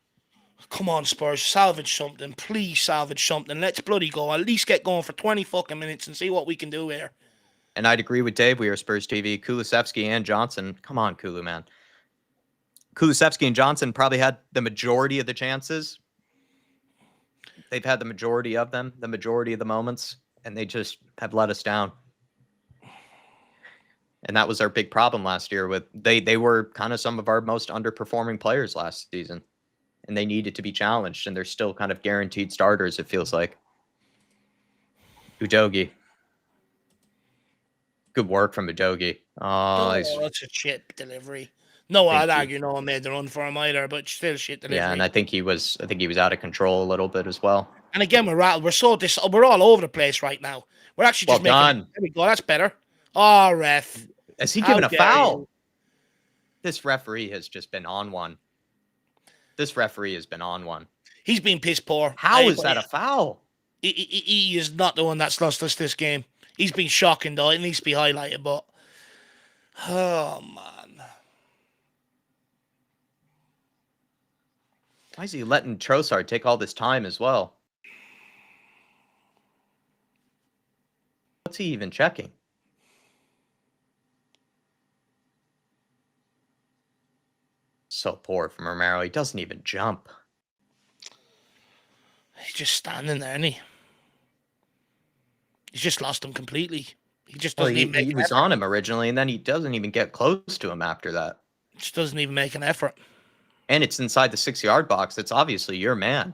Come on, Spurs, salvage something. Please salvage something. Let's bloody go. At least get going for 20 fucking minutes and see what we can do here. And I'd agree with Dave. We are Spurs TV. Kulusevski and Johnson. Come on, Kulu, man. Kulusevski and Johnson probably had the majority of the chances. They've had the majority of them, the majority of the moments, and they just have let us down. And that was our big problem last year. With they were kind of some of our most underperforming players last season, and they needed to be challenged. And they're still kind of guaranteed starters. It feels like. Udogie. Good work from Udogie. Oh, that's a shit delivery. No, I'd argue no one made the run for him either, but still shit delivery. Yeah, and I think he was out of control a little bit as well. And again, we're rattled. We're all over the place right now. We're actually just making. There we go. That's better. Oh, ref. Is he giving a foul? This referee has just been on one. This referee has been on one. He's been piss poor. How is that a foul? He is not the one that's lost us this game. He's been shocking, though. It needs to be highlighted, but... Oh, man. Why is he letting Trossard take all this time as well? What's he even checking? So poor from Romero. He doesn't even jump. He's just standing there, isn't he? He's just lost him completely. He just doesn't even make an effort. He was on him originally, and then he doesn't even get close to him after that. Just doesn't even make an effort. And it's inside the 6-yard box. It's obviously your man.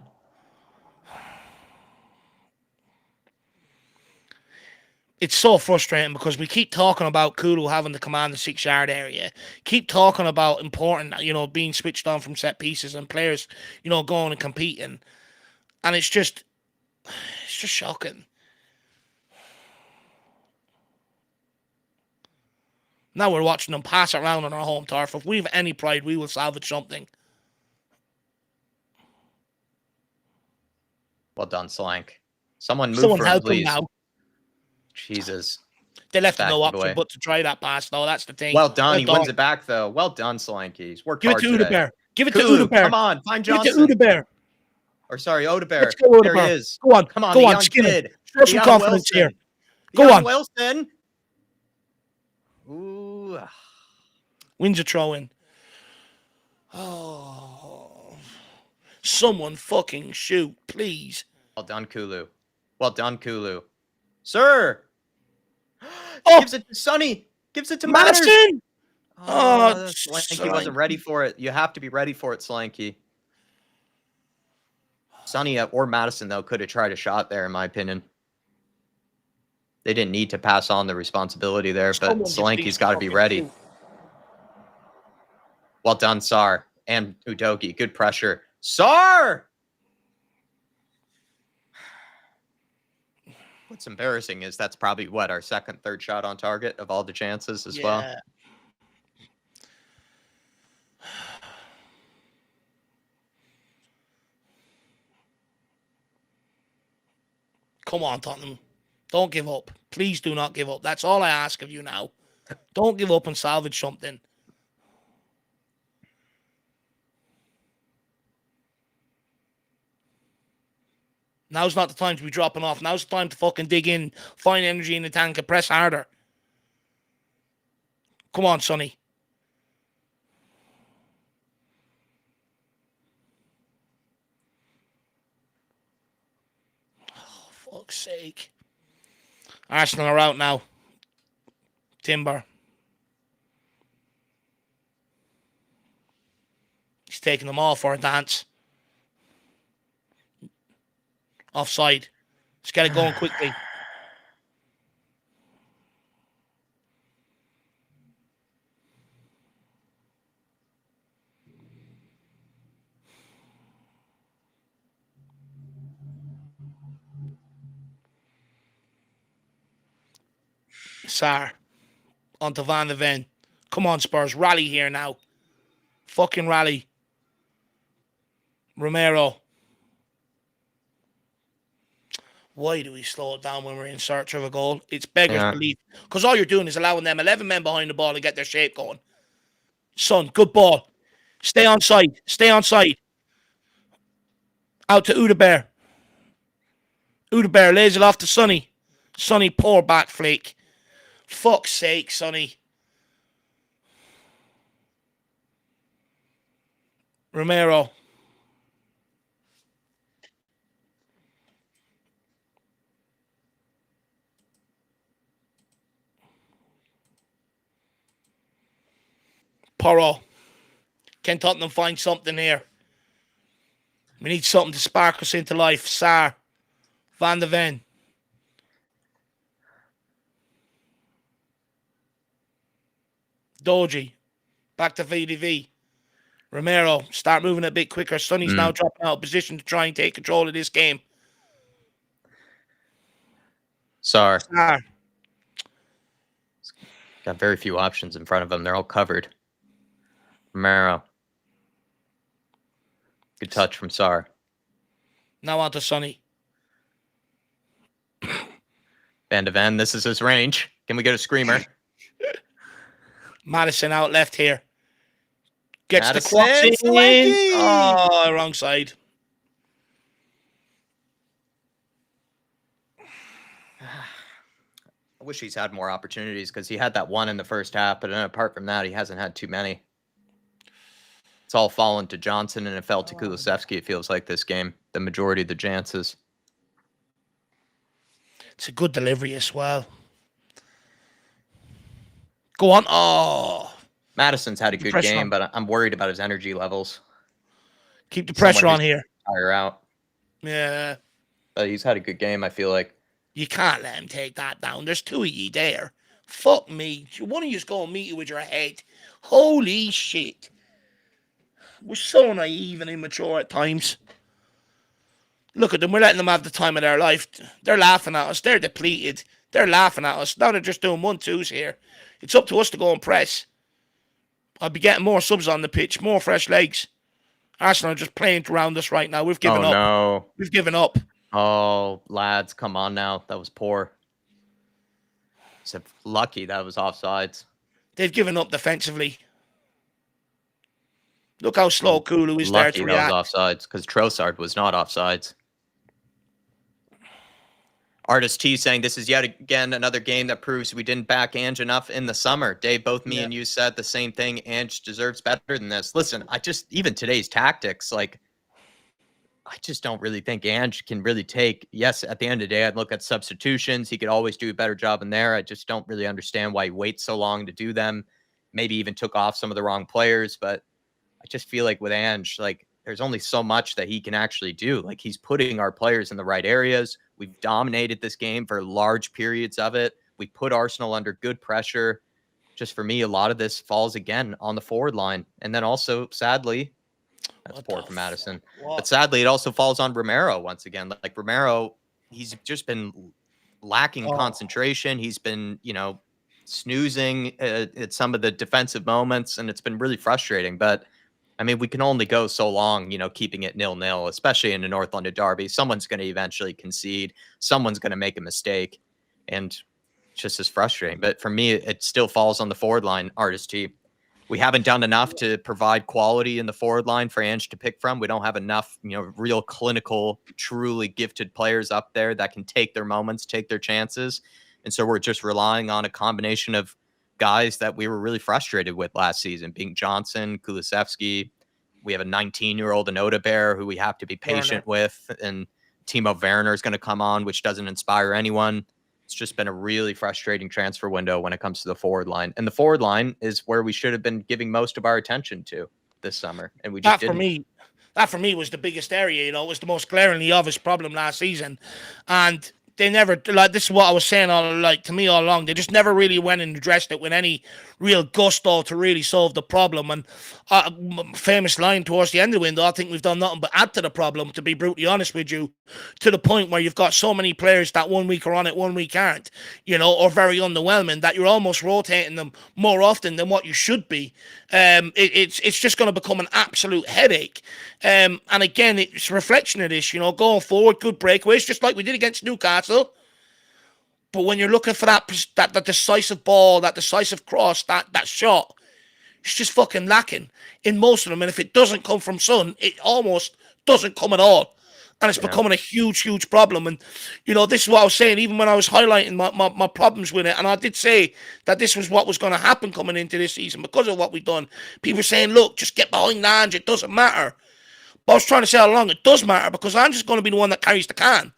It's so frustrating because we keep talking about Kulu having to command the 6-yard area. Keep talking about important, being switched on from set pieces and players, going and competing. And it's just shocking. Now we're watching them pass it around on our home turf. If we have any pride, we will salvage something. Well done, Slank. Someone help him now. Jesus. They left no option but to try that pass, though. That's the thing. Well done. He wins it back, though. Well done, Slanky. He's worked hard today. Give it to Udebear. Come on. Find Johnson. Give it to Udebear. Or sorry, Odebear. Let's go, Udebear. There he is. Go on. Come on, go on. Skin it. Show some confidence here. Go on. Wilson. Ooh. Wins a throw in. Oh. Someone fucking shoot, please. Well done, Kulu. Well done, Kulu. Sir. Oh. Gives it to Sonny. Gives it to Madison. Slanky wasn't ready for it. You have to be ready for it, Slanky. Sonny or Madison, though, could have tried a shot there, in my opinion. They didn't need to pass on the responsibility there, but Solanke's got to be ready. Well done, Sar. And Udogie. Good pressure. Sar! What's embarrassing is that's probably, our second, third shot on target of all the chances as well. Come on, Tottenham. Don't give up. Please do not give up. That's all I ask of you now. Don't give up and salvage something. Now's not the time to be dropping off. Now's the time to fucking dig in, find energy in the tank, and press harder. Come on, Sonny. Oh, fuck's sake. Arsenal are out now. Timber. He's taking them all for a dance. Offside. Let's get it going quickly. Sar. Onto Van de Ven. Come on, Spurs. Rally here now. Fucking rally. Romero. Why do we slow it down when we're in search of a goal? It's beggars belief. Because all you're doing is allowing them 11 men behind the ball to get their shape going. Son, good ball. Stay on side. Stay on side. Out to Udebear. Udebear lays it off to Sonny. Sonny, poor back flick. Fuck's sake, Sonny. Porro. Can Tottenham find something here? We need something to spark us into life. Sar. Van de Ven. Doji. Back to VDV. Romero. Start moving a bit quicker. Sonny's now dropping out of position to try and take control of this game. Sar. Sar. Got very few options in front of him. They're all covered. Romero. Good touch from Sar. Now on to Sonny. Van de Ven, this is his range. Can we get a screamer? Madison out left here. Gets Madison, the cross in. Swanky! Oh, wrong side. I wish he's had more opportunities because he had that one in the first half, but apart from that, he hasn't had too many. It's all fallen to Johnson, and it fell to Kulusevski, it feels like, this game. The majority of the chances. It's a good delivery as well. Go on. Oh. Madison's had a good game, but I'm worried about his energy levels. Keep the pressure on here. Tire out. Yeah. But he's had a good game, I feel like. You can't let him take that down. There's two of you there. Fuck me. One of you's going to meet you with your head. Holy shit. We're so naive and immature at times. Look at them. We're letting them have the time of their life. They're laughing at us. They're depleted. They're laughing at us. Now they're just doing 1-2s here. It's up to us to go and press. I'll be getting more subs on the pitch, more fresh legs. Arsenal are just playing around us right now. We've given up. No. We've given up. Oh, lads, come on now. That was poor. Except lucky that was offsides. They've given up defensively. Look how slow Kulu is there to react. Lucky that was offsides, because Trossard was not offsides. Artist T saying this is yet again another game that proves we didn't back Ange enough in the summer. Dave, both me and you said the same thing. Ange deserves better than this. Listen, even today's tactics, like, I just don't really think Ange can really take. Yes, at the end of the day, I'd look at substitutions. He could always do a better job in there. I just don't really understand why he waits so long to do them. Maybe even took off some of the wrong players, but I just feel like with Ange, like, there's only so much that he can actually do. Like, he's putting our players in the right areas. We've dominated this game for large periods of it. We put Arsenal under good pressure. Just for me, a lot of this falls again on the forward line. And then also, sadly, that's poor from Madison. But sadly, it also falls on Romero once again. Like, Romero, he's just been lacking concentration. He's been, snoozing at some of the defensive moments, and it's been really frustrating. But I mean, we can only go so long, keeping it 0-0, especially in a North London derby. Someone's going to eventually concede. Someone's going to make a mistake. And it's just as frustrating. But for me, it still falls on the forward line, Artist T. We haven't done enough to provide quality in the forward line for Ange to pick from. We don't have enough, real clinical, truly gifted players up there that can take their moments, take their chances. And so we're just relying on a combination of guys that we were really frustrated with last season, being Johnson, Kulusevski. We have a 19-year-old Anota Bear who we have to be patient with, and Timo Werner is going to come on, which doesn't inspire anyone. It's just been a really frustrating transfer window when it comes to the forward line, and the forward line is where we should have been giving most of our attention to this summer, and we just didn't. That for me was the biggest area. It was the most glaringly obvious problem last season, and they never, this is what I was saying to me all along. They just never really went and addressed it with any real gusto to really solve the problem. And famous line towards the end of the window, I think we've done nothing but add to the problem, to be brutally honest with you, to the point where you've got so many players that 1 week are on it, 1 week aren't, or very underwhelming, that you're almost rotating them more often than what you should be. It's just going to become an absolute headache. And again, it's a reflection of this, going forward, good breakaways, just like we did against Newcastle. But when you're looking for that decisive ball, that decisive cross, that shot, it's just fucking lacking in most of them. And if it doesn't come from Son, it almost doesn't come at all. And it's becoming a huge, huge problem. And, this is what I was saying, even when I was highlighting my problems with it. And I did say that this was what was going to happen coming into this season because of what we've done. People were saying, look, just get behind Ange. It doesn't matter. But I was trying to say all along, it does matter because Ange is going to be the one that carries the can.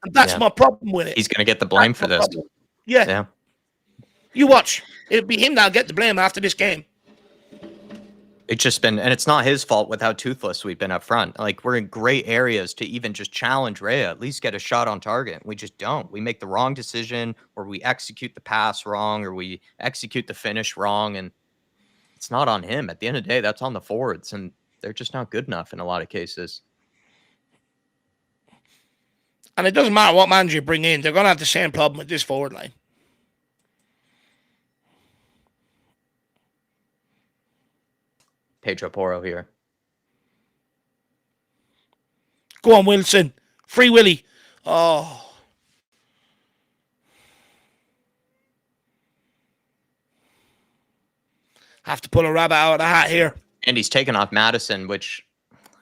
And that's my problem with it. He's going to get the blame for this. Yeah. You watch. It'll be him that'll get the blame after this game. It's just been, and it's not his fault with how toothless we've been up front. Like, we're in great areas to even just challenge Rhea, at least get a shot on target. We just don't. We make the wrong decision, or we execute the pass wrong, or we execute the finish wrong, and it's not on him. At the end of the day, that's on the forwards, and they're just not good enough in a lot of cases. And it doesn't matter what manager you bring in, they're going to have the same problem with this forward line. Pedro Porro here. Go on, Wilson. Free Willy. Oh. Have to pull a rabbit out of the hat here. And he's taken off Madison, which,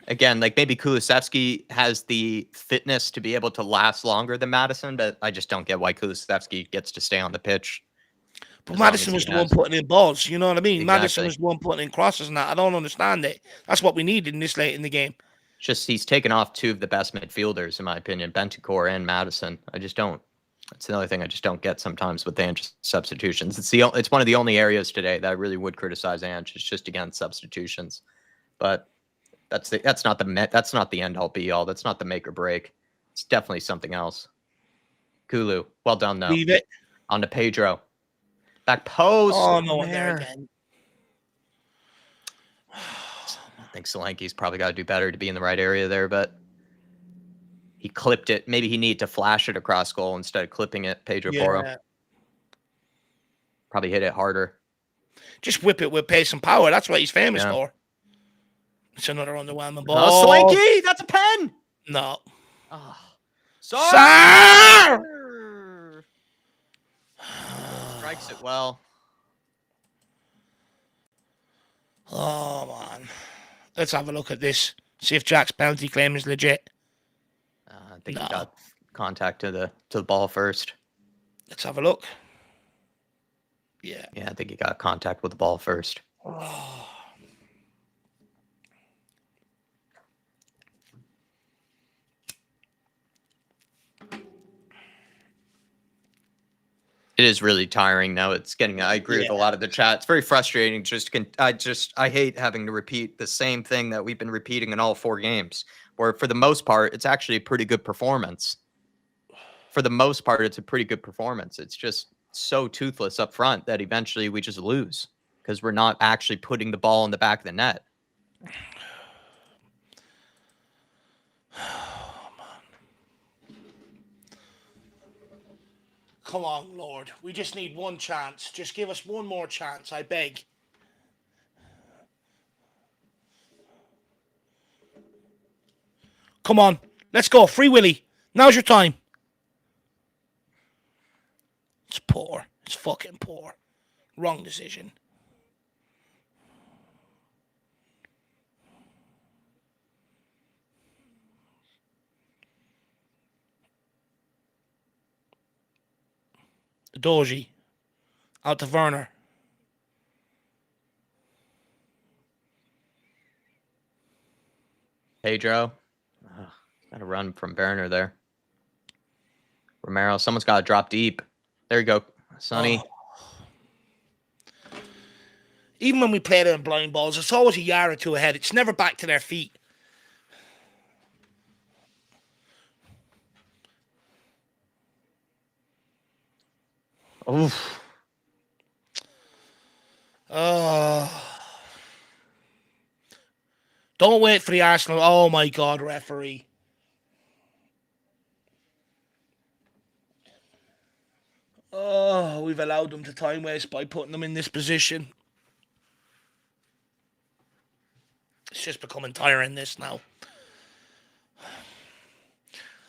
again, like maybe Kulusevski has the fitness to be able to last longer than Madison, but I just don't get why Kulusevski gets to stay on the pitch. But Madison was the one putting in balls. You know what I mean? Exactly. Madison was the one putting in crosses and that. I don't understand it. That's what we needed in this late in the game. Just he's taken off two of the best midfielders, in my opinion, Bentancur and Madison. I just don't. That's another thing I just don't get sometimes with Ange's substitutions. It's one of the only areas today that I really would criticize Ange. It's just against substitutions, but that's not the end all be all. That's not the make or break. It's definitely something else. Kulu, well done though. Leave it on to Pedro. Back post. Oh no, there again. I think Solanke's probably got to do better to be in the right area there, but he clipped it. Maybe he needed to flash it across goal instead of clipping it. Pedro Porro probably hit it harder. Just whip it with pace and power. That's what he's famous for. It's another underwhelming ball. Oh, Solanke, that's a pen. No. Oh. Sir! Strikes it well. Oh, man. Let's have a look at this. See if Jack's penalty claim is legit. I think he got contact to the ball first. Let's have a look. Yeah. Yeah, I think he got contact with the ball first. Oh. It is really tiring now. It's getting, I agree with a lot of the chat. It's very frustrating. I hate having to repeat the same thing that we've been repeating in all 4 games, where for the most part, it's actually a pretty good performance. For the most part, it's a pretty good performance. It's just so toothless up front that eventually we just lose because we're not actually putting the ball in the back of the net. Come on, Lord. We just need one chance. Just give us one more chance, I beg. Come on. Let's go. Free Willy. Now's your time. It's poor. It's fucking poor. Wrong decision. Doji. Out to Werner. Pedro. Got a run from Werner there. Romero. Someone's got to drop deep. There you go, Sonny. Oh. Even when we play them blind balls, it's always a yard or two ahead. It's never back to their feet. Oof. Don't wait for the Arsenal. Oh my God, referee. Oh, we've allowed them to time waste by putting them in this position. It's just becoming tiring, this now.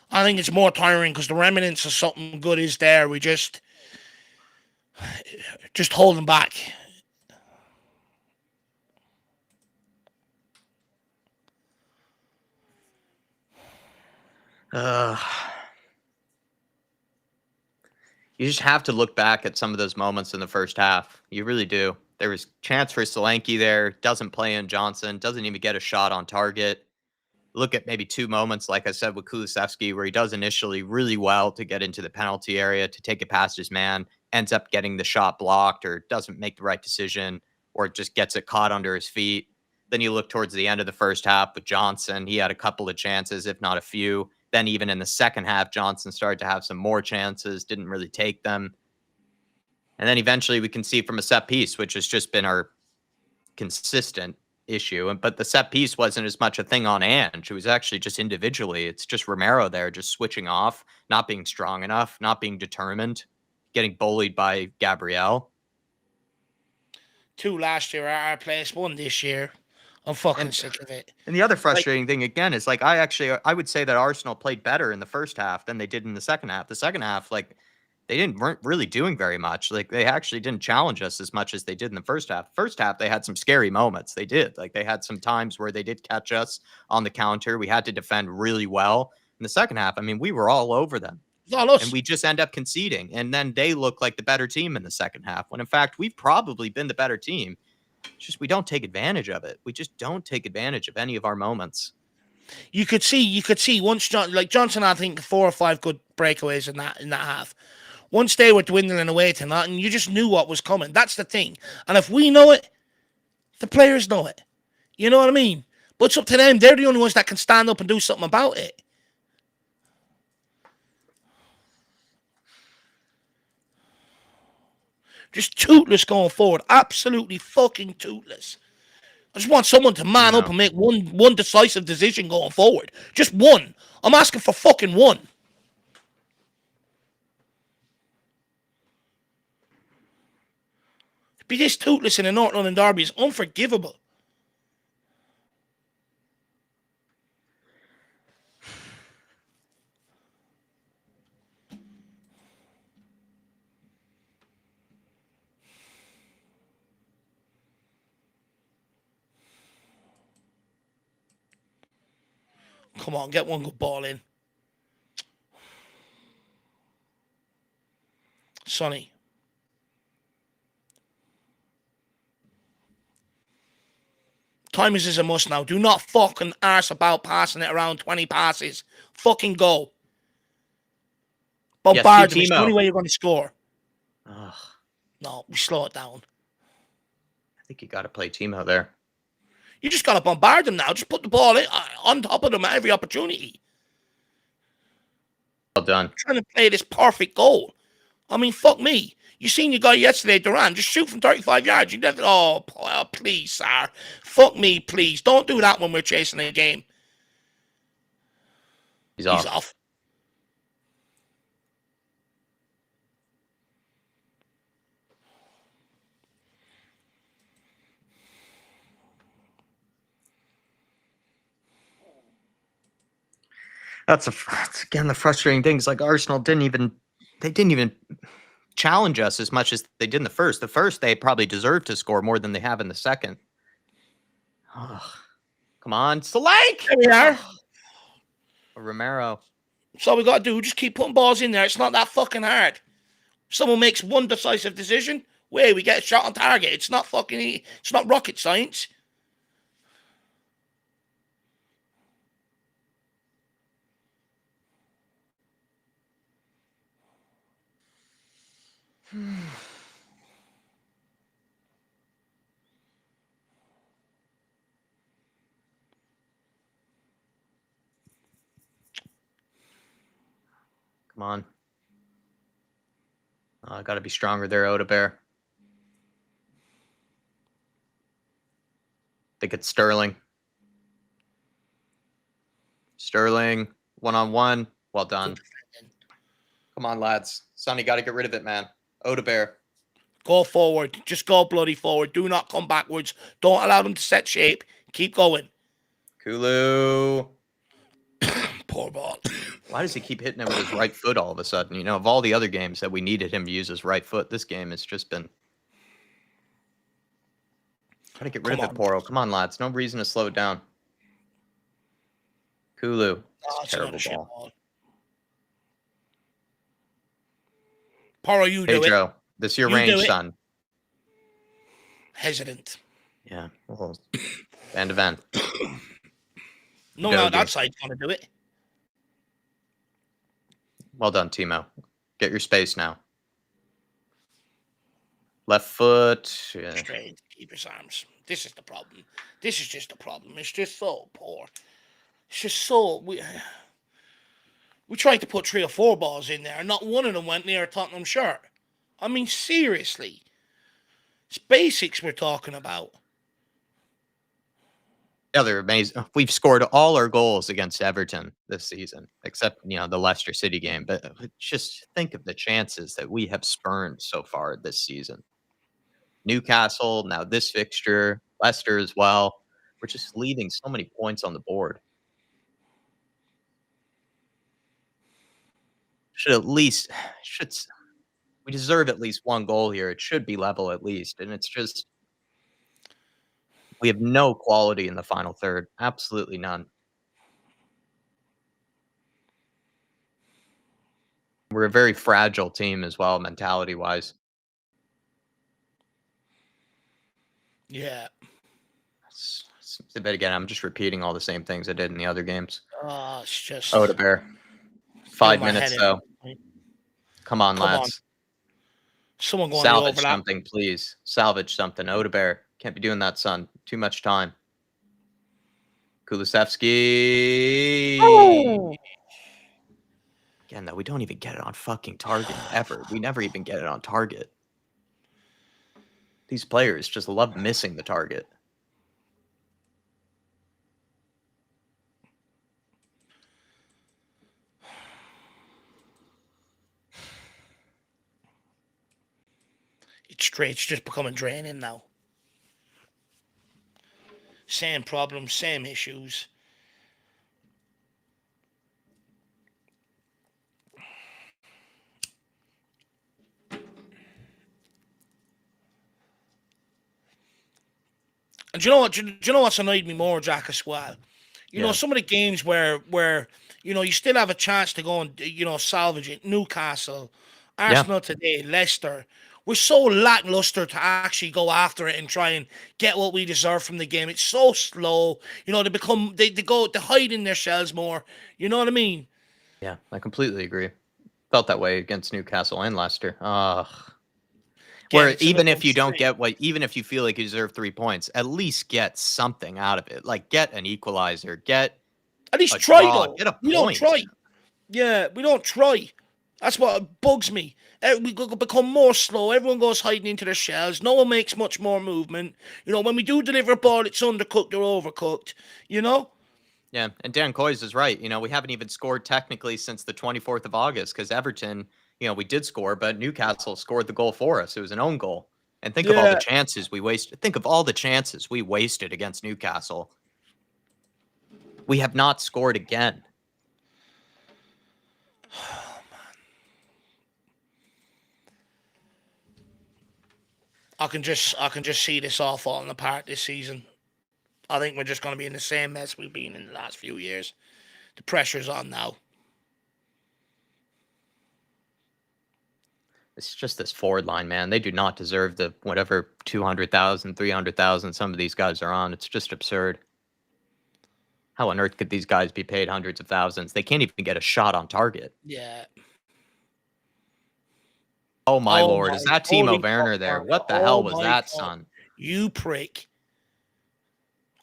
I think it's more tiring because the remnants of something good is there. We just hold them back. You just have to look back at some of those moments in the first half. You really do. There was chance for Solanke there. Doesn't play in Johnson. Doesn't even get a shot on target. Look at maybe 2 moments, like I said, with Kulusevski, where he does initially really well to get into the penalty area, to take it past his man, ends up getting the shot blocked or doesn't make the right decision or just gets it caught under his feet. Then you look towards the end of the first half with Johnson. He had a couple of chances, if not a few. Then even in the second half, Johnson started to have some more chances, didn't really take them. And then eventually we can see from a set piece, which has just been our consistent issue. But the set piece wasn't as much a thing on Ange. It was actually just individually. It's just Romero there just switching off, not being strong enough, not being determined, getting bullied by Gabriel. 2 last year at our place, 1 this year. I'm fucking sick of it. And the other frustrating thing again is like I would say that Arsenal played better in the first half than they did in the second half. The second half, like weren't really doing very much. Like they actually didn't challenge us as much as they did in the first half. First half, they had some scary moments. They did. Like they had some times where they did catch us on the counter. We had to defend really well. In the second half, I mean, we were all over them. And we just end up conceding. And then they look like the better team in the second half, when in fact, we've probably been the better team. It's just we don't take advantage of it. We just don't take advantage of any of our moments. You could see once Johnson had, I think, 4 or 5 good breakaways in that half. Once they were dwindling away to that, and you just knew what was coming. That's the thing. And if we know it, the players know it. You know what I mean? But it's up to them. They're the only ones that can stand up and do something about it. Just toothless going forward. Absolutely fucking toothless. I just want someone to man up and make one decisive decision going forward. Just one. I'm asking for fucking one. To be this toothless in a North London derby is unforgivable. Come on, get one good ball in. Sonny. Timers is a must now. Do not fucking arse about passing it around 20 passes. Fucking go. Bombard them. It's the only way you're going to score. Ugh. No, we slow it down. I think you got to play Timo there. You just got to bombard them now. Just put the ball in, on top of them at every opportunity. Well done. Trying to play this perfect goal. I mean, fuck me. You seen your guy yesterday, Duran. Just shoot from 35 yards. You never. Oh, please, sir. Fuck me, please. Don't do that when we're chasing a game. He's off. That's again the frustrating thing. Is like Arsenal didn't even challenge us as much as they did in the first. The first, they probably deserved to score more than they have in the second. Oh, come on, Select! There we are. Romero. That's all we got to do. Just keep putting balls in there. It's not that fucking hard. If someone makes one decisive decision, we get a shot on target. It's not rocket science. Come on. I got to be stronger there, Odebear. I think it's Sterling. Sterling, one-on-one. Well done. Come on, lads. Sonny, got to get rid of it, man. Odebear. Go forward. Just go bloody forward. Do not come backwards. Don't allow them to set shape. Keep going. Kulu. Poor ball. Why does he keep hitting him with his right foot all of a sudden? You know, of all the other games that we needed him to use his right foot, this game has just been... Gotta get rid of it, Poro. Come on, lads. No reason to slow it down. Kulu. That's a terrible ball. Poro, you do it. Pedro, this your range, son. Hesitant. Yeah. Well, end to end. No, that side's gonna do it. Well done, Timo. Get your space now. Left foot. Yeah. Straight to keeper's arms. This is the problem. This is just the problem. It's just so poor. It's just so... We tried to put 3 or 4 balls in there, and not one of them went near a Tottenham shirt. I mean, seriously. It's basics we're talking about. Yeah, they're amazing. We've scored all our goals against Everton this season, except, the Leicester City game. But just think of the chances that we have spurned so far this season. Newcastle, now this fixture, Leicester as well. We're just leaving so many points on the board. We deserve at least 1 goal here. It should be level at least. And it's just, we have no quality in the final third. Absolutely none. We're a very fragile team as well, mentality-wise. Yeah. But again, I'm just repeating all the same things I did in the other games. Oh, it's just... Oh, to bear. 5 minutes, though. Come on, lads. Someone going Salvage over that. something, please. Salvage something. Odebear. Can't be doing that, son. Too much time. Kulusevski. Oh! Again, though, we don't even get it on fucking target ever. We never even get it on target. These players just love missing the target. It's just becoming draining now. Same problems, same issues. And do you know what? Do you know what's annoyed me more, Jack, as well? You know, some of the games where you still have a chance to go and salvage it. Newcastle, Arsenal today, Leicester. We're so lackluster to actually go after it and try and get what we deserve from the game. It's so slow. They hide in their shells more. You know what I mean? Yeah, I completely agree. Felt that way against Newcastle and Leicester. Where even if you don't get even if you feel like you deserve 3 points, at least get something out of it. Like, get an equalizer, at least try though. Get a point. We don't try. Yeah, we don't try. That's what bugs me. We become more slow. Everyone goes hiding into their shells. No one makes much more movement. When we do deliver a ball, it's undercooked or overcooked. Yeah, and Dan Coys is right. We haven't even scored technically since the 24th of August because Everton, we did score, but Newcastle scored the goal for us. It was an own goal. And think of all the chances we wasted. Think of all the chances we wasted against Newcastle. We have not scored again. Oh, man. I can just see this all falling apart this season. I think we're just going to be in the same mess we've been in the last few years. The pressure's on now. It's just this forward line, man. They do not deserve the whatever 200,000, 300,000 some of these guys are on. It's just absurd. How on earth could these guys be paid hundreds of thousands? They can't even get a shot on target. Yeah. Oh, my Lord. Is that Timo Werner there? What the hell was that, son? You prick.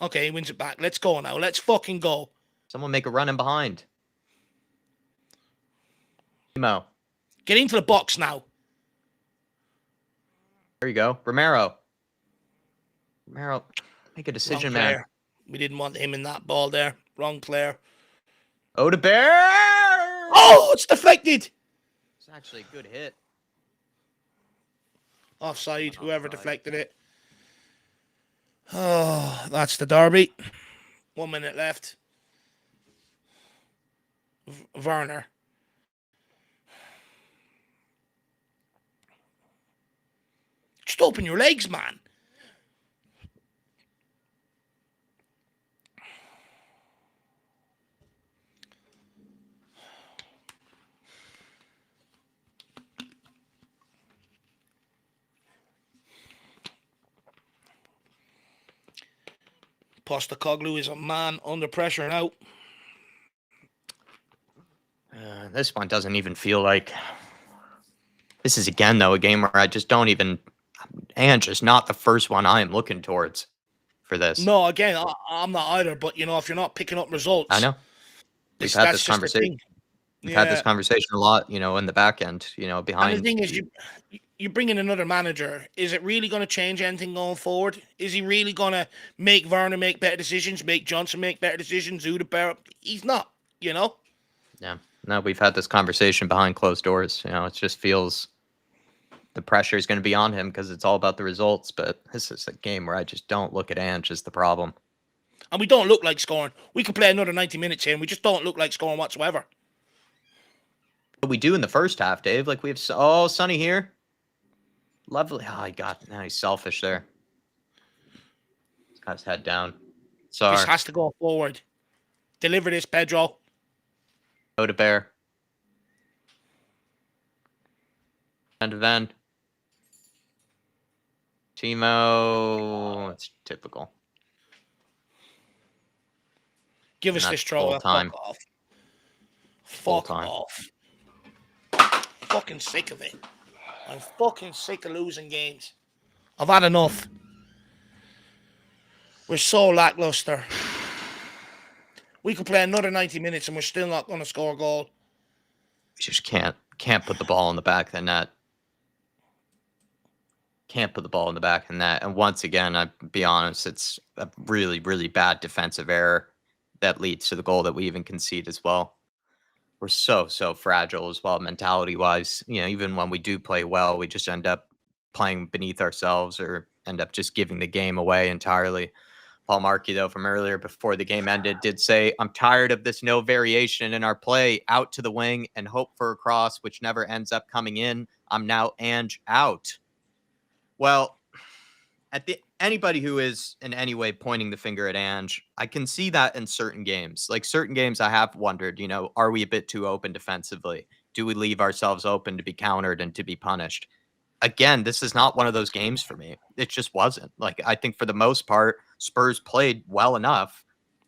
Okay, he wins it back. Let's go now. Let's fucking go. Someone make a run in behind. Timo. Get into the box now. There you go. Romero, make a decision, man. We didn't want him in that ball there. Wrong player. Odebear! Oh, it's deflected. It's actually a good hit. Offside, whoever deflected it. Oh, that's the derby. 1 minute left. Werner. Just open your legs, man. Postecoglou is a man under pressure now. This one doesn't even feel like... This is, again, though, a game where I just don't even... Ange is not the first one I am looking towards for this. No, again, I'm not either. But if you're not picking up I results, know. We've had that's this just the conversation. thing. We've had this Yeah. conversation a lot, in the back end, And the behind. thing is, you bring in another manager. Is it really going to change anything going forward? Is he really going to make Werner make better decisions, make Johnson make better decisions, Udeberg? He's not, Yeah. No, we've had this conversation behind closed doors. It just feels the pressure is going to be on him because it's all about the results. But this is a game where I just don't look at Ange as the problem. And we don't look like scoring. We can play another 90 minutes here, and we just don't look like scoring whatsoever. But we do in the first half, Dave. Like we have, oh, Sonny here. Lovely. Oh, now he's selfish there. He's got his head down. Sorry. This has to go forward. Deliver this, Pedro. Go to Bear. End of end. Timo. It's typical. Give us this throw. Full time. Fuck off. Full Fuck time. off. Fucking sick of it. I'm fucking sick of losing games. I've had enough. We're so lackluster. We could play another 90 minutes and we're still not going to score a goal. We just can't put the ball in the back of the net. Can't put the ball in the back of the net. And once again, I'll be honest, it's a really, really bad defensive error that leads to the goal that we even concede as well. We're so fragile as well, mentality-wise. Even when we do play well, we just end up playing beneath ourselves or end up just giving the game away entirely. Paul Markey, though, from earlier before the game ended, did say, "I'm tired of this no variation in our play, out to the wing and hope for a cross, which never ends up coming in. I'm now Ange out." Well, anybody who is in any way pointing the finger at Ange, I can see that in certain games. Like certain games, I have wondered, are we a bit too open defensively? Do we leave ourselves open to be countered and to be punished? Again, this is not one of those games for me. It just wasn't. Like, I think for the most part, Spurs played well enough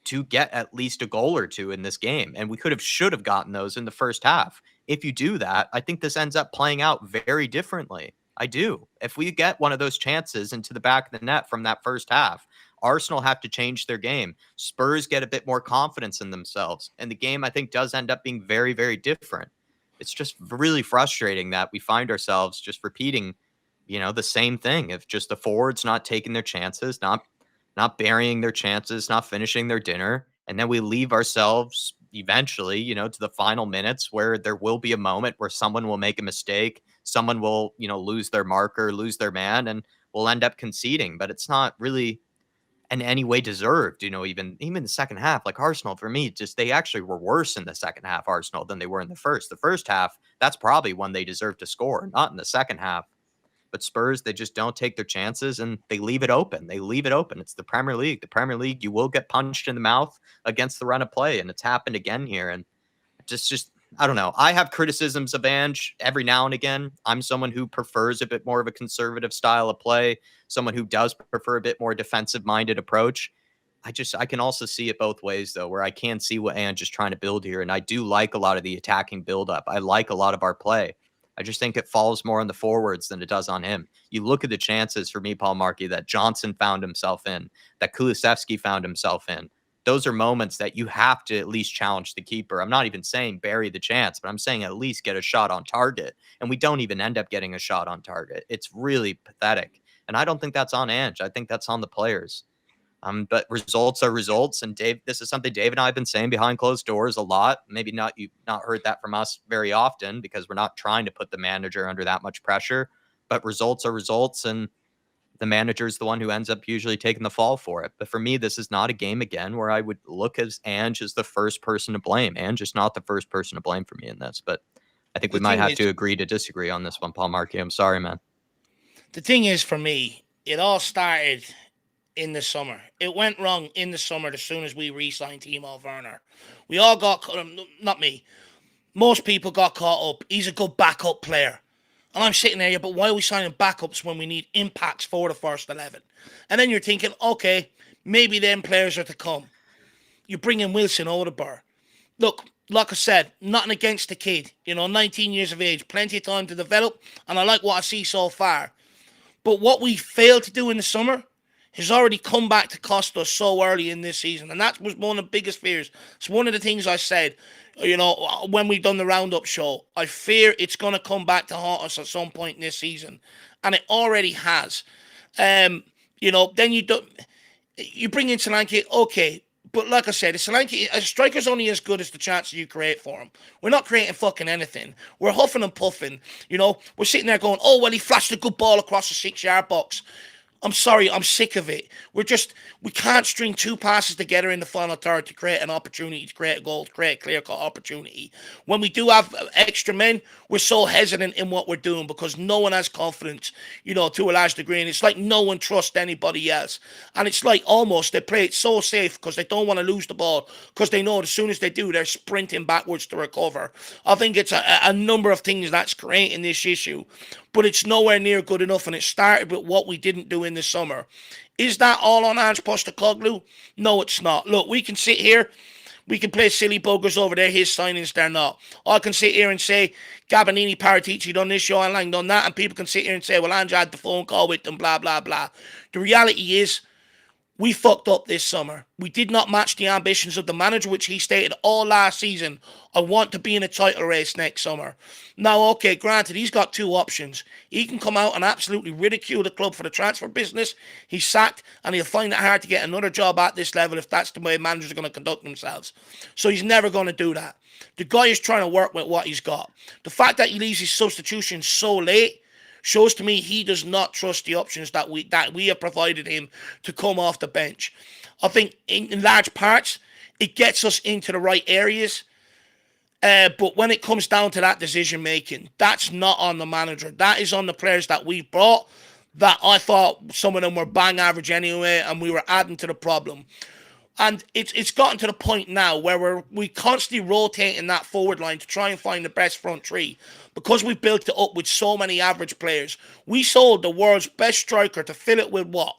to get at least a goal or two in this game. And we should have gotten those in the first half. If you do that, I think this ends up playing out very differently. I do. If we get one of those chances into the back of the net from that first half, Arsenal have to change their game. Spurs get a bit more confidence in themselves. And the game, I think, does end up being very, very different. It's just really frustrating that we find ourselves just repeating, the same thing. If just the forwards not taking their chances, not burying their chances, not finishing their dinner. And then we leave ourselves eventually, to the final minutes where there will be a moment where someone will make a mistake. Someone will, lose their marker, lose their man, and we'll end up conceding. But it's not really in any way deserved, even the second half. Like Arsenal, for me, just they actually were worse in the second half, Arsenal, than they were in the first. The first half, that's probably when they deserved to score, not in the second half. But Spurs, they just don't take their chances and they leave it open. It's the Premier League. The Premier League, you will get punched in the mouth against the run of play. And it's happened again here. And just I don't know. I have criticisms of Ange every now and again. I'm someone who prefers a bit more of a conservative style of play, someone who does prefer a bit more defensive-minded approach. I can also see it both ways, though, where I can see what Ange is trying to build here. And I do like a lot of the attacking buildup. I like a lot of our play. I just think it falls more on the forwards than it does on him. You look at the chances for me, Paul Markey, that Johnson found himself in, that Kulusevski found himself in. Those are moments that you have to at least challenge the keeper. I'm not even saying bury the chance, but I'm saying at least get a shot on target. And we don't even end up getting a shot on target. It's really pathetic. And I don't think that's on Ange. I think that's on the players. But results are results. And Dave, this is something Dave and I have been saying behind closed doors a lot. Maybe you've not heard that from us very often because we're not trying to put the manager under that much pressure. But results are results. And the manager is the one who ends up usually taking the fall for it. But for me, this is not a game again where I would look as Ange as the first person to blame. Ange is not the first person to blame for me in this. But I think we might have to agree to disagree on this one, Paul Markey. I'm sorry, man. The thing is, for me, it all started in the summer. It went wrong in the summer as soon as we re-signed Timo Werner. We all got, not me, most people got caught up. He's a good backup player. And I'm sitting there, but why are we signing backups when we need impacts for the first 11? And then you're thinking, okay, maybe them players are to come. You bring in Wilson Odegaard. Look, like I said, nothing against the kid. 19 years of age, plenty of time to develop. And I like what I see so far. But what we failed to do in the summer has already come back to cost us so early in this season. And that was one of the biggest fears. It's one of the things I said, when we done the roundup show. I fear it's going to come back to haunt us at some point in this season. And it already has. Then you bring in Solanke, okay. But like I said, a striker's only as good as the chances you create for him. We're not creating fucking anything. We're huffing and puffing. We're sitting there going, oh, well, he flashed a good ball across the 6-yard box. I'm sorry, I'm sick of it. We can't string two passes together in the final third to create an opportunity, to create a goal, to create a clear-cut opportunity. When we do have extra men, we're so hesitant in what we're doing because no one has confidence, to a large degree. And it's like no one trusts anybody else. And it's like almost they play it so safe because they don't want to lose the ball because they know as soon as they do, they're sprinting backwards to recover. I think it's a number of things that's creating this issue. But it's nowhere near good enough, and it started with what we didn't do in the summer. Is that all on Ange Postecoglou? No, it's not. Look, we can sit here, we can play silly buggers over there, his signings, they're not. I can sit here and say, Gabonini, Paratici done this, Johan Lang done that, and people can sit here and say, well, Ange had the phone call with them, blah, blah, blah. The reality is, we fucked up this summer. We did not match the ambitions of the manager, which he stated all last season. I want to be in a title race next summer. Now, okay, granted, he's got two options. He can come out and absolutely ridicule the club for the transfer business. He's sacked, and he'll find it hard to get another job at this level if that's the way managers are going to conduct themselves. So he's never going to do that. The guy is trying to work with what he's got. The fact that he leaves his substitution so late shows to me he does not trust the options that we have provided him to come off the bench. I think in large parts, it gets us into the right areas. But when it comes down to that decision making, that's not on the manager. That is on the players that we've brought, that I thought some of them were bang average anyway, and we were adding to the problem. And it's gotten to the point now where we constantly rotating that forward line to try and find the best front three. Because we built it up with so many average players, we sold the world's best striker to fill it with what?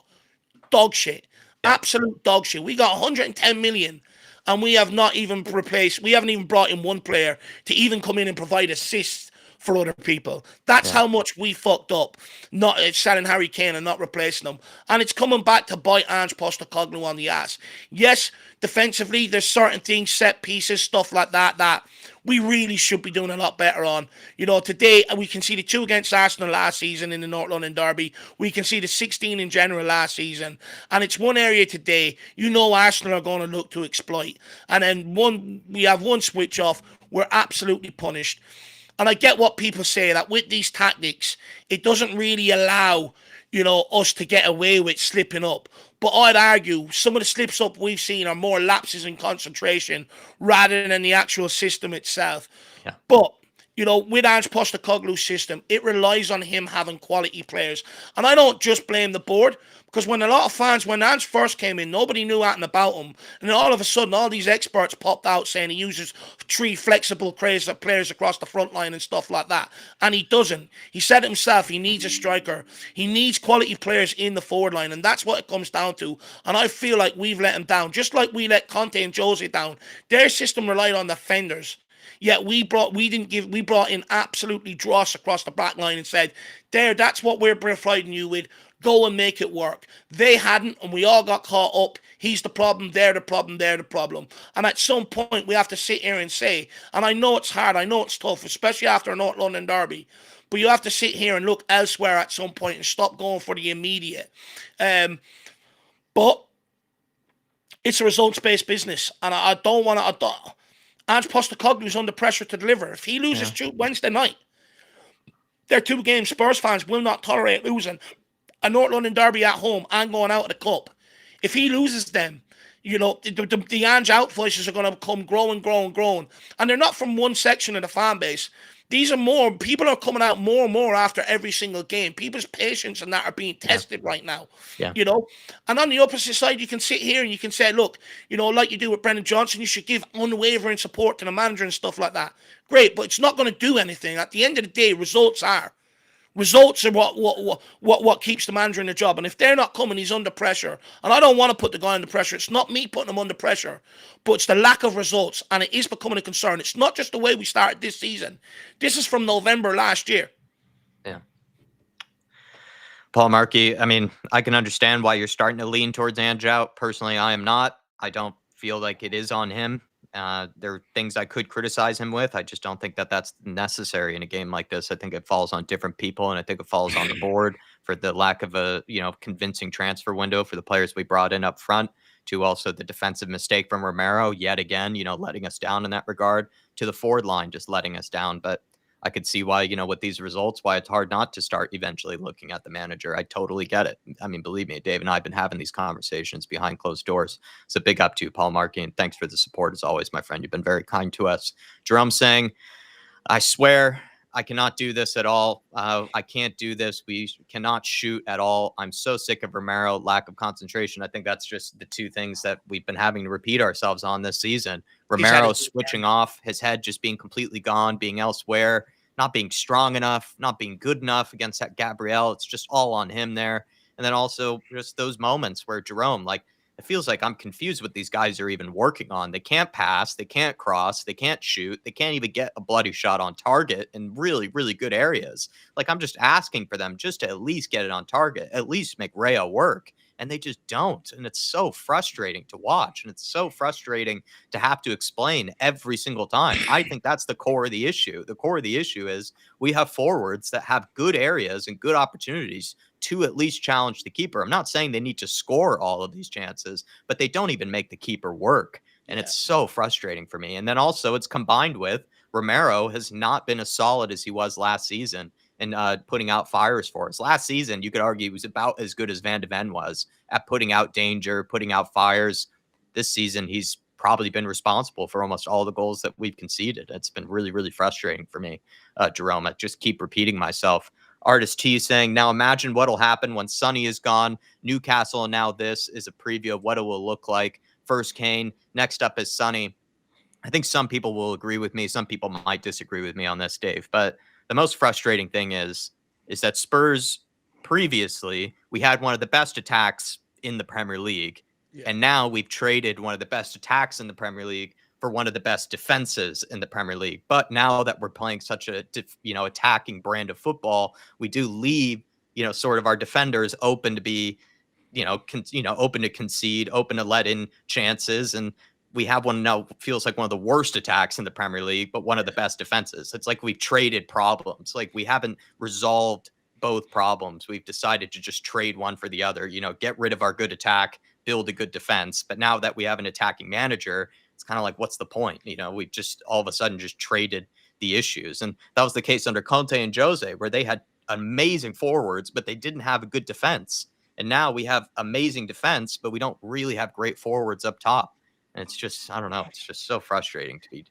Dog shit. Absolute dog shit. We got 110 million and we have not even we haven't even brought in one player to even come in and provide assists for other people. That's how much we fucked up, not selling Harry Kane and not replacing him. And it's coming back to bite Ange Postecoglou on the ass. Yes, defensively, there's certain things, set pieces, stuff like that we really should be doing a lot better on. Today, we can see the 2 against Arsenal last season in the North London Derby. We can see the 16 in general last season. And it's one area today, Arsenal are going to look to exploit. And then we have one switch off, we're absolutely punished. And I get what people say, that with these tactics, it doesn't really allow, us to get away with slipping up. But I'd argue some of the slips up we've seen are more lapses in concentration rather than the actual system itself. Yeah. But, with Ange Postecoglou's system, it relies on him having quality players. And I don't just blame the board, because when Ange first came in, nobody knew anything about him. And then all of a sudden, all these experts popped out saying he uses 3 flexible players across the front line and stuff like that. And he doesn't. He said himself he needs a striker. He needs quality players in the forward line. And that's what it comes down to. And I feel like we've let him down. Just like we let Conte and Jose down. Their system relied on defenders. Yet we brought in absolutely dross across the back line and said, that's what we're providing you with. Go and make it work. They hadn't, and we all got caught up. He's the problem, they're the problem, they're the problem. And at some point, we have to sit here and say, and I know it's hard, I know it's tough, especially after a North London derby, but you have to sit here and look elsewhere at some point and stop going for the immediate. But it's a results-based business, and I don't want to... Ange Postecoglou is under pressure to deliver. If he loses Wednesday night, there are 2 games Spurs fans will not tolerate losing. A North London derby at home and going out of the cup. If he loses them, the Ange out voices are going to come growing. And they're not from one section of the fan base. These are people are coming out more and more after every single game. People's patience and that are being tested right now. Yeah. And on the opposite side, you can sit here and you can say, look, like you do with Brendan Johnson, you should give unwavering support to the manager and stuff like that. Great, but it's not going to do anything. At the end of the day, results are what keeps the manager in the job. And if they're not coming, he's under pressure. And I don't want to put the guy under pressure. It's not me putting him under pressure, but it's the lack of results. And it is becoming a concern. It's not just the way we started this season. This is from November last year. Yeah. Paul Markey, I mean, I can understand why you're starting to lean towards Anjout. Personally, I am not. I don't feel like it is on him. There are things I could criticize him with. I just don't think that that's necessary in a game like this. I think it falls on different people, and I think it falls on the board for the lack of a convincing transfer window for the players we brought in up front. To also the defensive mistake from Romero, yet again, letting us down in that regard. To the forward line, just letting us down. But I could see why, with these results, why it's hard not to start eventually looking at the manager. I totally get it. I mean, believe me, Dave and I have been having these conversations behind closed doors. So big up to you, Paul Markey, and thanks for the support as always, my friend. You've been very kind to us. Jerome saying, I swear I cannot do this at all. I can't do this. We cannot shoot at all. I'm so sick of Romero, lack of concentration. I think that's just the two things that we've been having to repeat ourselves on this season. Romero switching off, his head just being completely gone, being elsewhere, not being strong enough, not being good enough against that Gabriel. It's just all on him there. And then also just those moments where Jerome, like, it feels like I'm confused what these guys are even working on. They can't pass, they can't cross, they can't shoot, they can't even get a bloody shot on target in really, really good areas. Like, I'm just asking for them just to at least get it on target, at least make Rayo work. And they just don't. And it's so frustrating to watch. And it's so frustrating to have to explain every single time. I think that's the core of the issue. The core of the issue is we have forwards that have good areas and good opportunities to at least challenge the keeper. I'm not saying they need to score all of these chances, but they don't even make the keeper work. And it's so frustrating for me. And then also it's combined with Romero has not been as solid as he was last season and putting out fires for us. Last season, you could argue he was about as good as Van de Ven was at putting out danger, putting out fires. This season, he's probably been responsible for almost all the goals that we've conceded. It's been really, really frustrating for me, Jerome. I just keep repeating myself. Artist T saying, now imagine what'll happen when Sonny is gone. Newcastle, and now this is a preview of what it will look like. First Kane, next up is Sonny. I think some people will agree with me. Some people might disagree with me on this, Dave. But the most frustrating thing is that Spurs previously, we had one of the best attacks in the Premier League. Yeah. And now we've traded one of the best attacks in the Premier League for one of the best defenses in the Premier League. But now that we're playing such a, attacking brand of football, we do leave, sort of our defenders open to be, open to concede, open to let in chances. And we have one now feels like one of the worst attacks in the Premier League, but one of the best defenses. It's like we've traded problems. Like we haven't resolved both problems. We've decided to just trade one for the other, get rid of our good attack, build a good defense. But now that we have an attacking manager, it's kind of like, what's the point? We've just all of a sudden just traded the issues. And that was the case under Conte and Jose, where they had amazing forwards, but they didn't have a good defense. And now we have amazing defense, but we don't really have great forwards up top. And it's just, I don't know. It's just so frustrating to be.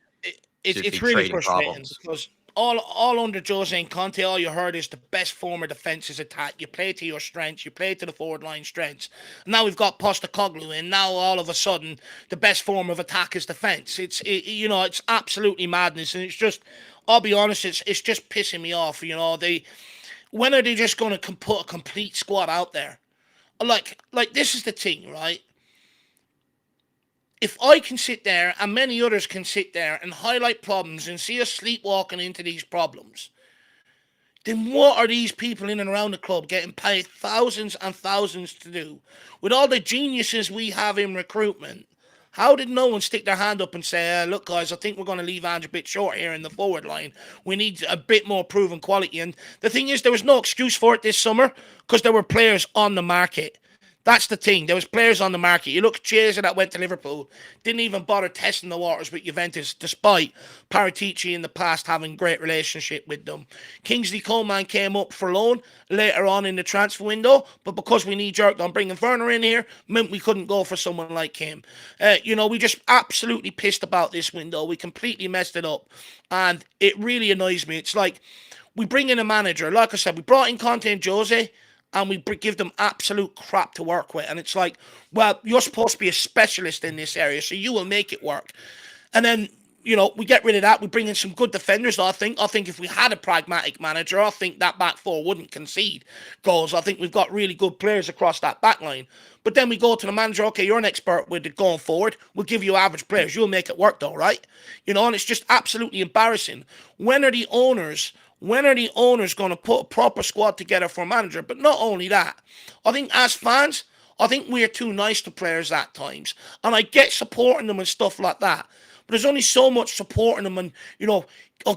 It's really frustrating because all under Jose and Conte, all you heard is the best form of defense is attack. You play to your strengths. You play to the forward line strengths. Now we've got Postecoglou in. Now all of a sudden, the best form of attack is defense. It's absolutely madness, and it's just, I'll be honest, it's just pissing me off. When are they just going to put a complete squad out there? Like this is the thing, right? If I can sit there and many others can sit there and highlight problems and see us sleepwalking into these problems, then what are these people in and around the club getting paid thousands and thousands to do? With all the geniuses we have in recruitment, how did no one stick their hand up and say, look, guys, I think we're going to leave Ange a bit short here in the forward line. We need a bit more proven quality. And the thing is, there was no excuse for it this summer because there were players on the market. That's the thing. There was players on the market. You look at Chiesa that went to Liverpool, didn't even bother testing the waters with Juventus, despite Paratici in the past having great relationship with them. Kingsley Coman came up for loan later on in the transfer window, but because we knee-jerked on bringing Werner in here, meant we couldn't go for someone like him. We just absolutely pissed about this window. We completely messed it up, and it really annoys me. It's like we bring in a manager. Like I said, we brought in Conte and Jose, and we give them absolute crap to work with. And it's like, well, you're supposed to be a specialist in this area, so you will make it work. And then, we get rid of that. We bring in some good defenders, I think. I think if we had a pragmatic manager, I think that back four wouldn't concede goals. I think we've got really good players across that back line. But then we go to the manager, okay, you're an expert with it going forward. We'll give you average players. You'll make it work though, right? And it's just absolutely embarrassing. When are the owners When are the owners going to put a proper squad together for a manager? But not only that, I think as fans, I think we're too nice to players at times. And I get supporting them and stuff like that. But there's only so much supporting them and, oh,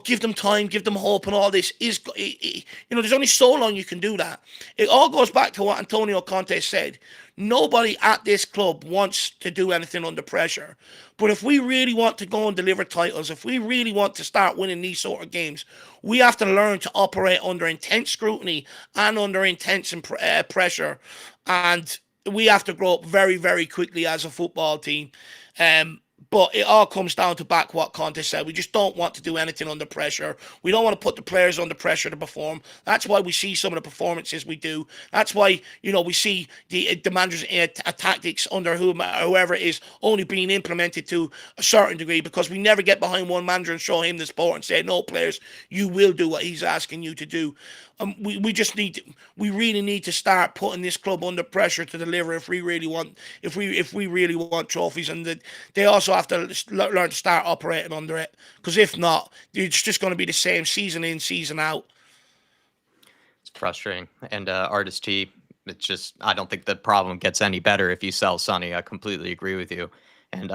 give them time, give them hope and all this. There's only so long you can do that. It all goes back to what Antonio Conte said. Nobody at this club wants to do anything under pressure. But if we really want to go and deliver titles, if we really want to start winning these sort of games, we have to learn to operate under intense scrutiny and under intense pressure. And we have to grow up very, very quickly as a football team. But it all comes down to back what Conte said. We just don't want to do anything under pressure. We don't want to put the players under pressure to perform. That's why we see some of the performances we do. That's why, we see the manager's tactics under whoever it is only being implemented to a certain degree, because we never get behind one manager and show him the support and say, no, players, you will do what he's asking you to do. We really need to start putting this club under pressure to deliver if we really want trophies, and they also have to learn to start operating under it, because if not, it's just going to be the same season in, season out. It's frustrating. And Artist T, it's just, I don't think the problem gets any better if you sell Sonny. I completely agree with you. And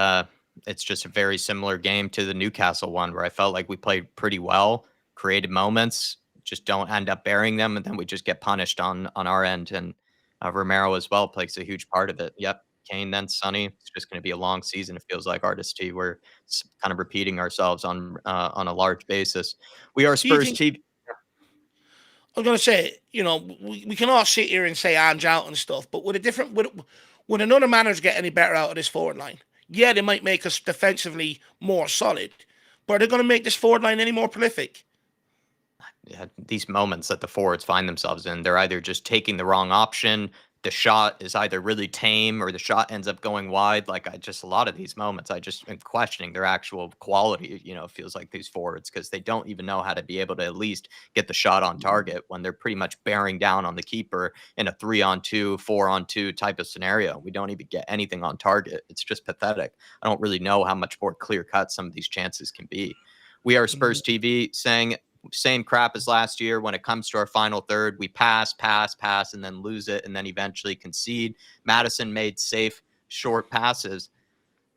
it's just a very similar game to the Newcastle one, where I felt like we played pretty well, created moments, just don't end up burying them, and then we just get punished on our end. And Romero as well plays a huge part of it. Yep, Kane, then Sonny. It's just going to be a long season. It feels like, Artist T. We're kind of repeating ourselves on a large basis. We are Spurs TV. I was going to say, we can all sit here and say Ange out and stuff, but would another manager get any better out of this forward line? Yeah, they might make us defensively more solid, but are they going to make this forward line any more prolific? Yeah, these moments that the forwards find themselves in, they're either just taking the wrong option, the shot is either really tame, or the shot ends up going wide. Like, a lot of these moments, I just am questioning their actual quality. It feels like these forwards, because they don't even know how to be able to at least get the shot on target when they're pretty much bearing down on the keeper in a 3-on-2, 4-on-2 type of scenario. We don't even get anything on target. It's just pathetic. I don't really know how much more clear cut some of these chances can be. We are Spurs TV saying, same crap as last year. When it comes to our final third, we pass, and then lose it, and then eventually concede. Maddison made safe, short passes.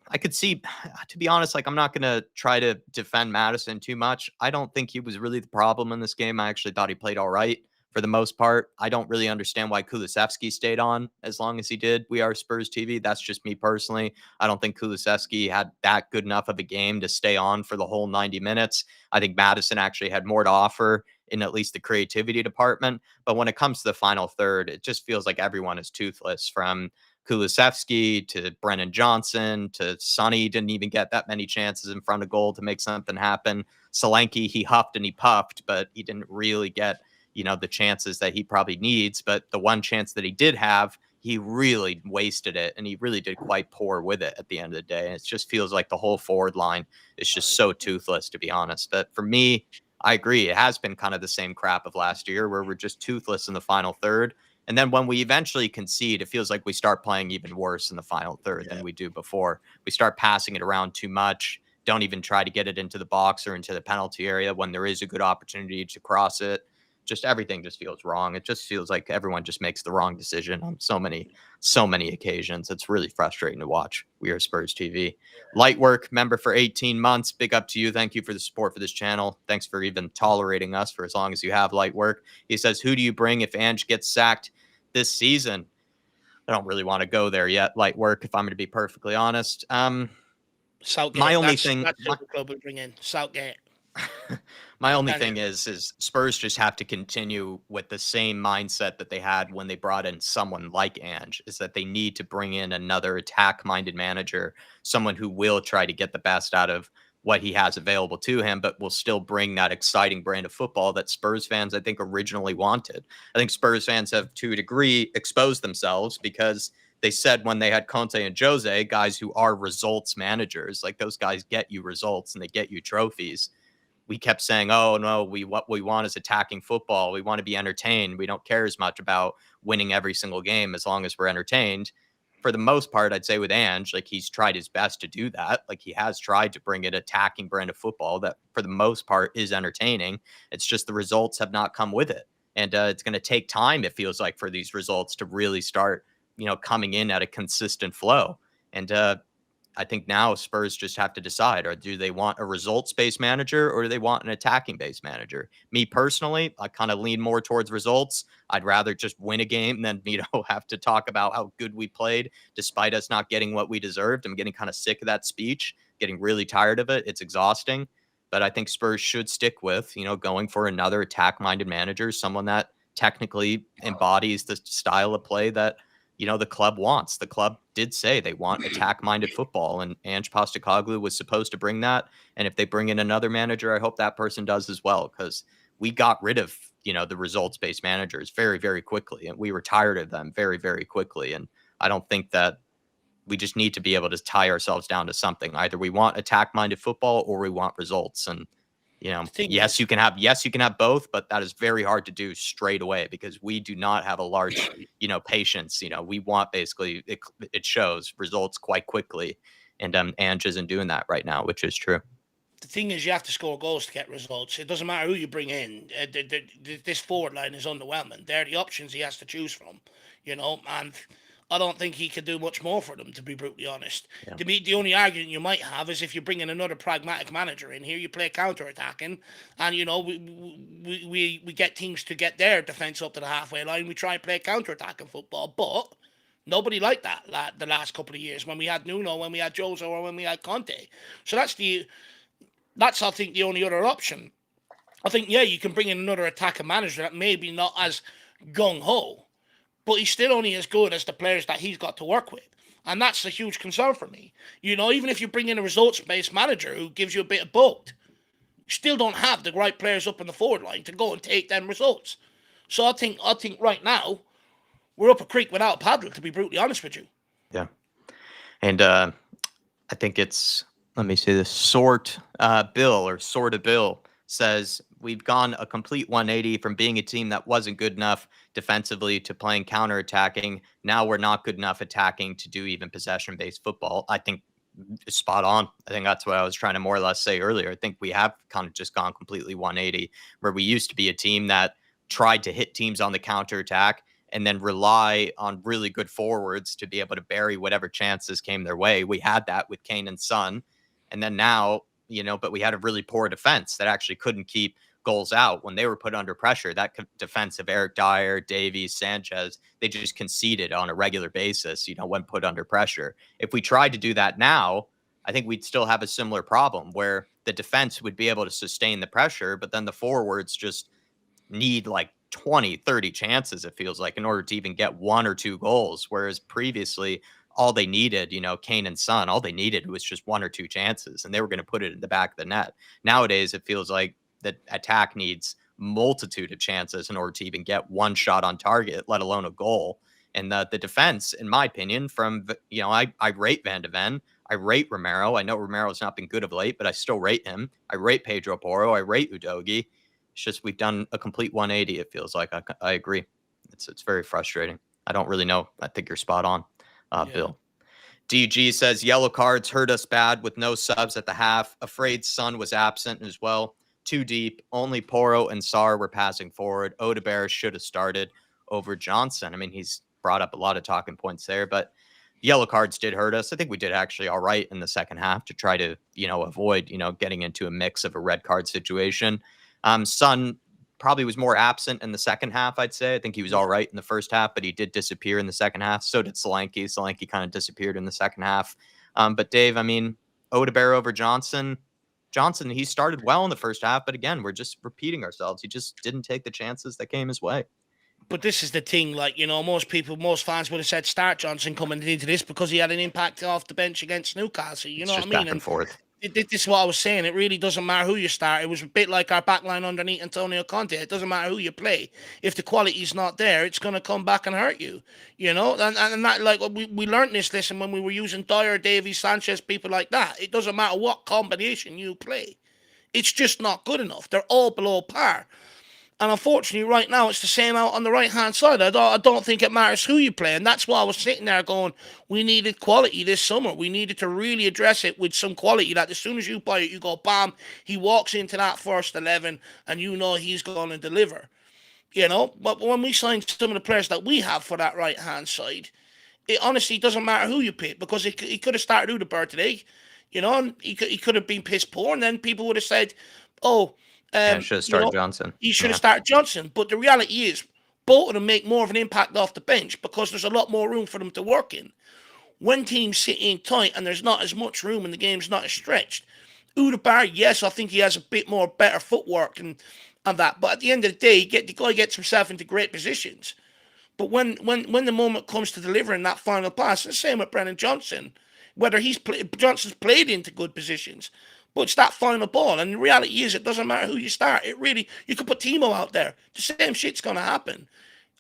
I could see, to be honest, I'm not going to try to defend Maddison too much. I don't think he was really the problem in this game. I actually thought he played all right for the most part. I don't really understand why Kulusevski stayed on as long as he did. We are Spurs TV. That's just me personally. I don't think Kulusevski had that good enough of a game to stay on for the whole 90 minutes. I think Maddison actually had more to offer in at least the creativity department. But when it comes to the final third, it just feels like everyone is toothless, from Kulusevski to Brennan Johnson to Sonny. Didn't even get that many chances in front of goal to make something happen. Solanke, he huffed and he puffed, but he didn't really get the chances that he probably needs. But the one chance that he did have, he really wasted it, and he really did quite poor with it at the end of the day. And it just feels like the whole forward line is just so toothless, to be honest. But for me, I agree. It has been kind of the same crap of last year, where we're just toothless in the final third. And then when we eventually concede, it feels like we start playing even worse in the final third than we do before. We start passing it around too much. Don't even try to get it into the box or into the penalty area when there is a good opportunity to cross it. Just everything just feels wrong. It just feels like everyone just makes the wrong decision on so many occasions. It's really frustrating to watch. We are Spurs TV. Lightwork, member for 18 months. Big up to you. Thank you for the support for this channel. Thanks for even tolerating us for as long as you have, Lightwork. He says, who do you bring if Ange gets sacked this season? I don't really want to go there yet, Lightwork, if I'm going to be perfectly honest. Southgate. My only thing, that's the club we bring in. Southgate. My only thing is Spurs just have to continue with the same mindset that they had when they brought in someone like Ange, is that they need to bring in another attack-minded manager, someone who will try to get the best out of what he has available to him, but will still bring that exciting brand of football that Spurs fans, I think, originally wanted. I think Spurs fans have, to a degree, exposed themselves, because they said when they had Conte and Jose, guys who are results managers, like those guys get you results and they get you trophies. We kept saying, oh, no, what we want is attacking football. We want to be entertained. We don't care as much about winning every single game as long as we're entertained. for the most part, I'd say with Ange, like he's tried his best to do that. Like he has tried to bring an attacking brand of football that for the most part is entertaining. It's just the results have not come with it. And it's going to take time, it feels like, for these results to really start, coming in at a consistent flow. And I think now Spurs just have to decide, or do they want a results-based manager or do they want an attacking-based manager? Me personally, I kind of lean more towards results. I'd rather just win a game than, have to talk about how good we played despite us not getting what we deserved. I'm getting kind of sick of that speech, getting really tired of it. It's exhausting. But I think Spurs should stick with, going for another attack-minded manager, someone that technically embodies the style of play that the club wants. The club did say they want attack-minded football, and Ange Postecoglou was supposed to bring that. And if they bring in another manager, I hope that person does as well, because we got rid of, the results-based managers very, very quickly, and we were tired of them very, very quickly. And I don't think that we just need to be able to tie ourselves down to something. Either we want attack-minded football or we want results. And yes, you can have both, but that is very hard to do straight away because we do not have a large, patience. We want basically it shows results quite quickly, and Ange isn't doing that right now, which is true. The thing is, you have to score goals to get results. It doesn't matter who you bring in. This forward line is underwhelming. They're the options he has to choose from, and I don't think he could do much more for them, to be brutally honest. Yeah. The only argument you might have is if you bring in another pragmatic manager in here, you play counter-attacking, and, we get teams to get their defence up to the halfway line. We try and play counter-attacking football, but nobody liked that the last couple of years when we had Nuno, when we had Jose, or when we had Conte. So that's, I think, the only other option. I think, you can bring in another attacking manager that maybe not as gung-ho, but he's still only as good as the players that he's got to work with. And that's a huge concern for me. Even if you bring in a results-based manager who gives you a bit of both, you still don't have the right players up in the forward line to go and take them results. So I think right now, we're up a creek without a paddle, to be brutally honest with you. Yeah. And I think it's, let me see this, Sort of Bill says, we've gone a complete 180 from being a team that wasn't good enough defensively to playing counterattacking. Now we're not good enough attacking to do even possession-based football. I think spot on. I think that's what I was trying to more or less say earlier. I think we have kind of just gone completely 180, where we used to be a team that tried to hit teams on the counterattack and then rely on really good forwards to be able to bury whatever chances came their way. We had that with Kane and Son. And then now, but we had a really poor defense that actually couldn't keep goals out when they were put under pressure. That defense of Eric Dyer, Davies, Sanchez, they just conceded on a regular basis, when put under pressure. If we tried to do that now, I think we'd still have a similar problem where the defense would be able to sustain the pressure, but then the forwards just need like 20, 30 chances, it feels like, in order to even get one or two goals. Whereas previously, all they needed, Kane and Son, all they needed was just one or two chances, and they were going to put it in the back of the net. Nowadays, it feels like the attack needs multitude of chances in order to even get one shot on target, let alone a goal. And the defense, in my opinion, I rate Van de Ven, I rate Romero. I know Romero's not been good of late, but I still rate him. I rate Pedro Porro. I rate Udogie. It's just we've done a complete 180, it feels like. I agree. It's very frustrating. I don't really know. I think you're spot on, Bill. DG says, yellow cards hurt us bad with no subs at the half. Afraid Son was absent as well. Too deep. Only Porro and Sarr were passing forward. Odegaard should have started over Johnson. I mean, he's brought up a lot of talking points there, but yellow cards did hurt us. I think we did actually all right in the second half to try to, avoid, getting into a mix of a red card situation. Son probably was more absent in the second half, I'd say. I think he was all right in the first half, but he did disappear in the second half. So did Solanke. Solanke kind of disappeared in the second half. But Dave, I mean, Odegaard over Johnson. Johnson, he started well in the first half, but again, we're just repeating ourselves. He just didn't take the chances that came his way. But this is the thing, most fans would have said start Johnson coming into this because he had an impact off the bench against Newcastle. You know what I mean? Back and forth. This is what I was saying. It really doesn't matter who you start. It was a bit like our backline underneath Antonio Conte. It doesn't matter who you play. If the quality's not there, it's going to come back and hurt you. And that, like, we learned this lesson when we were using Dyer, Davies, Sanchez, people like that. It doesn't matter what combination you play. It's just not good enough. They're all below par. And unfortunately, right now, it's the same out on the right-hand side. I don't think it matters who you play. And that's why I was sitting there going, we needed quality this summer. We needed to really address it with some quality that as soon as you buy it, you go, bam, he walks into that first 11 and you know he's going to deliver. But when we signed some of the players that we have for that right-hand side, it honestly doesn't matter who you pick because he could have started Udeberg today, and he could have been piss poor, and then people would have said, "Oh, Yeah, should have started Johnson. he should have Yeah. started Johnson." But the reality is, both of them make more of an impact off the bench because there's a lot more room for them to work in. When teams sit in tight and there's not as much room and the game's not as stretched, Udeberg, yes, I think he has a bit more better footwork and that. But at the end of the day, the guy gets himself into great positions. But when the moment comes to delivering that final pass, it's the same with Brennan Johnson. Whether Johnson's played into good positions, but it's that final ball. And the reality is, it doesn't matter who you start. You could put Timo out there. The same shit's going to happen.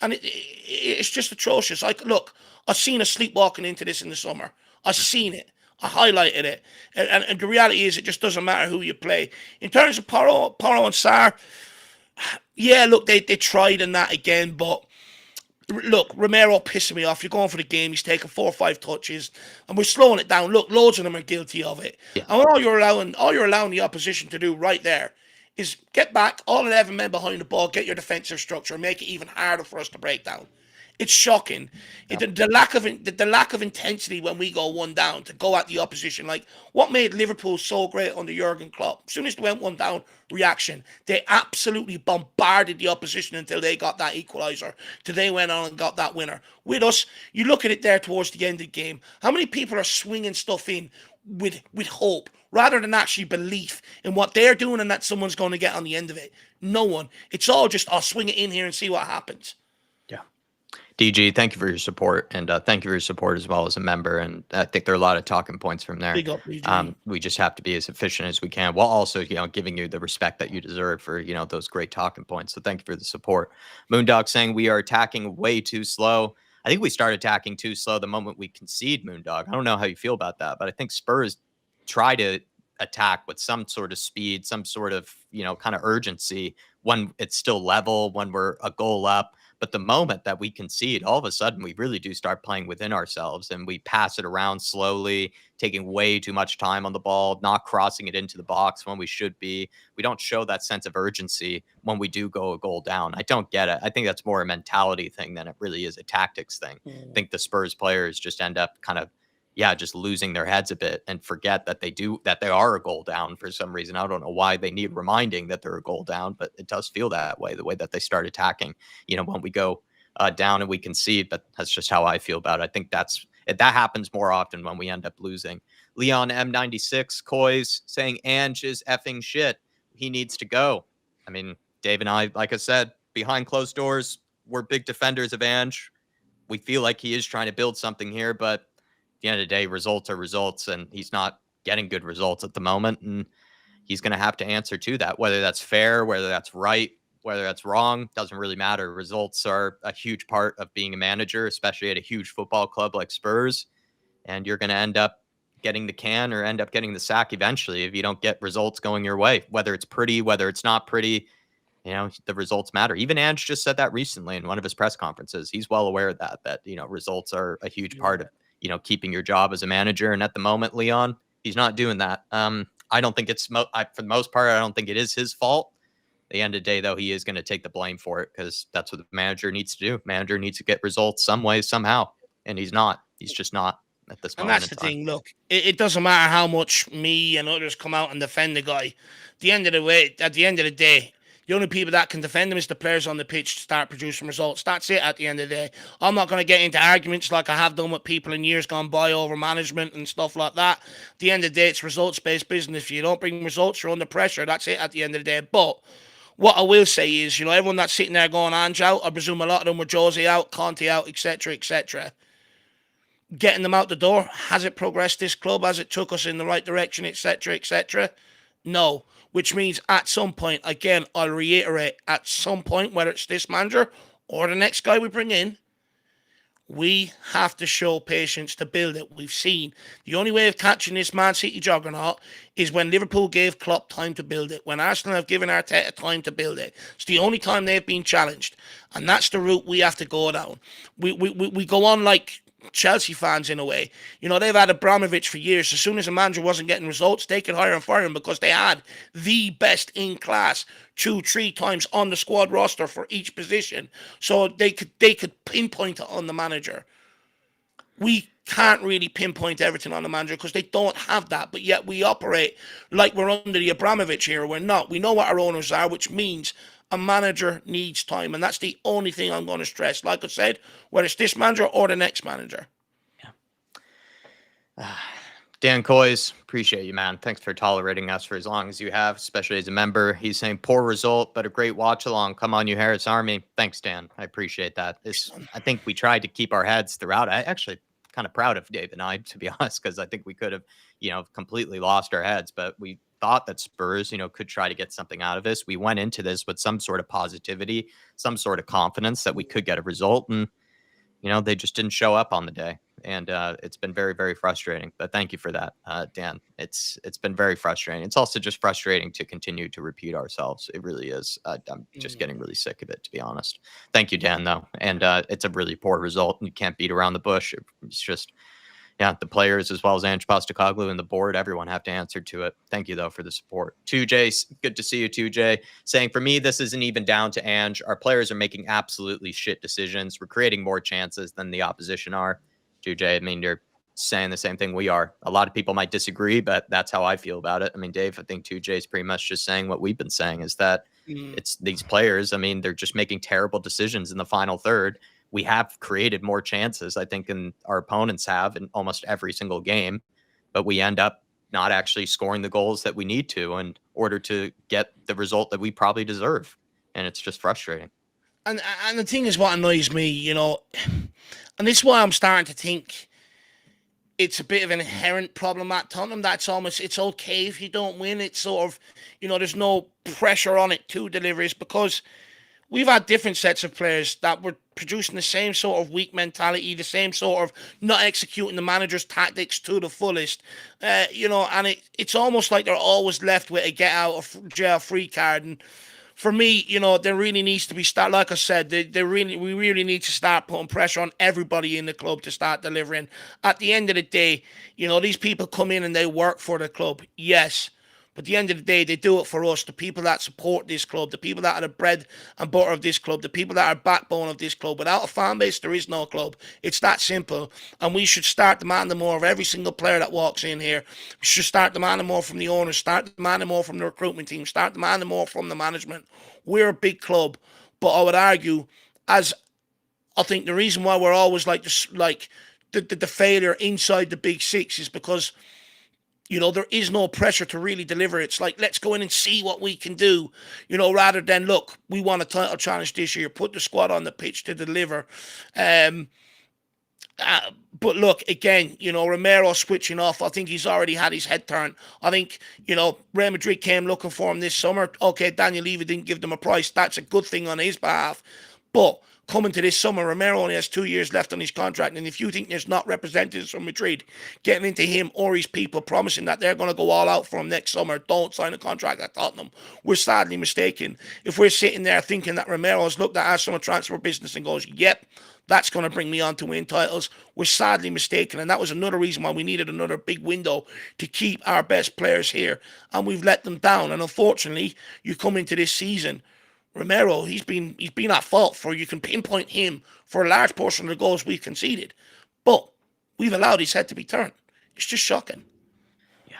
And it's just atrocious. Look, I've seen us sleepwalking into this in the summer. I've seen it. I highlighted it. And the reality is, it just doesn't matter who you play. In terms of Porro and Sarr, yeah, look, they tried in that again, but look, Romero pissing me off. You're going for the game. He's taking 4 or 5 touches, and we're slowing it down. Look, loads of them are guilty of it. Yeah. And all you're allowing the opposition to do right there is get back, all 11 men behind the ball, get your defensive structure, and make it even harder for us to break down. It's shocking. Yeah. The lack of intensity when we go one down to go at the opposition. Like what made Liverpool so great under Jurgen Klopp. As soon as they went one down, reaction. They absolutely bombarded the opposition until they got that equaliser. Till they went on and got that winner. With us, you look at it there towards the end of the game. How many people are swinging stuff in with hope rather than actually belief in what they're doing and that someone's going to get on the end of it? No one. It's all just, I'll swing it in here and see what happens. DG, thank you for your support, and thank you for your support as well as a member. And I think there are a lot of talking points from there. Big up, DG. We just have to be as efficient as we can, while also, giving you the respect that you deserve for, those great talking points. So thank you for the support. Moondog saying we are attacking way too slow. I think we started attacking too slow the moment we concede, Moondog. I don't know how you feel about that, but I think Spurs try to attack with some sort of speed, some sort of, kind of urgency when it's still level, when we're a goal up. But the moment that we concede, all of a sudden, we really do start playing within ourselves and we pass it around slowly, taking way too much time on the ball, not crossing it into the box when we should be. We don't show that sense of urgency when we do go a goal down. I don't get it. I think that's more a mentality thing than it really is a tactics thing. I think the Spurs players just end up kind of, just losing their heads a bit and forget that they are a goal down for some reason. I don't know why they need reminding that they're a goal down, but it does feel that way, the way that they start attacking, when we go down and we concede. But that's just how I feel about it. I think that happens more often when we end up losing. Leon M96 Coys saying Ange is effing shit. He needs to go. I mean, Dave and I, like I said, behind closed doors, we're big defenders of Ange. We feel like he is trying to build something here, but the end of the day, results are results, and he's not getting good results at the moment, and he's going to have to answer to that. Whether that's fair, whether that's right, whether that's wrong, doesn't really matter. Results are a huge part of being a manager, especially at a huge football club like Spurs, and you're going to end up getting the can or end up getting the sack eventually if you don't get results going your way. Whether it's pretty, whether it's not pretty, the results matter. Even Ange just said that recently in one of his press conferences. He's well aware of that results are a huge part of keeping your job as a manager. And at the moment, Leon, he's not doing that. I don't think it's for the most part, I don't think it is his fault. At the end of the day, though, he is going to take the blame for it because that's what the manager needs to do. Manager needs to get results some way, somehow. And he's not. He's just not at this moment. And that's the thing. Look, it doesn't matter how much me and others come out and defend the guy. At the end of the day, the only people that can defend him is the players on the pitch to start producing results. That's it at the end of the day. I'm not going to get into arguments like I have done with people in years gone by over management and stuff like that. At the end of the day, it's results-based business. If you don't bring results, you're under pressure. That's it at the end of the day. But what I will say is, everyone that's sitting there going, Ange out, I presume a lot of them were Jose out, Conte out, etc., etc. Getting them out the door, has it progressed this club? Has it took us in the right direction, etc., etc.? No. Which means at some point, again, I'll reiterate, at some point, whether it's this manager or the next guy we bring in, We have to show patience to build it. We've seen the only way of catching this Man City juggernaut is when Liverpool gave Klopp time to build it, when Arsenal have given Arteta time to build it. It's the only time they've been challenged, and that's the route we have to go down. We go on like Chelsea fans in a way. You know, they've had Abramovich for years. As soon as a manager wasn't getting results, they could hire and fire him because they had the best in class 2-3 times on the squad roster for each position. So they could pinpoint it on the manager. We can't really pinpoint everything on the manager because they don't have that, but yet we operate like we're under the Abramovich era. We're not. We know what our owners are, which means a manager needs time, and that's the only thing I'm going to stress. Like I said, whether it's this manager or the next manager. Yeah. Dan Coys, appreciate you, man. Thanks for tolerating us for as long as you have, especially as a member. He's saying poor result, but a great watch along. Come on, you Harris Army. Thanks, Dan. I appreciate that. I think we tried to keep our heads throughout. I actually kind of proud of Dave and I, to be honest, because I think we could have, completely lost our heads, but we thought that Spurs, could try to get something out of this. We went into this with some sort of positivity, some sort of confidence that we could get a result, and they just didn't show up on the day. And it's been very, very frustrating. But thank you for that, Dan. It's been very frustrating. It's also just frustrating to continue to repeat ourselves. It really is. I'm just getting really sick of it, to be honest. Thank you, Dan, though. And it's a really poor result. And you can't beat around the bush. It's just, the players as well as Ange Postecoglou and the board, everyone have to answer to it. Thank you, though, for the support. 2J, good to see you, 2J. Saying, for me, this isn't even down to Ange. Our players are making absolutely shit decisions. We're creating more chances than the opposition are. 2J, I mean, you're saying the same thing we are. A lot of people might disagree, but that's how I feel about it. I mean, Dave, I think 2J is pretty much just saying what we've been saying, is that it's these players. I mean, they're just making terrible decisions in the final third. We have created more chances, I think, than our opponents have in almost every single game, but we end up not actually scoring the goals that we need to in order to get the result that we probably deserve. And it's just frustrating. And the thing is, what annoys me, and this is why I'm starting to think it's a bit of an inherent problem at Tottenham. That's almost, it's okay if you don't win. It's sort of, there's no pressure on it to deliver. It's because we've had different sets of players that were producing the same sort of weak mentality, the same sort of not executing the manager's tactics to the fullest, and it's almost like they're always left with a get out of jail free card. And for me, there really needs to be like I said, we really need to start putting pressure on everybody in the club to start delivering. At the end of the day, these people come in and they work for the club, yes. But at the end of the day, they do it for us, the people that support this club, the people that are the bread and butter of this club, the people that are backbone of this club. Without a fan base, there is no club. It's that simple. And we should start demanding more of every single player that walks in here. We should start demanding more from the owners, start demanding more from the recruitment team, start demanding more from the management. We're a big club, but I would argue, as I think the reason why we're always like this, like the failure inside the big six, is because there is no pressure to really deliver. It's like, let's go in and see what we can do, rather than, look, we want a title challenge this year, put the squad on the pitch to deliver. But look, again, Romero switching off. I think he's already had his head turned. I think, Real Madrid came looking for him this summer. Okay, Daniel Levy didn't give them a price. That's a good thing on his behalf. But coming to this summer, Romero only has 2 years left on his contract. And if you think there's not representatives from Madrid getting into him or his people promising that they're going to go all out for him next summer, don't sign a contract at Tottenham. We're sadly mistaken. If we're sitting there thinking that Romero has looked at our summer transfer business and goes, yep, that's going to bring me on to win titles, we're sadly mistaken. And that was another reason why we needed another big window to keep our best players here. And we've let them down. And unfortunately, you come into this season, Romero, he's been at fault for, you can pinpoint him for a large portion of the goals we've conceded. But we've allowed his head to be turned. It's just shocking. Yeah.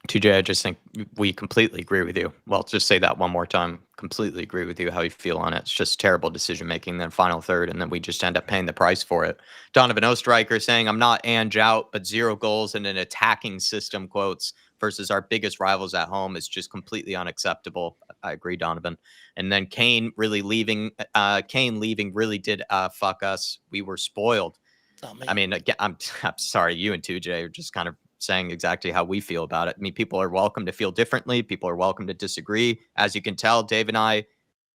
2J, I just think we completely agree with you. Well, just say that one more time. Completely agree with you how you feel on it. It's just terrible decision making, then final third, and then we just end up paying the price for it. Donovan Ostriker saying, I'm not Ange out, but 0 goals and an attacking system, quotes, versus our biggest rivals at home is just completely unacceptable. I agree, Donovan. And then Kane leaving really did fuck us. We were spoiled. Oh, I mean, again, I'm sorry, you and 2J are just kind of saying exactly how we feel about it. I mean, people are welcome to feel differently. People are welcome to disagree. As you can tell, Dave and I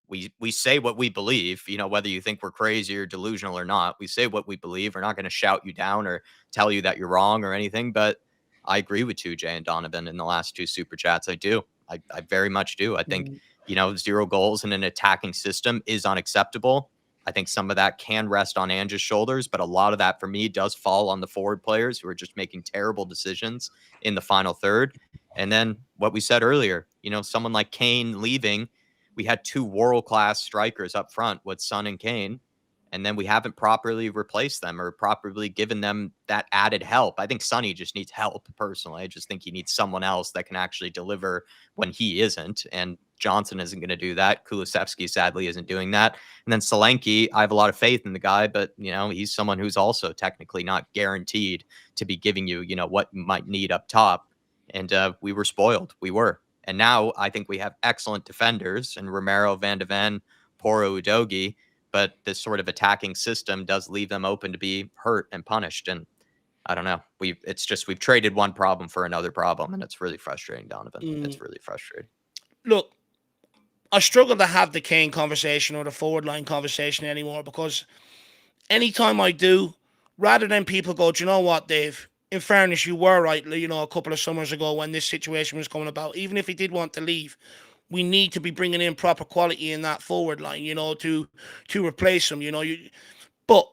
we say what we believe, whether you think we're crazy or delusional or not. We say what we believe. We're not going to shout you down or tell you that you're wrong or anything. But I agree with 2J and Donovan in the last two super chats. I do. I very much do. I think, 0 goals in an attacking system is unacceptable. I think some of that can rest on Ange's shoulders, but a lot of that for me does fall on the forward players who are just making terrible decisions in the final third. And then what we said earlier, someone like Kane leaving, we had two world-class strikers up front with Son and Kane, and then we haven't properly replaced them or properly given them that added help. I think Sonny just needs help, personally. I just think he needs someone else that can actually deliver when he isn't, and Johnson isn't going to do that. Kulusevski, sadly, isn't doing that. And then Solanke, I have a lot of faith in the guy, but, he's someone who's also technically not guaranteed to be giving you, what you might need up top. And we were spoiled. We were. And now I think we have excellent defenders and Romero, Van de Ven, Poro, Udogi, but this sort of attacking system does leave them open to be hurt and punished. And I don't know. We've traded one problem for another problem, and it's really frustrating, Donovan. It's really frustrating. Look, I struggle to have the Kane conversation or the forward line conversation anymore, because anytime I do, rather than people go, do you know what, Dave? In fairness, you were right, a couple of summers ago when this situation was coming about. Even if he did want to leave, we need to be bringing in proper quality in that forward line, to replace him, But,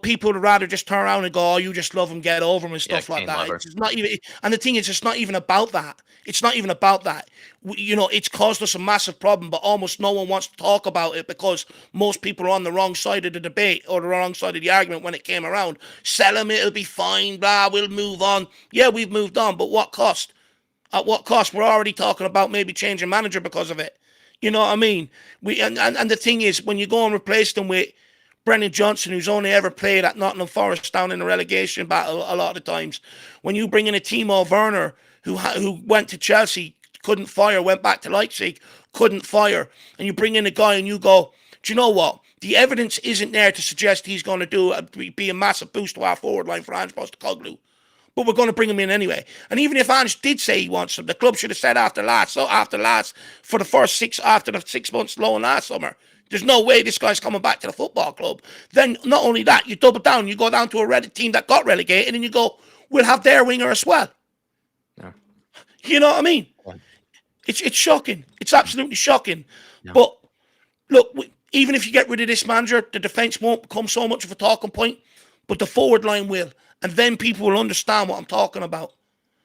people would rather just turn around and go, oh, you just love him, get over him and stuff like that. It's not even, and the thing is, it's not even about that. It's not even about that. It's caused us a massive problem, but almost no one wants to talk about it because most people are on the wrong side of the debate or the wrong side of the argument when it came around. Sell him, it'll be fine, blah, we'll move on. Yeah, we've moved on, but what cost? At what cost? We're already talking about maybe changing manager because of it. You know what I mean? And the thing is, when you go and replace them with Brennan Johnson, who's only ever played at Nottingham Forest down in the relegation battle a lot of the times, when you bring in a Timo Werner who went to Chelsea, couldn't fire, went back to Leipzig, couldn't fire, and you bring in a guy and you go, do you know what? The evidence isn't there to suggest he's going to be a massive boost to our forward line for Ange Postecoglou. But we're going to bring him in anyway. And even if Ange did say he wants him, the club should have said after the 6 months loan last summer, there's no way this guy's coming back to the football club. Then not only that, you double down, you go down to a team that got relegated, and you go, we'll have their winger as well. Yeah. You know what I mean? Yeah. It's shocking. It's absolutely shocking. Yeah. But look, even if you get rid of this manager, the defence won't become so much of a talking point, but the forward line will. And then people will understand what I'm talking about.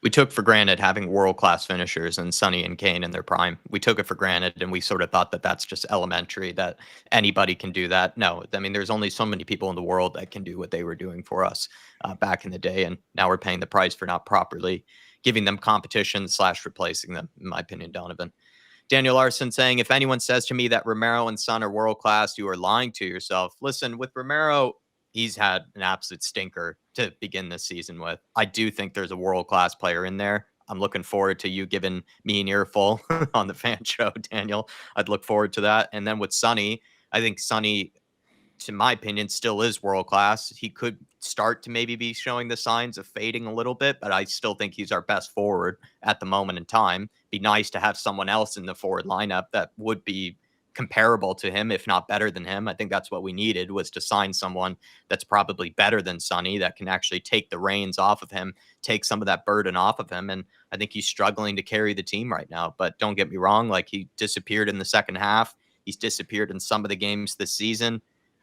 We took for granted having world-class finishers and Sonny and Kane in their prime. We took it for granted, and we sort of thought that that's just elementary, that anybody can do that. No, I mean, there's only so many people in the world that can do what they were doing for us back in the day, and now we're paying the price for not properly giving them competition / replacing them, in my opinion, Donovan. Daniel Larson saying, if anyone says to me that Romero and Son are world-class, you are lying to yourself. Listen, with Romero, he's had an absolute stinker to begin this season with. I do think there's a world-class player in there. I'm looking forward to you giving me an earful on the fan show, Daniel. I'd look forward to that. And then with Sonny, I think Sonny, to my opinion, still is world-class. He could start to maybe be showing the signs of fading a little bit, but I still think he's our best forward at the moment in time. Be nice to have someone else in the forward lineup that would be comparable to him, if not better than him. I think that's what we needed, was to sign someone that's probably better than Sonny, that can actually take the reins off of him, take some of that burden off of him. And I think he's struggling to carry the team right now. But don't get me wrong, like, he disappeared in the second half. He's disappeared in some of the games this season.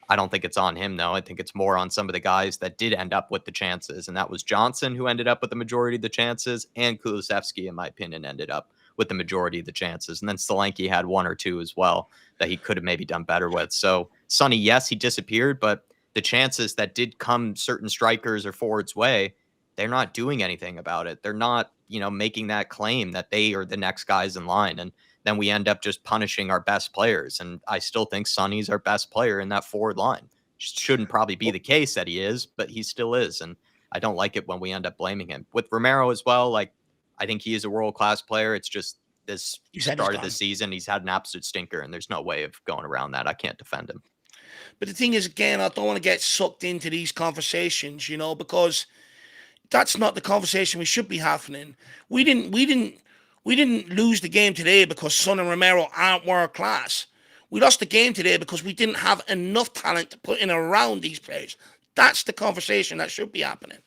I don't think it's on him, though. I think it's more on some of the guys that did end up with the chances. And that was Johnson, who ended up with the majority of the chances, and Kulusevski, in my opinion, ended up with the majority of the chances. And then Solanke had one or two as well that he could have maybe done better with. So Sonny, yes, he disappeared, but the chances that did come certain strikers or forwards' way, they're not doing anything about it. They're not, making that claim that they are the next guys in line. And then we end up just punishing our best players. And I still think Sonny's our best player in that forward line. Shouldn't probably be the case that he is, but he still is. And I don't like it when we end up blaming him. With Romero as well, like, I think he is a world-class player. It's just this start of the season, he's had an absolute stinker, and there's no way of going around that. I can't defend him. But the thing is, again, I don't want to get sucked into these conversations, because that's not the conversation we should be having. We didn't lose the game today because Son and Romero aren't world class. We lost the game today because we didn't have enough talent to put in around these players. That's the conversation that should be happening.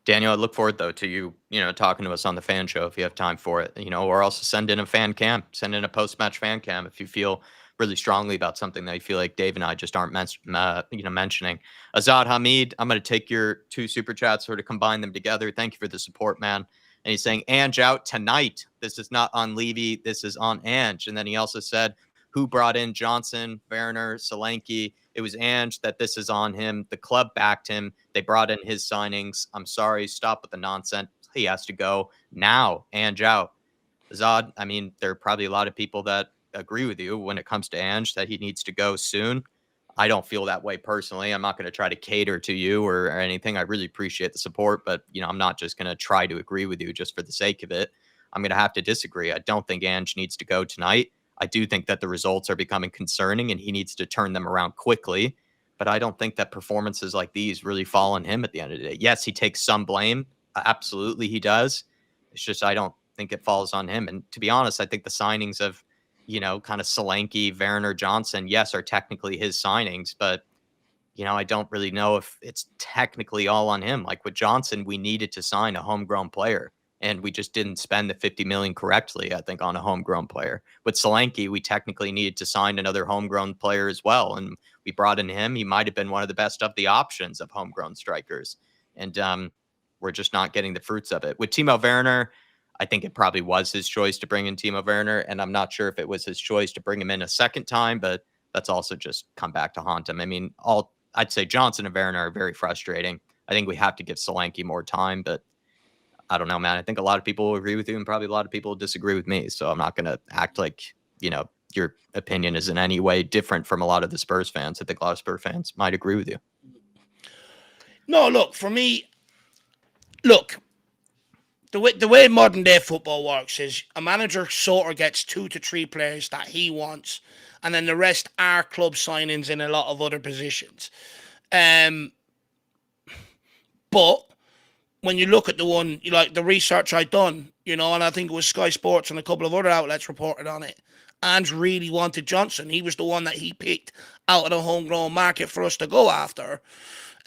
Daniel, I look forward though to you, talking to us on the fan show if you have time for it, or also send in a fan cam, send in a post-match fan cam if you feel really strongly about something that you feel like Dave and I just aren't mentioning. Azad Hamid, I'm going to take your 2 super chats, sort of combine them together. Thank you for the support, man. And he's saying, Ange out tonight. This is not on Levy. This is on Ange. And then he also said, who brought in Johnson, Werner, Solanke? It was Ange that this is on him. The club backed him. They brought in his signings. I'm sorry. Stop with the nonsense. He has to go now. Ange out. Azad, I mean, there are probably a lot of people that agree with you when it comes to Ange that he needs to go soon. I don't feel that way personally. I'm not going to try to cater to you or anything. I really appreciate the support, but I'm not just going to try to agree with you just for the sake of it. I'm going to have to disagree. I don't think Ange needs to go tonight. I do think that the results are becoming concerning and he needs to turn them around quickly. But I don't think that performances like these really fall on him at the end of the day. Yes, he takes some blame. Absolutely, he does. It's just I don't think it falls on him. And to be honest, I think the signings of, kind of Solanke, Werner, Johnson, yes, are technically his signings. But, I don't really know if it's technically all on him. Like with Johnson, we needed to sign a homegrown player. And we just didn't spend the $50 million correctly, I think, on a homegrown player. With Solanke, we technically needed to sign another homegrown player as well. And we brought in him. He might have been one of the best of the options of homegrown strikers. And we're just not getting the fruits of it. With Timo Werner, I think it probably was his choice to bring in Timo Werner. And I'm not sure if it was his choice to bring him in a second time, but that's also just come back to haunt him. I mean, I'd say Johnson and Werner are very frustrating. I think we have to give Solanke more time, but I don't know, man. I think a lot of people will agree with you and probably a lot of people will disagree with me. So I'm not going to act like, your opinion is in any way different from a lot of the Spurs fans. I think a lot of Spurs fans might agree with you. No, look, for me, the way modern day football works is a manager sort of gets 2 to 3 players that he wants, and then the rest are club signings in a lot of other positions. But when you look at the one, like the research I'd done, and I think it was Sky Sports and a couple of other outlets reported on it, Ange really wanted Johnson. He was the one that he picked out of the homegrown market for us to go after.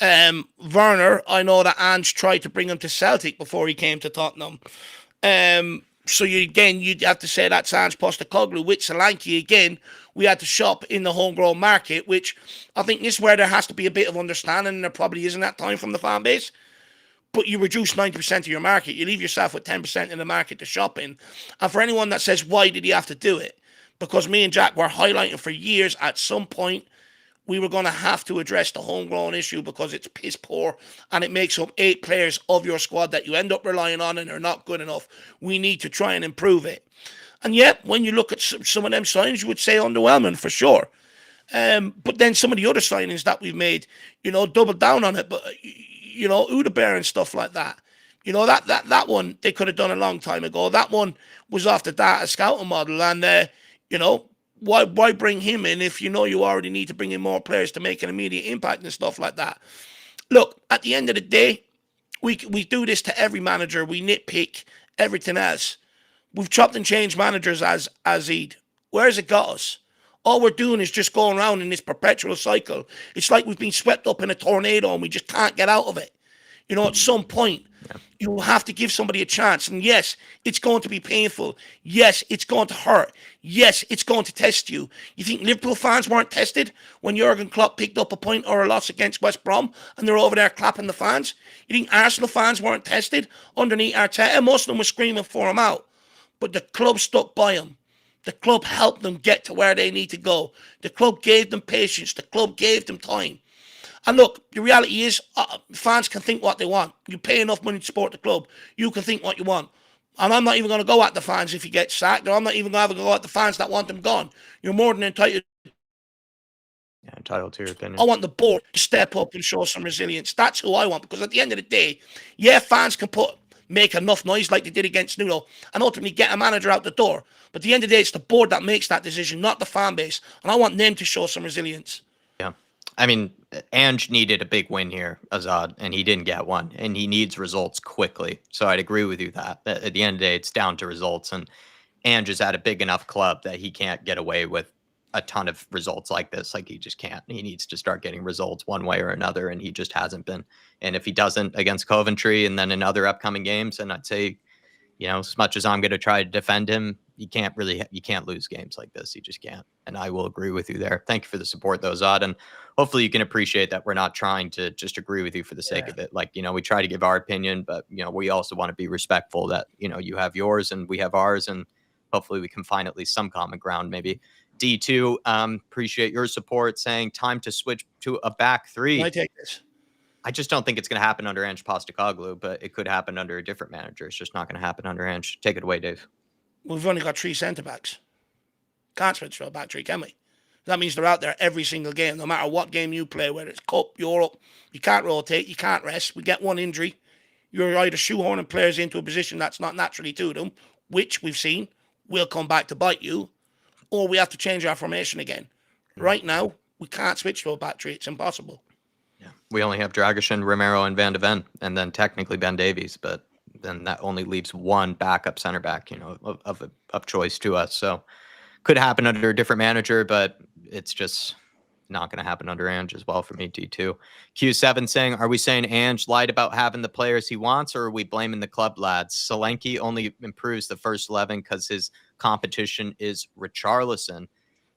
Werner, I know that Ange tried to bring him to Celtic before he came to Tottenham. So you'd have to say that's Ange Postecoglou. With Solanke, again, we had to shop in the homegrown market, which I think this is where there has to be a bit of understanding, and there probably isn't that time from the fan base. But you reduce 90% of your market. You leave yourself with 10% in the market to shop in. And for anyone that says, why did he have to do it? Because me and Jack were highlighting for years, at some point, we were going to have to address the homegrown issue because it's piss poor and it makes up 8 players of your squad that you end up relying on and they're not good enough. We need to try and improve it. And yet, when you look at some of them signings, you would say underwhelming for sure. But then some of the other signings that we've made, double down on it. But Udaber and stuff like that. That one they could have done a long time ago. That one was off the data scouting model, and why bring him in if you already need to bring in more players to make an immediate impact and stuff like that. Look, at the end of the day, we do this to every manager. We nitpick everything else. We've chopped and changed managers as Eid. Where's it got us? All we're doing is just going around in this perpetual cycle. It's like we've been swept up in a tornado and we just can't get out of it. At some point, you have to give somebody a chance. And yes, it's going to be painful. Yes, it's going to hurt. Yes, it's going to test you. You think Liverpool fans weren't tested when Jurgen Klopp picked up a point or a loss against West Brom and they're over there clapping the fans? You think Arsenal fans weren't tested underneath Arteta? Most of them were screaming for him out. But the club stuck by him. The club helped them get to where they need to go. The club gave them patience. The club gave them time. And look, the reality is, fans can think what they want. You pay enough money to support the club, you can think what you want. And I'm not even going to go at the fans if he gets sacked, or I'm not even going to go at the fans that want him gone. You're more than entitled. Yeah, entitled to your opinion. I want the board to step up and show some resilience. That's who I want, because at the end of the day, fans can make enough noise like they did against Nuno and ultimately get a manager out the door. But at the end of the day, it's the board that makes that decision, not the fan base. And I want them to show some resilience. Yeah. I mean, Ange needed a big win here, Azad, and he didn't get one. And he needs results quickly. So I'd agree with you that at the end of the day, it's down to results. And Ange is at a big enough club that he can't get away with a ton of results like this. Like, he just can't. He needs to start getting results one way or another, and he just hasn't been. And if he doesn't against Coventry and then in other upcoming games, and I'd say, as much as I'm going to try to defend him, you can't lose games like this. You just can't. And I will agree with you there. Thank you for the support, though, Zod. And hopefully you can appreciate that we're not trying to just agree with you for the sake of it. Like, we try to give our opinion, but, we also want to be respectful that, you have yours and we have ours. And hopefully we can find at least some common ground. Maybe D2, appreciate your support, saying time to switch to a back three. Can I take this? I just don't think it's going to happen under Ange Postecoglou, but it could happen under a different manager. It's just not going to happen under Ange. Take it away, Dave. We've only got 3 centre-backs. Can't switch to a back three, can we? That means they're out there every single game, no matter what game you play, whether it's Cup, Europe. You can't rotate, you can't rest. We get one injury, you're either shoehorning players into a position that's not naturally to them, which we've seen will come back to bite you, or we have to change our formation again. Right now, we can't switch to a back three. It's impossible. Yeah, we only have Dragic, Romero, and Van de Ven, and then technically Ben Davies, but then that only leaves one backup center back, of choice to us. So could happen under a different manager, but it's just not going to happen under Ange as well for me, D2. Q7 saying, are we saying Ange lied about having the players he wants, or are we blaming the club lads? Solanke only improves the first 11 because his competition is Richarlison.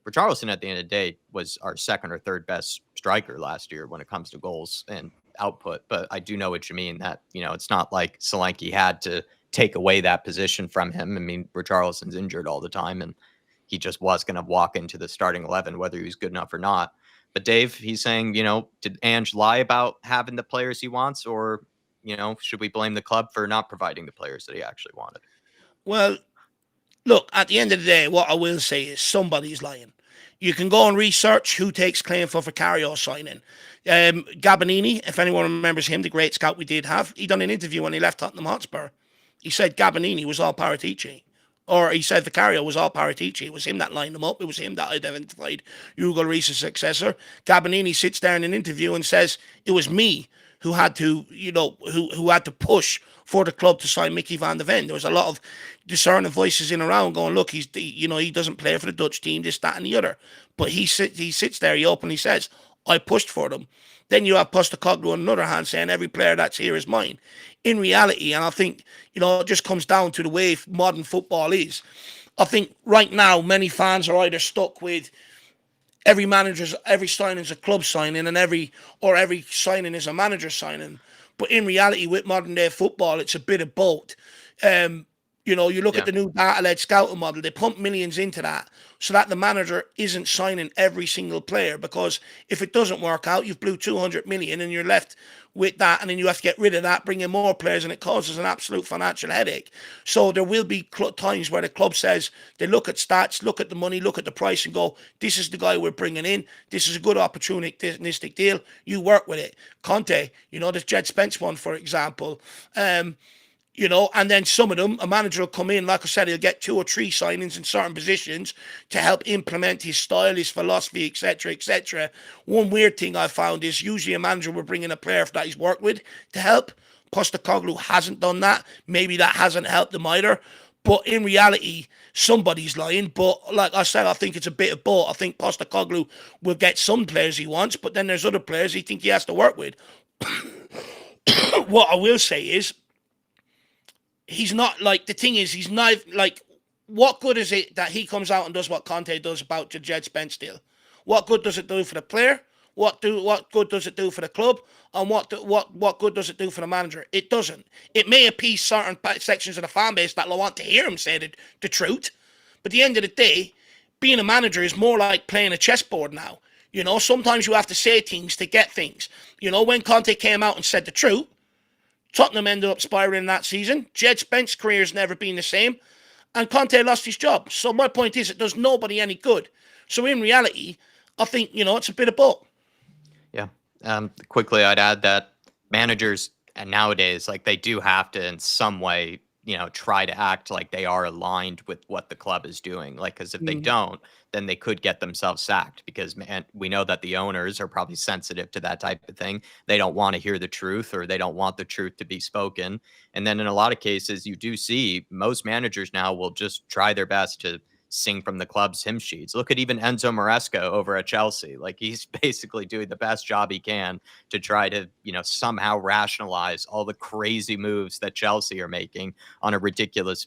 Richarlison, at the end of the day, was our second or third best striker last year when it comes to goals and output. But I do know what you mean, that, it's not like Solanke had to take away that position from him. I mean, Richarlison's injured all the time, and he just was going to walk into the starting 11, whether he was good enough or not. But Dave, he's saying, did Ange lie about having the players he wants, or, should we blame the club for not providing the players that he actually wanted? Well, look, at the end of the day, what I will say is somebody's lying. You can go and research who takes claim for Vicario signing. Gabbanini, if anyone remembers him, the great scout we did have, he done an interview when he left Tottenham Hotspur. He said Gabbanini was all Paratici. Or he said Vicario was all Paratici. It was him that lined him up. It was him that identified Hugo Lloris's successor. Gabbanini sits there in an interview and says, it was me who had to, who had to push for the club to sign Mickey van de Ven. There was a lot of discerning voices in around going, look, he doesn't play for the Dutch team, this, that, and the other. But he sits there, he openly says, I pushed for them. Then you have Postecoglou on the other hand saying every player that's here is mine. In reality, and I think, it just comes down to the way modern football is. I think right now many fans are either stuck with every signing is a club signing and every signing is a manager signing. But in reality, with modern day football, it's a bit of both. You look at the new data-led scouting model, they pump millions into that so that the manager isn't signing every single player, because if it doesn't work out, you've blew 200 million and you're left with that, and then you have to get rid of that, bring in more players, and it causes an absolute financial headache. So there will be times where the club says, they look at stats, look at the money, look at the price and go, this is the guy we're bringing in, this is a good opportunistic deal, you work with it. Conte, this Jed Spence one, for example, and then some of them, a manager will come in, like I said, he'll get 2 or 3 signings in certain positions to help implement his style, his philosophy, etc., etc. One weird thing I found is usually a manager will bring in a player that he's worked with to help. Postecoglou hasn't done that. Maybe that hasn't helped him either. But in reality, somebody's lying. But like I said, I think it's a bit of both. I think Postecoglou will get some players he wants, but then there's other players he thinks he has to work with. What I will say is, he's not like, the thing is, he's not like, what good is it that he comes out and does what Conte does about the Jed Spence deal? What good does it do for the player? What good does it do for the club? And what good does it do for the manager? It doesn't. It may appease certain sections of the fan base that will want to hear him say the truth. But at the end of the day, being a manager is more like playing a chessboard now. Sometimes you have to say things to get things. When Conte came out and said the truth, Tottenham ended up spiraling that season. Jed Spence's career has never been the same. And Conte lost his job. So my point is, it does nobody any good. So in reality, I think, it's a bit of both. Yeah. Quickly, I'd add that managers nowadays, like, they do have to in some way, try to act like they are aligned with what the club is doing. Like, because if they don't, then they could get themselves sacked, because we know that the owners are probably sensitive to that type of thing. They don't want to hear the truth, or they don't want the truth to be spoken. And then in a lot of cases, you do see most managers now will just try their best to sing from the club's hymn sheets. Look at even Enzo Maresca over at Chelsea. Like, he's basically doing the best job he can to try to, somehow rationalize all the crazy moves that Chelsea are making on a ridiculous,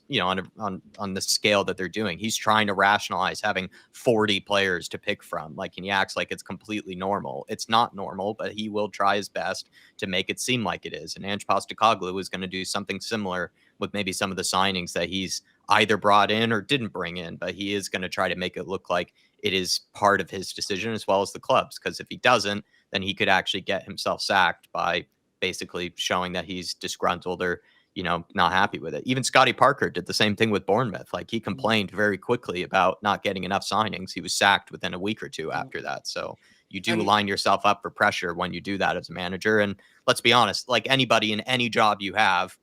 on the scale that they're doing. He's trying to rationalize having 40 players to pick from. Like, and he acts like it's completely normal. It's not normal, but he will try his best to make it seem like it is. And Ange Postecoglou is going to do something similar with maybe some of the signings that he's either brought in or didn't bring in, but he is going to try to make it look like it is part of his decision as well as the club's. Because if he doesn't, then he could actually get himself sacked by basically showing that he's disgruntled or, not happy with it. Even Scotty Parker did the same thing with Bournemouth. Like, he complained very quickly about not getting enough signings. He was sacked within a week or two after that. So you do line yourself up for pressure when you do that as a manager. And let's be honest, like anybody in any job you have,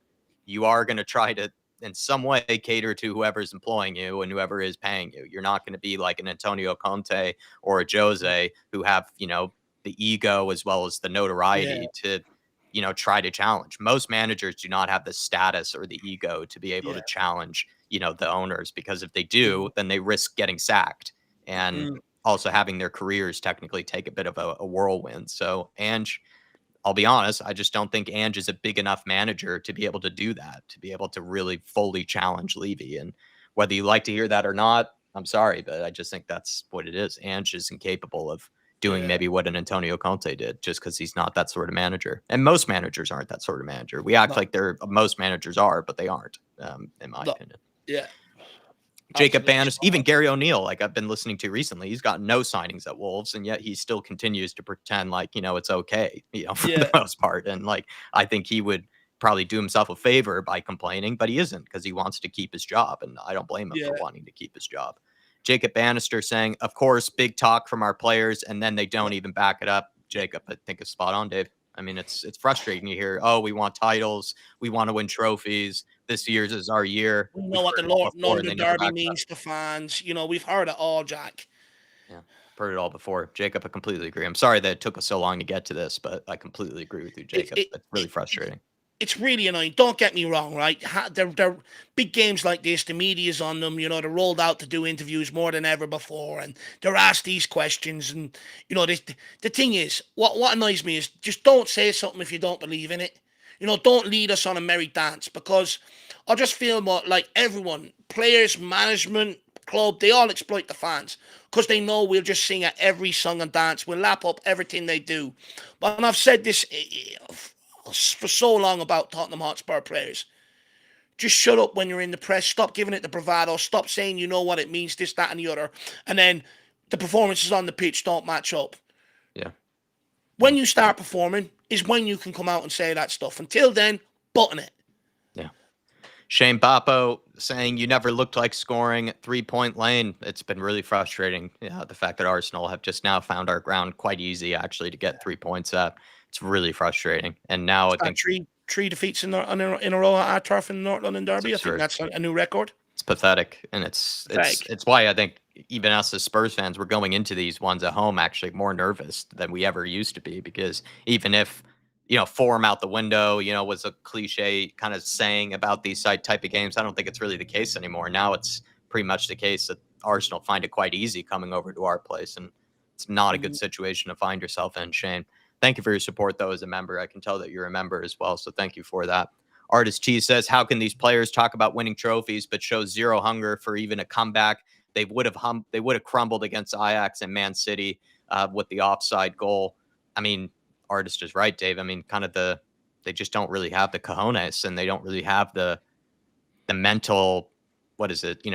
you are going to try to, in some way, cater to whoever's employing you and whoever is paying you. You're not going to be like an Antonio Conte or a Jose who have, the ego as well as the notoriety to, try to challenge. Most managers do not have the status or the ego to be able to challenge, the owners, because if they do, then they risk getting sacked and also having their careers technically take a bit of a whirlwind. So Ange, I'll be honest, I just don't think Ange is a big enough manager to be able to do that, to be able to really fully challenge Levy. And whether you like to hear that or not, I'm sorry, but I just think that's what it is. Ange is incapable of doing maybe what an Antonio Conte did, just because he's not that sort of manager. And most managers aren't that sort of manager. We act like most managers are, but they aren't, in my opinion. Yeah. Jacob Bannister, even Gary O'Neill, like I've been listening to recently, he's got no signings at Wolves, and yet he still continues to pretend like, it's okay, for the most part. And like, I think he would probably do himself a favor by complaining, but he isn't, because he wants to keep his job. And I don't blame him for wanting to keep his job. Jacob Bannister saying, of course, big talk from our players, and then they don't even back it up. Jacob, I think is spot on, Dave. I mean, it's frustrating to hear, oh, we want titles, we want to win trophies. This year's is our year. We know what the London Derby means to fans. We've heard it all, Jack. Yeah, heard it all before. Jacob, I completely agree. I'm sorry that it took us so long to get to this, but I completely agree with you, Jacob. It's really frustrating. It's really annoying. Don't get me wrong, right? They're big games like this. The media's on them. They're rolled out to do interviews more than ever before, and they're asked these questions. And the thing is, what annoys me is just don't say something if you don't believe in it. Don't lead us on a merry dance, because I just feel more like everyone, players, management, club, they all exploit the fans because they know we'll just sing at every song and dance. We'll lap up everything they do. But I've said this for so long about Tottenham Hotspur players. Just shut up when you're in the press. Stop giving it the bravado. Stop saying you know what it means, this, that, and the other. And then the performances on the pitch don't match up. Yeah. When you start performing is when you can come out and say that stuff. Until then, button it. Yeah. Shane Bappo saying you never looked like scoring 3-point lane. It's been really frustrating. Yeah, the fact that Arsenal have just now found our ground quite easy actually to get 3 points up. It's really frustrating. And now I think three defeats in a row at our turf in the North London Derby. I think that's a new record. It's pathetic, and it's why I think even us as Spurs fans, we're going into these ones at home actually more nervous than we ever used to be, because even if form out the window, was a cliche kind of saying about these type of games, I don't think it's really the case anymore. Now it's pretty much the case that Arsenal find it quite easy coming over to our place, and it's not a good situation to find yourself in, Shane. Thank you for your support, though, as a member. I can tell that you're a member as well, so thank you for that. Artist Cheese says, how can these players talk about winning trophies but show zero hunger for even a comeback? They would have crumbled against Ajax and Man City with the offside goal. I mean, Artist is right, Dave. I mean, they just don't really have the cojones, and they don't really have the mental,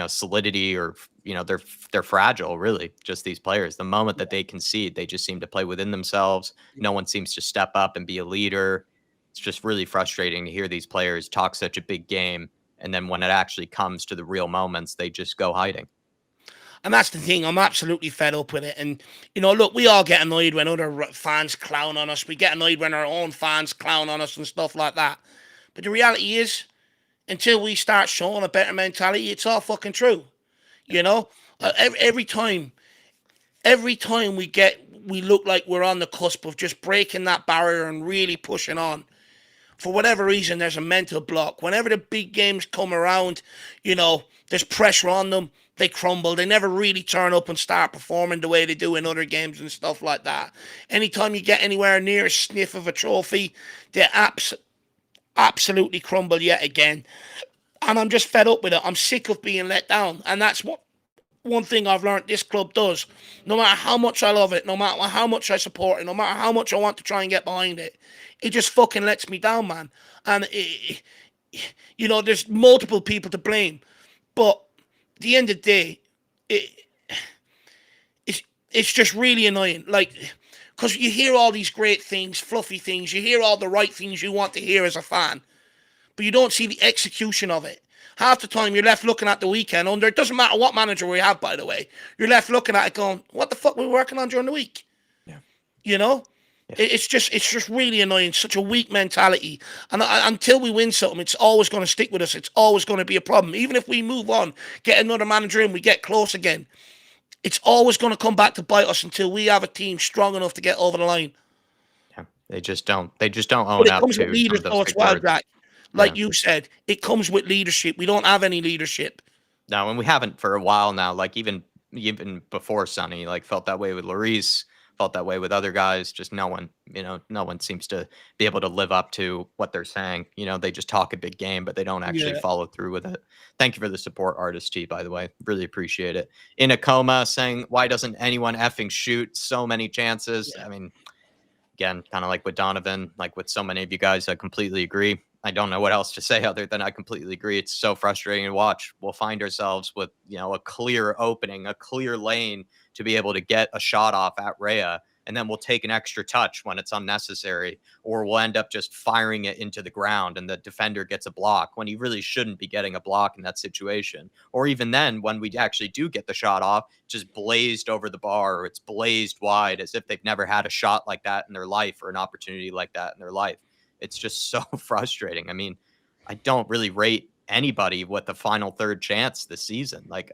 solidity, or they're fragile, really, just these players. The moment that they concede, they just seem to play within themselves. No one seems to step up and be a leader. It's just really frustrating to hear these players talk such a big game, and then when it actually comes to the real moments, they just go hiding. And that's the thing. I'm absolutely fed up with it. And, look, we all get annoyed when other fans clown on us. We get annoyed when our own fans clown on us and stuff like that. But the reality is, until we start showing a better mentality, it's all fucking true. Every time we look like we're on the cusp of just breaking that barrier and really pushing on, for whatever reason, there's a mental block. Whenever the big games come around, there's pressure on them. they crumble. They never really turn up and start performing the way they do in other games and stuff like that. Anytime you get anywhere near a sniff of a trophy, they absolutely crumble yet again. And I'm just fed up with it. I'm sick of being let down. And that's what one thing I've learned this club does. No matter how much I love it, no matter how much I support it, no matter how much I want to try and get behind it, it just fucking lets me down, man. And, there's multiple people to blame. But at the end of the day, it's just really annoying. Like, because you hear all these great things, fluffy things, you hear all the right things you want to hear as a fan, but you don't see the execution of it. Half the time you're left looking at the weekend under. It doesn't matter what manager we have, by the way. You're left looking at it going, what the fuck were we working on during the week? Yeah. Yeah. It's just really annoying. Such a weak mentality. And until we win something, it's always going to stick with us. It's always going to be a problem. Even if we move on, get another manager in, we get close again, it's always going to come back to bite us until we have a team strong enough to get over the line. Yeah. They just don't own up to some of those big words. Like you said, it comes with leadership. We don't have any leadership. No, and we haven't for a while now. Like even before Sonny, like felt that way with Lloris, felt that way with other guys. Just no one seems to be able to live up to what they're saying. They just talk a big game, but they don't actually follow through with it. Thank you for the support, Artist T, by the way. Really appreciate it. In a coma saying, why doesn't anyone effing shoot? So many chances. Yeah. I mean, again, kind of like with Donovan, like with so many of you guys, I completely agree. I don't know what else to say other than I completely agree. It's so frustrating to watch. We'll find ourselves with, a clear opening, a clear lane to be able to get a shot off at Rhea. And then we'll take an extra touch when it's unnecessary, or we'll end up just firing it into the ground and the defender gets a block when he really shouldn't be getting a block in that situation. Or even then, when we actually do get the shot off, just blazed over the bar, or it's blazed wide as if they've never had a shot like that in their life or an opportunity like that in their life. It's just so frustrating. I mean, I don't really rate anybody with the final third chance this season. Like,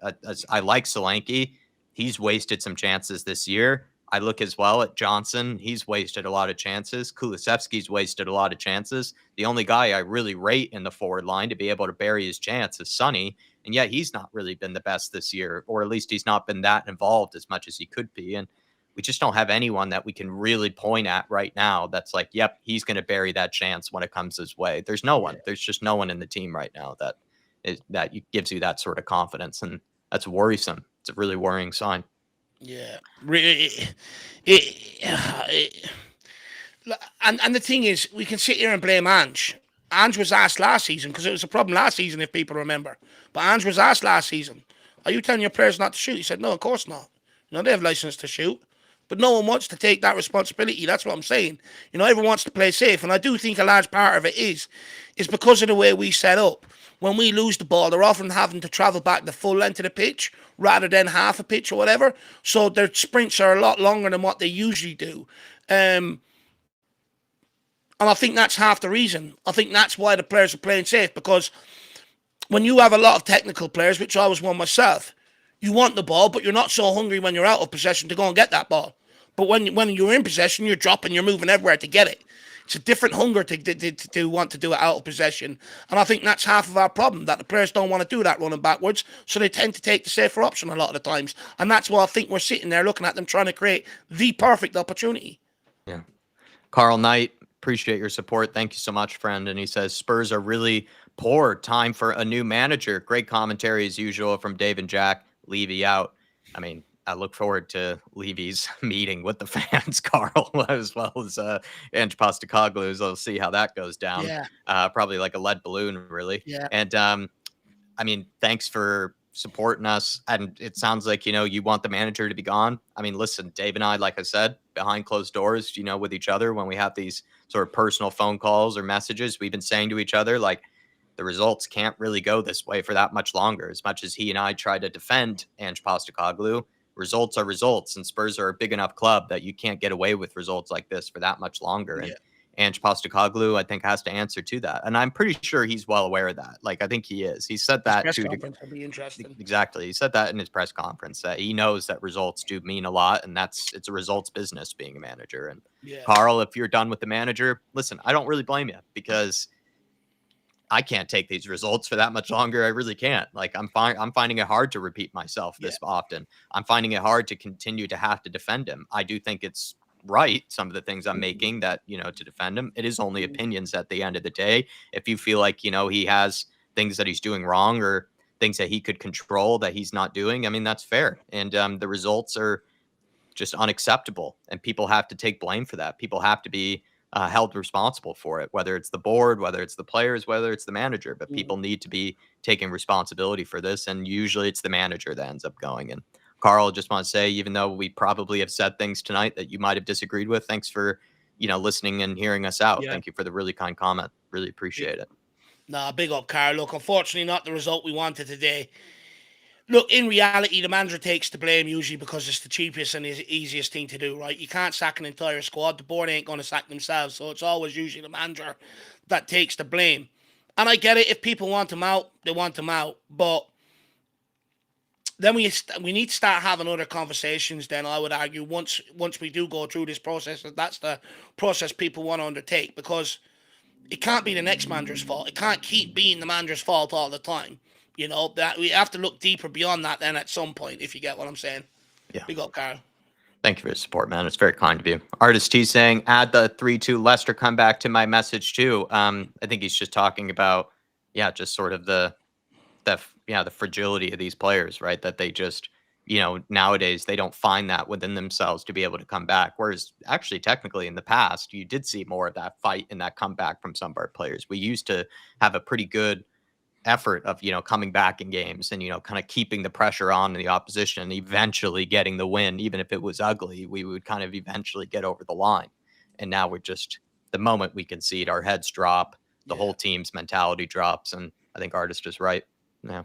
I like Solanke. He's wasted some chances this year. I look as well at Johnson. He's wasted a lot of chances. Kulusevski's wasted a lot of chances. The only guy I really rate in the forward line to be able to bury his chance is Sonny. And yet he's not really been the best this year, or at least he's not been that involved as much as he could be. And we just don't have anyone that we can really point at right now that's like, yep, he's going to bury that chance when it comes his way. There's no one. There's just no one in the team right now that gives you that sort of confidence. And that's worrisome. It's a really worrying sign. Yeah. And the thing is, we can sit here and blame Ange. Ange was asked last season, because it was a problem last season, if people remember. But Ange was asked last season, are you telling your players not to shoot? He said, no, of course not. They have license to shoot. But no one wants to take that responsibility. That's what I'm saying. Everyone wants to play safe. And I do think a large part of it is because of the way we set up. When we lose the ball, they're often having to travel back the full length of the pitch rather than half a pitch or whatever. So their sprints are a lot longer than what they usually do. And I think that's half the reason. I think that's why the players are playing safe, because when you have a lot of technical players, which I was one myself, you want the ball, but you're not so hungry when you're out of possession to go and get that ball. But when you're in possession, you're dropping, you're moving everywhere to get it. It's a different hunger to want to do it out of possession. And I think that's half of our problem, that the players don't want to do that running backwards, so they tend to take the safer option a lot of the times. And that's why I think we're sitting there looking at them trying to create the perfect opportunity. Yeah. Carl Knight, appreciate your support. Thank you so much, friend. And he says, Spurs are really poor. Time for a new manager. Great commentary as usual from Dave and Jack. Levy out. I mean, I look forward to Levy's meeting with the fans, Carl, as well as Ange Postecoglou. So we'll see how that goes down. Yeah. Probably like a lead balloon, really. Yeah. And I mean, thanks for supporting us. And it sounds like, you want the manager to be gone. I mean, listen, Dave and I, like I said, behind closed doors, with each other, when we have these sort of personal phone calls or messages, we've been saying to each other, like, the results can't really go this way for that much longer. As much as he and I try to defend Ange Postecoglou, results are results, and Spurs are a big enough club that you can't get away with results like this for that much longer. Yeah. And Ange Postecoglou, I think, has to answer to that. And I'm pretty sure he's well aware of that. Like, I think he is. He said that press conference will be interesting. Exactly. He said that in his press conference, that he knows that results do mean a lot, and it's a results business being a manager. And Carl, if you're done with the manager, listen, I don't really blame you, because I can't take these results for that much longer. I really can't. Like I'm finding it hard to repeat myself this often. I'm finding it hard to continue to have to defend him. I do think it's right, some of the things I'm making, that, to defend him. It is only opinions at the end of the day. If you feel like, he has things that he's doing wrong or things that he could control that he's not doing, I mean, that's fair. And the results are just unacceptable, and people have to take blame for that. People have to be held responsible for it, whether it's the board, whether it's the players, whether it's the manager. But people need to be taking responsibility for this, and usually it's the manager that ends up going. And Carl, just want to say, even though we probably have said things tonight that you might have disagreed with, thanks for listening and hearing us out. Yeah. Thank you for the really kind comment. Really appreciate it. Nah, big up, Carl. Look, unfortunately, not the result we wanted today. Look, in reality, the manager takes the blame usually because it's the cheapest and the easiest thing to do, right? You can't sack an entire squad. The board ain't going to sack themselves, so it's always usually the manager that takes the blame. And I get it. If people want him out, they want him out. But then we need to start having other conversations. Then I would argue once we do go through this process, that's the process people want to undertake, because it can't be the next manager's fault. It can't keep being the manager's fault all the time. That we have to look deeper beyond that then at some point, if you get what I'm saying. Yeah. Big up, Carl. Thank you for the support, man. It's very kind of you. Artist T saying, add the 3-2 Leicester comeback to my message too. I think he's just talking about, just sort of the fragility of these players, right? That they just, nowadays they don't find that within themselves to be able to come back. Whereas actually, technically in the past, you did see more of that fight and that comeback from some of our players. We used to have a pretty good effort of coming back in games and kind of keeping the pressure on the opposition and eventually getting the win. Even if it was ugly, we would kind of eventually get over the line. And now we're just, the moment we concede, our heads drop, the whole team's mentality drops. And I think Artist is right. Yeah.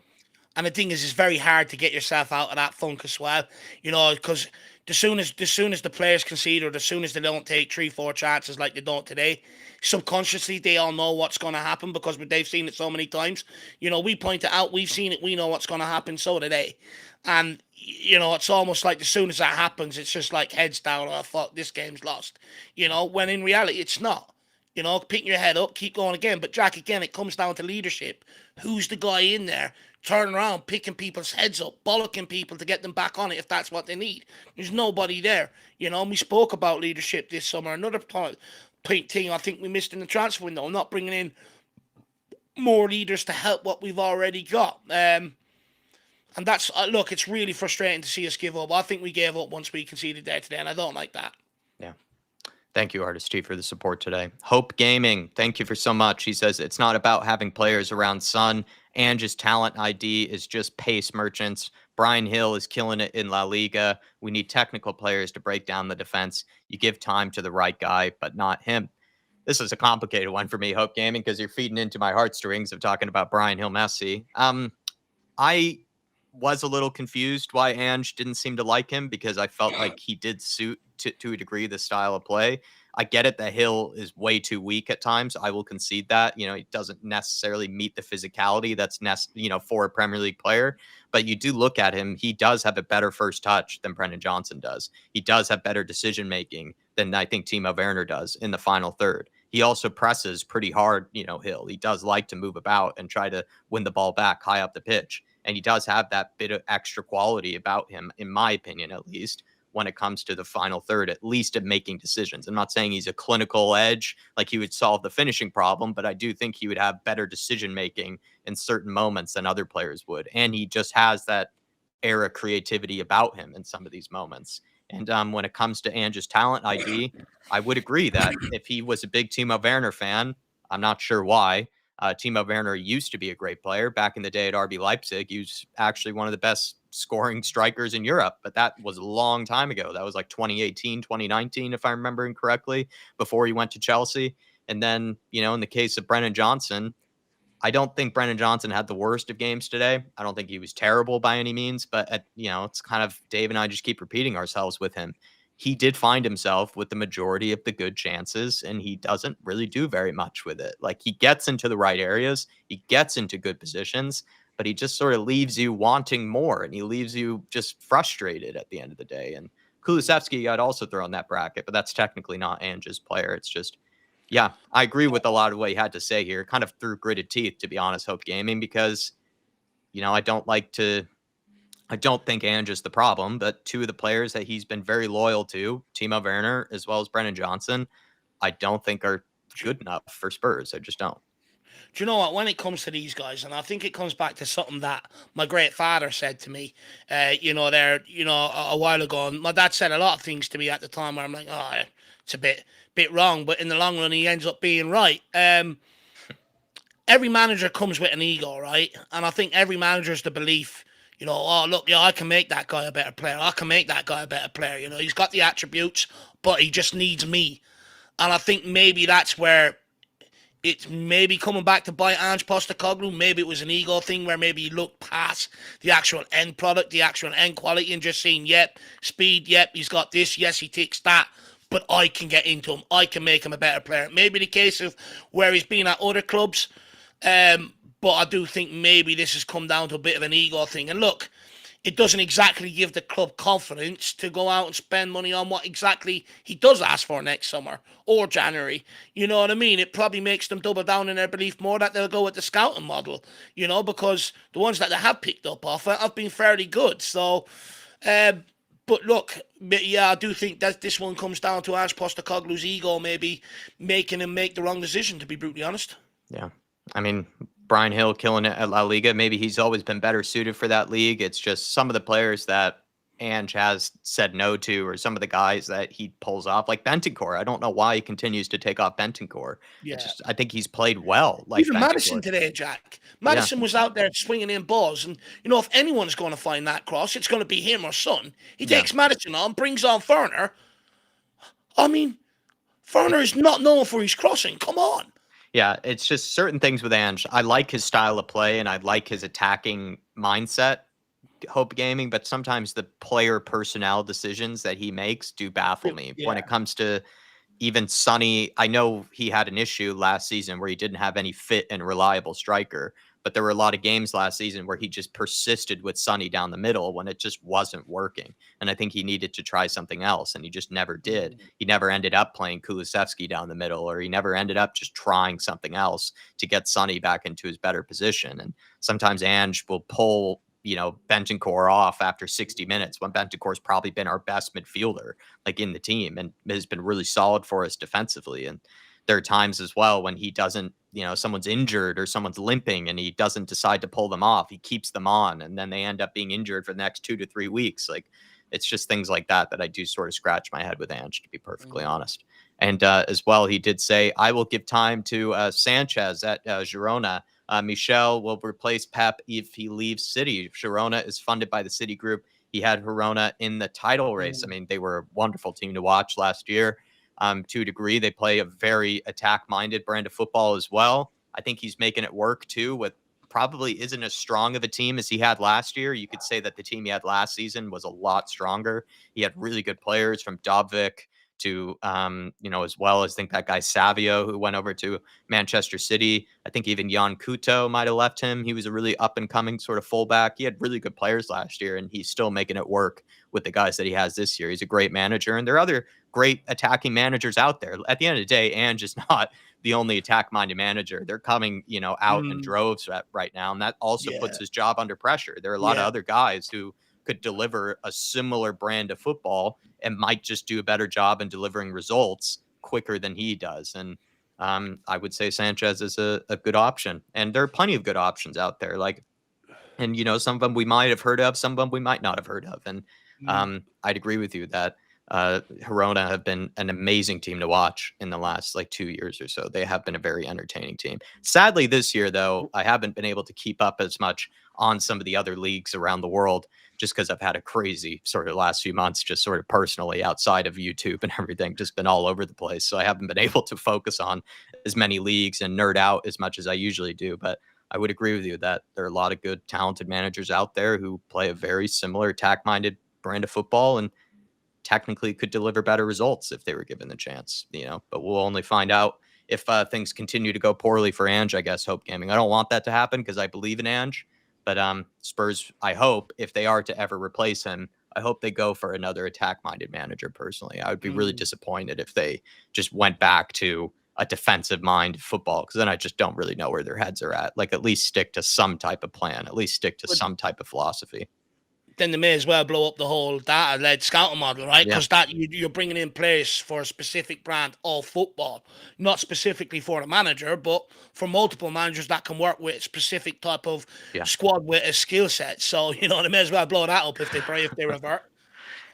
And the thing is, it's very hard to get yourself out of that funk as well, because as soon as the players concede, or as soon as they don't take 3-4 chances like they don't today, subconsciously they all know what's going to happen because they've seen it so many times. We point it out, we've seen it, we know what's going to happen, so do they. And, it's almost like as soon as that happens, it's just like heads down, oh, fuck, this game's lost. When in reality, it's not. Pick your head up, keep going again. But Jack, again, it comes down to leadership. Who's the guy in there turning around, picking people's heads up, bollocking people to get them back on it if that's what they need? There's nobody there. We spoke about leadership this summer. Another thing I think we missed in the transfer window, not bringing in more leaders to help what we've already got. And that's, look, it's really frustrating to see us give up. I think we gave up once we conceded there today, and I don't like that. Yeah. Thank you, Artist T, for the support today. Hope Gaming, thank you for so much. He says, it's not about having players around Son. And just talent ID is just pace merchants. Brian Hill is killing it in La Liga. We need technical players to break down the defense. You give time to the right guy, but not him. This is a complicated one for me, Hope Gaming, because you're feeding into my heartstrings of talking about Brian Hill Messi. I was a little confused why Ange didn't seem to like him, because I felt like he did suit to a degree the style of play. I get it that Hill is way too weak at times. I will concede that. He doesn't necessarily meet the physicality that's for a Premier League player. But you do look at him, he does have a better first touch than Brennan Johnson does. He does have better decision making than I think Timo Werner does in the final third. He also presses pretty hard, Hill. He does like to move about and try to win the ball back high up the pitch. And he does have that bit of extra quality about him, in my opinion, at least, when it comes to the final third, at least at making decisions. I'm not saying he's a clinical edge, like he would solve the finishing problem, but I do think he would have better decision making in certain moments than other players would. And he just has that era creativity about him in some of these moments. And when it comes to Ange's talent ID, I would agree that if he was a big Timo Werner fan, I'm not sure why. Timo Werner used to be a great player back in the day at RB Leipzig. He was actually one of the best scoring strikers in Europe, but that was a long time ago. That was like 2018, 2019, if I'm remembering correctly, before he went to Chelsea. And then, in the case of Brennan Johnson, I don't think Brennan Johnson had the worst of games today. I don't think he was terrible by any means, but it's kind of Dave and I just keep repeating ourselves with him. He did find himself with the majority of the good chances, and he doesn't really do very much with it. Like, he gets into the right areas, he gets into good positions, but he just sort of leaves you wanting more, and he leaves you just frustrated at the end of the day. And Kulusevski, I'd also throw in that bracket, but that's technically not Ange's player. It's just Yeah, I agree with a lot of what you had to say here. Kind of through gritted teeth, to be honest, Hope Gaming, because, I don't think Ange is the problem, but two of the players that he's been very loyal to, Timo Werner as well as Brennan Johnson, I don't think are good enough for Spurs. I just don't. Do you know what? When it comes to these guys, and I think it comes back to something that my great father said to me, a while ago. And my dad said a lot of things to me at the time where I'm like, oh, it's a bit wrong, but in the long run, he ends up being right. Every manager comes with an ego, right? And I think every manager is the belief, oh, look, yeah, I can make that guy a better player. I can make that guy a better player. He's got the attributes, but he just needs me. And I think maybe that's where it's maybe coming back to bite Ange Postecoglou. Maybe it was an ego thing where maybe he looked past the actual end product, the actual end quality, and just saying, yep, speed, yep, he's got this, yes, he takes that, but I can get into him. I can make him a better player. Maybe the case of where he's been at other clubs, but I do think maybe this has come down to a bit of an ego thing. And look, it doesn't exactly give the club confidence to go out and spend money on what exactly he does ask for next summer or January. You know what I mean? It probably makes them double down in their belief more that they'll go with the scouting model, because the ones that they have picked up off it have been fairly good. So, but look, yeah, I do think that this one comes down to Ange Postecoglou's ego maybe making him make the wrong decision, to be brutally honest. Yeah. I mean, Brian Hill killing it at La Liga. Maybe he's always been better suited for that league. It's just some of the players that Ange has said no to, or some of the guys that he pulls off, like Bentancur. I don't know why he continues to take off Bentancur. Yeah. I think he's played well, like Even Madison Bentancur. today, Jack. Yeah. Madison was out there swinging in balls. And, if anyone's going to find that cross, it's going to be him or Son. He takes Madison on, brings on Ferner. I mean, Ferner is not known for his crossing. Come on. Yeah, it's just certain things with Ange. I like his style of play and I like his attacking mindset, Hope Gaming, but sometimes the player personnel decisions that he makes do baffle me. Yeah. When it comes to even Sonny, I know he had an issue last season where he didn't have any fit and reliable striker, but there were a lot of games last season where he just persisted with Sonny down the middle when it just wasn't working. And I think he needed to try something else, and he just never did. He never ended up playing Kulusevski down the middle, or he never ended up just trying something else to get Sonny back into his better position. And sometimes Ange will pull Bentancur off after 60 minutes when Bentancur's probably been our best midfielder, like in the team, and has been really solid for us defensively. And there are times as well when he doesn't, someone's injured or someone's limping and he doesn't decide to pull them off. He keeps them on and then they end up being injured for the next 2 to 3 weeks. Like, it's just things like that I do sort of scratch my head with Ange, to be perfectly honest. And as well, he did say, I will give time to Sanchez at Girona. Michel will replace Pep if he leaves City. Girona is funded by the City Group. He had Girona in the title race. I mean, they were a wonderful team to watch last year. To a degree, they play a very attack-minded brand of football as well. I think he's making it work too with probably isn't as strong of a team as he had last year. You could say that the team he had last season was a lot stronger. He had really good players from Dobvik to, as well as I think that guy Savio who went over to Manchester City. I think even Jan Couto might have left him. He was a really up and coming sort of fullback. He had really good players last year, and he's still making it work with the guys that he has this year. He's a great manager, and there are other great attacking managers out there. At the end of the day, Ange is not the only attack-minded manager. They're coming, out in droves right now, and that also puts his job under pressure. There are a lot of other guys who could deliver a similar brand of football and might just do a better job in delivering results quicker than he does. And I would say Sanchez is a good option. And there are plenty of good options out there. And some of them we might have heard of, some of them we might not have heard of. And I'd agree with you that Girona have been an amazing team to watch in the last 2 years or so. They have been a very entertaining team. Sadly, this year, though, I haven't been able to keep up as much on some of the other leagues around the world just because I've had a crazy sort of last few months, just sort of personally outside of YouTube and everything, just been all over the place. So I haven't been able to focus on as many leagues and nerd out as much as I usually do. But I would agree with you that there are a lot of good, talented managers out there who play a very similar attack-minded brand of football and technically could deliver better results if they were given the chance, but we'll only find out if things continue to go poorly for Ange, I guess, Hope Gaming. I don't want that to happen because I believe in Ange, but Spurs, I hope if they are to ever replace him, I hope they go for another attack-minded manager personally. I would be really disappointed if they just went back to a defensive mind football, because then I just don't really know where their heads are at. Like, at least stick to some type of plan, at least stick to But some type of philosophy. then they may as well blow up the whole data-led scouting model, right? Yeah. Because that you're bringing in players for a specific brand of football, not specifically for the manager, but for multiple managers that can work with a specific type of Yeah. squad with a skill set. So, they may as well blow that up if they revert.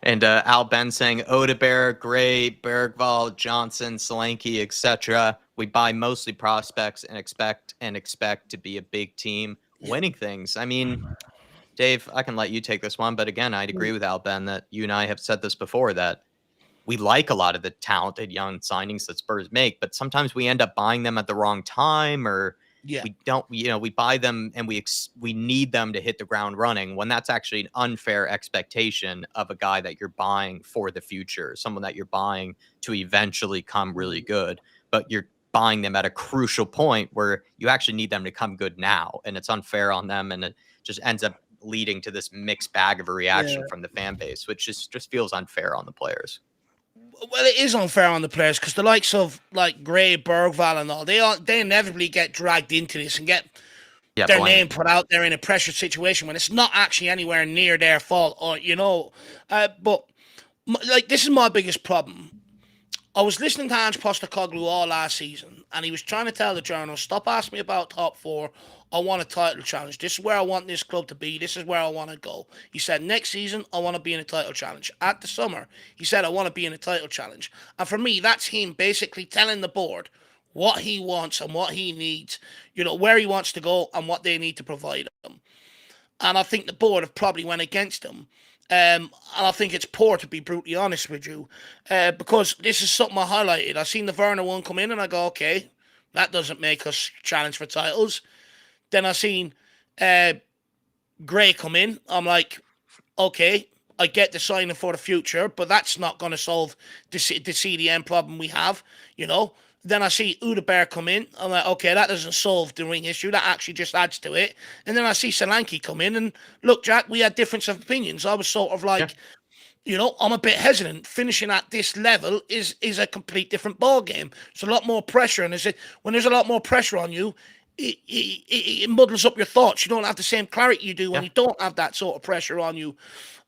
And Al Ben saying Odebear, Gray, Bergvall, Johnson, Solanke, etc. We buy mostly prospects and expect to be a big team winning things. I mean, Dave, I can let you take this one, but again, I'd agree with Al Ben that you and I have said this before, that we like a lot of the talented young signings that Spurs make, but sometimes we end up buying them at the wrong time, or Yeah. we don't, we buy them and we need them to hit the ground running, when that's actually an unfair expectation of a guy that you're buying for the future, someone that you're buying to eventually come really good, but you're buying them at a crucial point where you actually need them to come good now, and it's unfair on them, and it just ends up leading to this mixed bag of a reaction from the fan base, which just feels unfair on the players. Well, it is unfair on the players because the likes of like Gray, Bergvall, and all they inevitably get dragged into this and get their name put out there in a pressure situation when it's not actually anywhere near their fault, or but like, this is my biggest problem. I was listening to Ange Postecoglou all last season, and he was trying to tell the journalists, stop asking me about top four. I want a title challenge. This is where I want this club to be. This is where I want to go. He said, next season, I want to be in a title challenge. At the summer, he said, I want to be in a title challenge. And for me, that's him basically telling the board what he wants and what he needs, where he wants to go and what they need to provide him. And I think the board have probably went against him. And I think it's poor, to be brutally honest with you, because this is something I highlighted. I seen the Werner one come in and I go, okay, that doesn't make us challenge for titles. Then I seen Gray come in. I'm like, okay, I get the signing for the future, but that's not going to solve the CDM problem we have, Then I see Odegaard come in. I'm like, okay, that doesn't solve the ring issue. That actually just adds to it. And then I see Solanke come in. And look, Jack, we had difference of opinions. I was sort of like, I'm a bit hesitant. Finishing at this level is a complete different ball game. It's a lot more pressure. And when there's a lot more pressure on you, it muddles up your thoughts. You don't have the same clarity you do when you don't have that sort of pressure on you.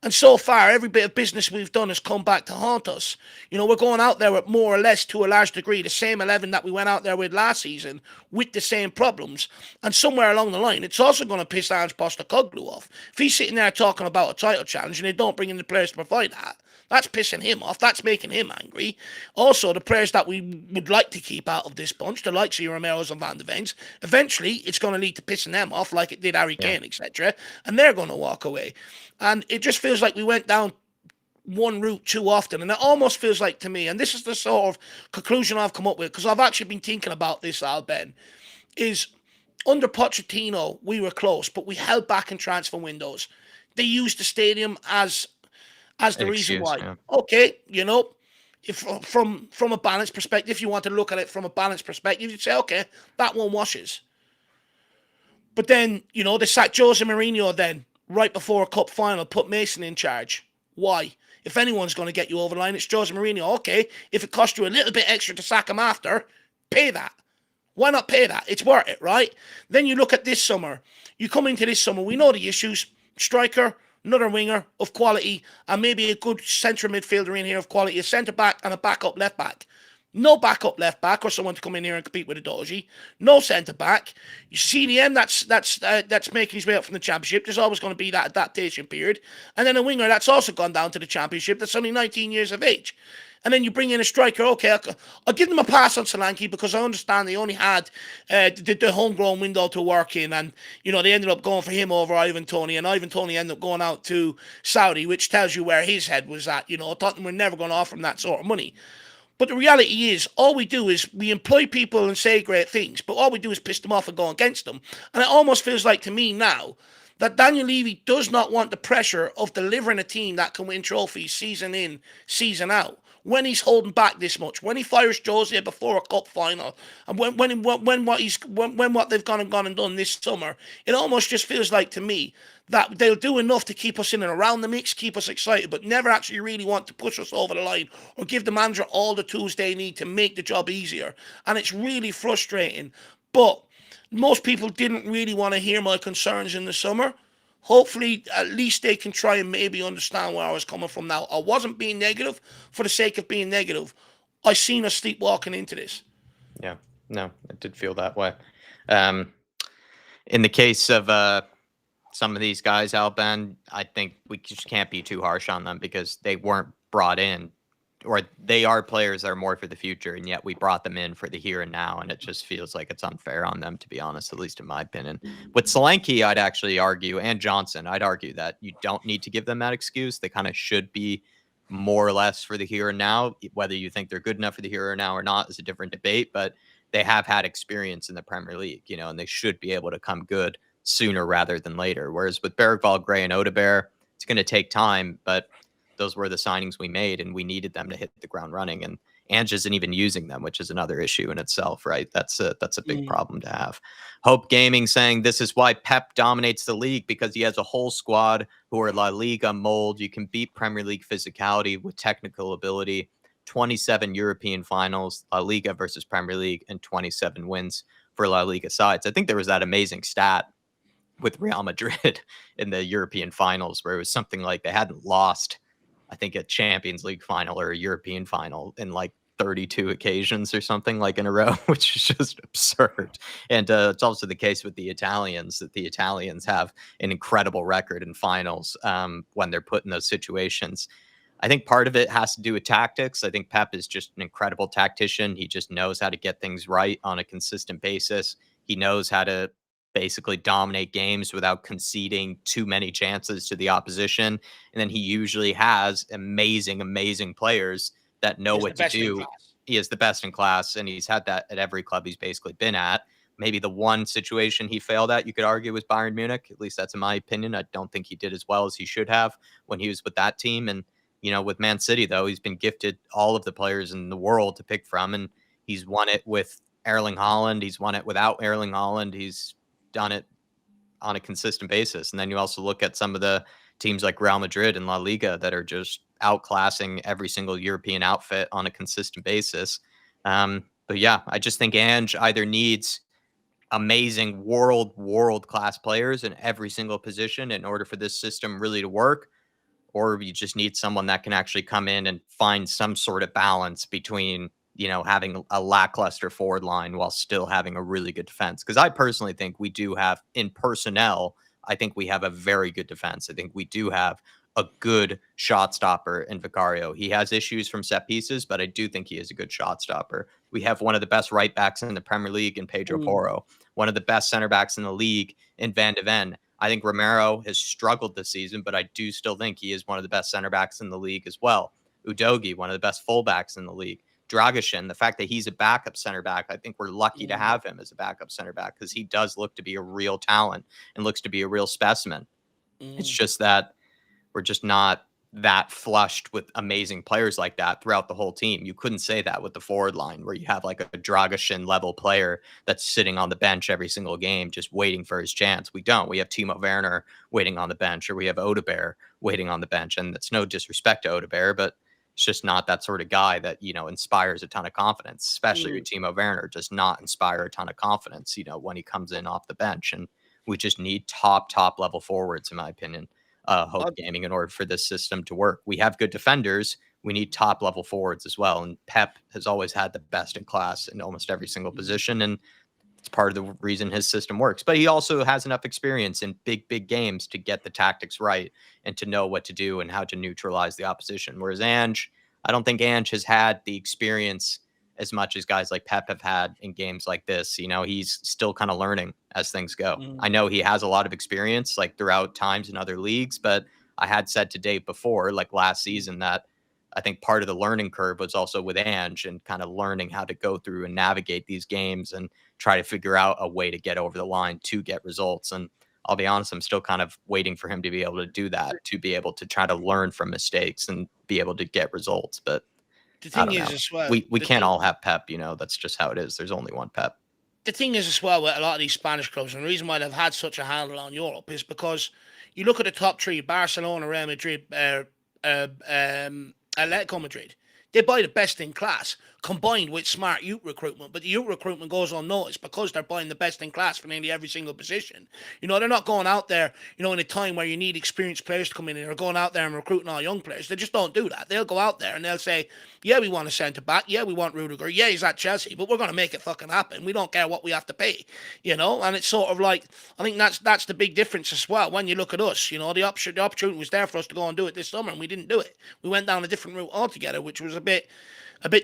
And so far, every bit of business we've done has come back to haunt us. We're going out there with more or less, to a large degree, the same 11 that we went out there with last season, with the same problems. And somewhere along the line, it's also going to piss Ange Postecoglou off. If he's sitting there talking about a title challenge and they don't bring in the players to provide that, that's pissing him off. That's making him angry. Also, the players that we would like to keep out of this bunch, the likes of your Romeros and Van de Veens, eventually it's going to lead to pissing them off like it did Harry Kane, etc. And they're going to walk away. And it just feels like we went down one route too often. And it almost feels like to me, and this is the sort of conclusion I've come up with, because I've actually been thinking about this, Al Ben, is under Pochettino, we were close, but we held back in transfer windows. They used the stadium as the reason why. Yeah. Okay, if from a balance perspective, if you want to look at it from a balance perspective, you'd say, okay, that one washes. But then, they sacked Jose Mourinho then, right before a cup final, put Mason in charge. Why? If anyone's going to get you over the line, it's Jose Mourinho. Okay, if it cost you a little bit extra to sack him after, pay that. Why not pay that? It's worth it, right? Then you look at this summer. You come into this summer, we know the issues. Striker, another winger of quality, and maybe a good central midfielder in here of quality, a centre-back and a backup left-back. No backup left-back or someone to come in here and compete with a Doji. No centre-back. You see the end that's making his way up from the Championship. There's always going to be that adaptation period. And then a winger that's also gone down to the Championship that's only 19 years of age. And then you bring in a striker. Okay, I'll give them a pass on Solanke because I understand they only had the homegrown window to work in. And, they ended up going for him over Ivan Toney. And Ivan Toney ended up going out to Saudi, which tells you where his head was at. Tottenham were never going to offer him that sort of money. But the reality is, all we do is we employ people and say great things, but all we do is piss them off and go against them. And it almost feels like to me now that Daniel Levy does not want the pressure of delivering a team that can win trophies season in, season out. when he's holding back this much, when he fires Jose before a cup final, and when what they've gone and done this summer, it almost just feels like to me that they'll do enough to keep us in and around the mix, keep us excited, but never actually really want to push us over the line or give the manager all the tools they need to make the job easier. And it's really frustrating. But most people didn't really want to hear my concerns in the summer. Hopefully, at least they can try and maybe understand where I was coming from now. I wasn't being negative for the sake of being negative. I seen us sleepwalking into this. Yeah, no, it did feel that way. In the case of some of these guys, Alban, I think we just can't be too harsh on them because they weren't brought in, or they are players that are more for the future, and yet we brought them in for the here and now, and it just feels like it's unfair on them, to be honest, at least in my opinion. With Solanke, I'd actually argue, and Johnson, I'd argue that you don't need to give them that excuse. They kind of should be more or less for the here and now. Whether you think they're good enough for the here and now or not is a different debate, but they have had experience in the Premier League, and they should be able to come good sooner rather than later. Whereas with Bergvall, Gray, and Odebear, it's going to take time, but those were the signings we made, and we needed them to hit the ground running. And Ange isn't even using them, which is another issue in itself, right? That's a big problem to have. Hope Gaming saying this is why Pep dominates the league, because he has a whole squad who are La Liga mold. You can beat Premier League physicality with technical ability. 27 European finals, La Liga versus Premier League, and 27 wins for La Liga sides. I think there was that amazing stat with Real Madrid in the European finals where it was something like they hadn't lost, I think, a Champions League final or a European final in like 32 occasions or something like in a row, which is just absurd. And it's also the case with the Italians, that the Italians have an incredible record in finals when they're put in those situations. I think part of it has to do with tactics. I think Pep is just an incredible tactician. He just knows how to get things right on a consistent basis. He knows how to basically dominate games without conceding too many chances to the opposition. And then he usually has amazing players that know what to do. He is the best in class, and he's had that at every club he's basically been at. Maybe the one situation he failed at, you could argue, was Bayern Munich. At least that's in my opinion. I don't think he did as well as he should have when he was with that team. And with Man City, though, he's been gifted all of the players in the world to pick from, and he's won it with Erling Haaland. He's won it without Erling Haaland. He's done it on a consistent basis. And then you also look at some of the teams like Real Madrid and La Liga that are just outclassing every single European outfit on a consistent basis. But yeah, I just think Ange either needs amazing world class players in every single position in order for this system really to work, or you just need someone that can actually come in and find some sort of balance between, having a lackluster forward line while still having a really good defense. Because I personally think we do have, in personnel, I think we have a very good defense. I think we do have a good shot stopper in Vicario. He has issues from set pieces, but I do think he is a good shot stopper. We have one of the best right backs in the Premier League in Pedro Porro, one of the best center backs in the league in Van de Ven. I think Romero has struggled this season, but I do still think he is one of the best center backs in the league as well. Udogi, one of the best fullbacks in the league. Dragishin, the fact that he's a backup center back, I think we're lucky to have him as a backup center back because he does look to be a real talent and looks to be a real specimen. It's just that we're just not that flushed with amazing players like that throughout the whole team. You couldn't say that with the forward line where you have like a Dragishin level player that's sitting on the bench every single game just waiting for his chance. We don't. We have Timo Werner waiting on the bench, or we have Odebear waiting on the bench. And it's no disrespect to Odebear, but it's just not that sort of guy that, inspires a ton of confidence, especially with Timo Werner does not inspire a ton of confidence, when he comes in off the bench. And we just need top level forwards, in my opinion. Hope Gaming in order for this system to work. We have good defenders. We need top level forwards as well. And Pep has always had the best in class in almost every single position. And it's part of the reason his system works. But he also has enough experience in big games to get the tactics right and to know what to do and how to neutralize the opposition. Whereas Ange, I don't think Ange has had the experience as much as guys like Pep have had in games like this. He's still kind of learning as things go. I know he has a lot of experience like throughout times in other leagues, but I had said to Dave before, like last season, that I think part of the learning curve was also with Ange and kind of learning how to go through and navigate these games and try to figure out a way to get over the line to get results. And I'll be honest, I'm still kind of waiting for him to be able to do that, to be able to try to learn from mistakes and be able to get results. But The I thing don't is know. as well, We can't all have Pep, that's just how it is. There's only one Pep. the thing is as well with a lot of these Spanish clubs, and the reason why they've had such a handle on Europe is because you look at the top three: Barcelona, Real Madrid, Atletico Madrid. They buy the best in class, combined with smart youth recruitment. But the youth recruitment goes unnoticed because they're buying the best in class for nearly every single position. They're not going out there, in a time where you need experienced players to come in and they're going out there and recruiting all young players. They just don't do that. They'll go out there and they'll say, yeah, we want a centre back. Yeah, we want Rudiger. Yeah, he's at Chelsea, but we're going to make it fucking happen. We don't care what we have to pay, And it's sort of like, I think that's the big difference as well. When you look at us, the opportunity was there for us to go and do it this summer, and we didn't do it. We went down a different route altogether, which was a bit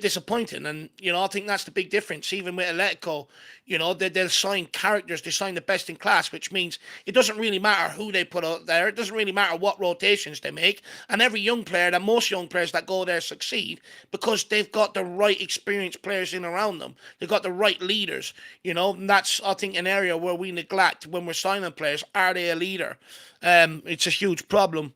disappointing. And I think that's the big difference. Even with Atletico, they'll sign characters, they sign the best in class, which means it doesn't really matter who they put out there. It doesn't really matter what rotations they make. And every young player, that most young players that go there succeed because they've got the right experienced players in around them. They've got the right leaders. And that's, I think, an area where we neglect when we're signing players. Are they a leader? It's a huge problem.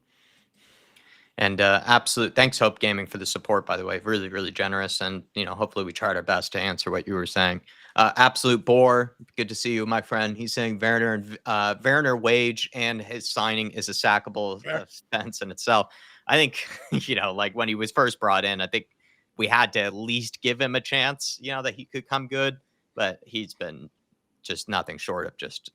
And absolute thanks, Hope Gaming, for the support, by the way. Really, really generous. And, hopefully we tried our best to answer what you were saying. Absolute Bore, good to see you, my friend. He's saying Werner wage and his signing is a sackable offense in itself. I think, like when he was first brought in, I think we had to at least give him a chance, that he could come good. But he's been just nothing short of just,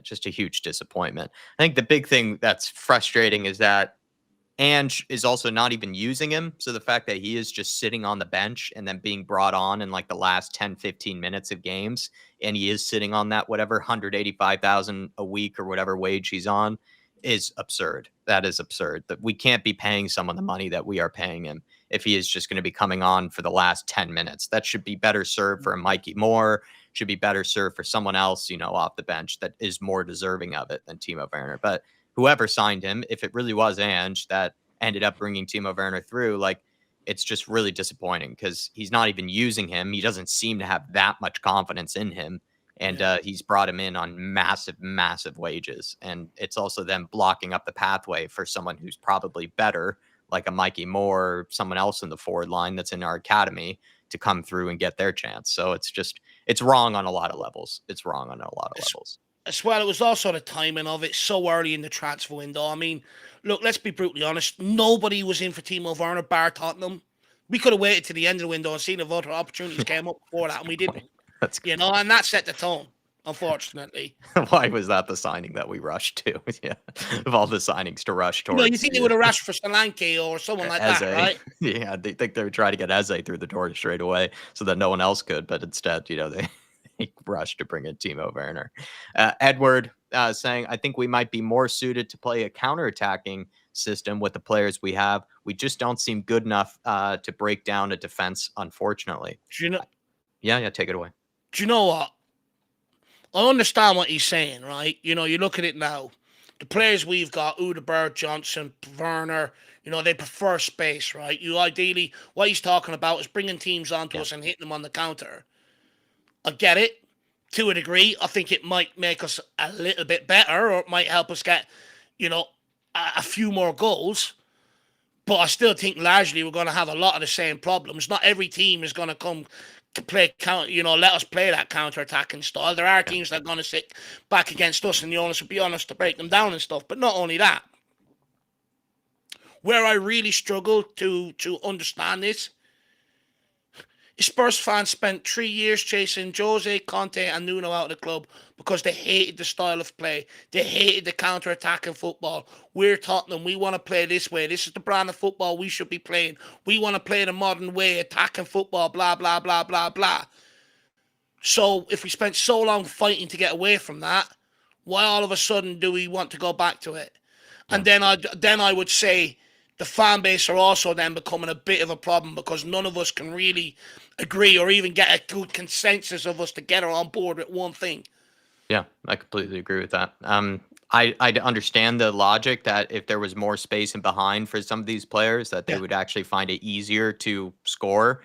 just a huge disappointment. I think the big thing that's frustrating is that Ange is also not even using him. So the fact that he is just sitting on the bench and then being brought on in like the last 10, 15 minutes of games, and he is sitting on that whatever 185,000 a week or whatever wage he's on is absurd. That is absurd. That we can't be paying someone the money that we are paying him if he is just going to be coming on for the last 10 minutes. That should be better served for a Mikey Moore, should be better served for someone else, off the bench that is more deserving of it than Timo Werner. But whoever signed him, if it really was Ange that ended up bringing Timo Werner through, like, it's just really disappointing because he's not even using him. He doesn't seem to have that much confidence in him. And he's brought him in on massive, massive wages. And it's also them blocking up the pathway for someone who's probably better, like a Mikey Moore, or someone else in the forward line that's in our academy to come through and get their chance. So it's wrong on a lot of levels. It's wrong on a lot of levels. As well, it was also the timing of it so early in the transfer window. I mean, look, let's be brutally honest. Nobody was in for Timo Werner bar Tottenham. We could have waited to the end of the window and seen if other opportunities came up before that, and we didn't. And that set the tone, unfortunately. Why was that the signing that we rushed to? Yeah, of all the signings to rush towards. You think they would have rushed for Solanke or someone like that, right? Yeah, they think they would try to get Eze through the door straight away so that no one else could, but instead, they rush to bring in Timo Werner. Edward saying, I think we might be more suited to play a counterattacking system with the players we have. We just don't seem good enough to break down a defense, unfortunately. Yeah, take it away. Do you know what? I understand what he's saying, right? You look at it now. The players we've got, Udebert, Johnson, Werner, they prefer space, right? Ideally, what he's talking about is bringing teams onto us and hitting them on the counter. I get it to a degree. I think it might make us a little bit better, or it might help us get, a few more goals. But I still think largely we're going to have a lot of the same problems. Not every team is going to come to play let us play that counter-attacking style. There are teams that are going to sit back against us and the onus will be on us to break them down and stuff. But not only that, where I really struggle to understand this, Spurs fans spent 3 years chasing Jose, Conte and Nuno out of the club because they hated the style of play. They hated the counter-attacking football. We're Tottenham. We want to play this way. This is the brand of football we should be playing. We want to play the modern way, attacking football, blah, blah, blah, blah, blah. So if we spent so long fighting to get away from that, why all of a sudden do we want to go back to it? And then I would say the fan base are also then becoming a bit of a problem because none of us can really agree or even get a good consensus of us together on board with one thing. Yeah, I completely agree with that. I understand the logic that if there was more space in behind for some of these players, that they would actually find it easier to score.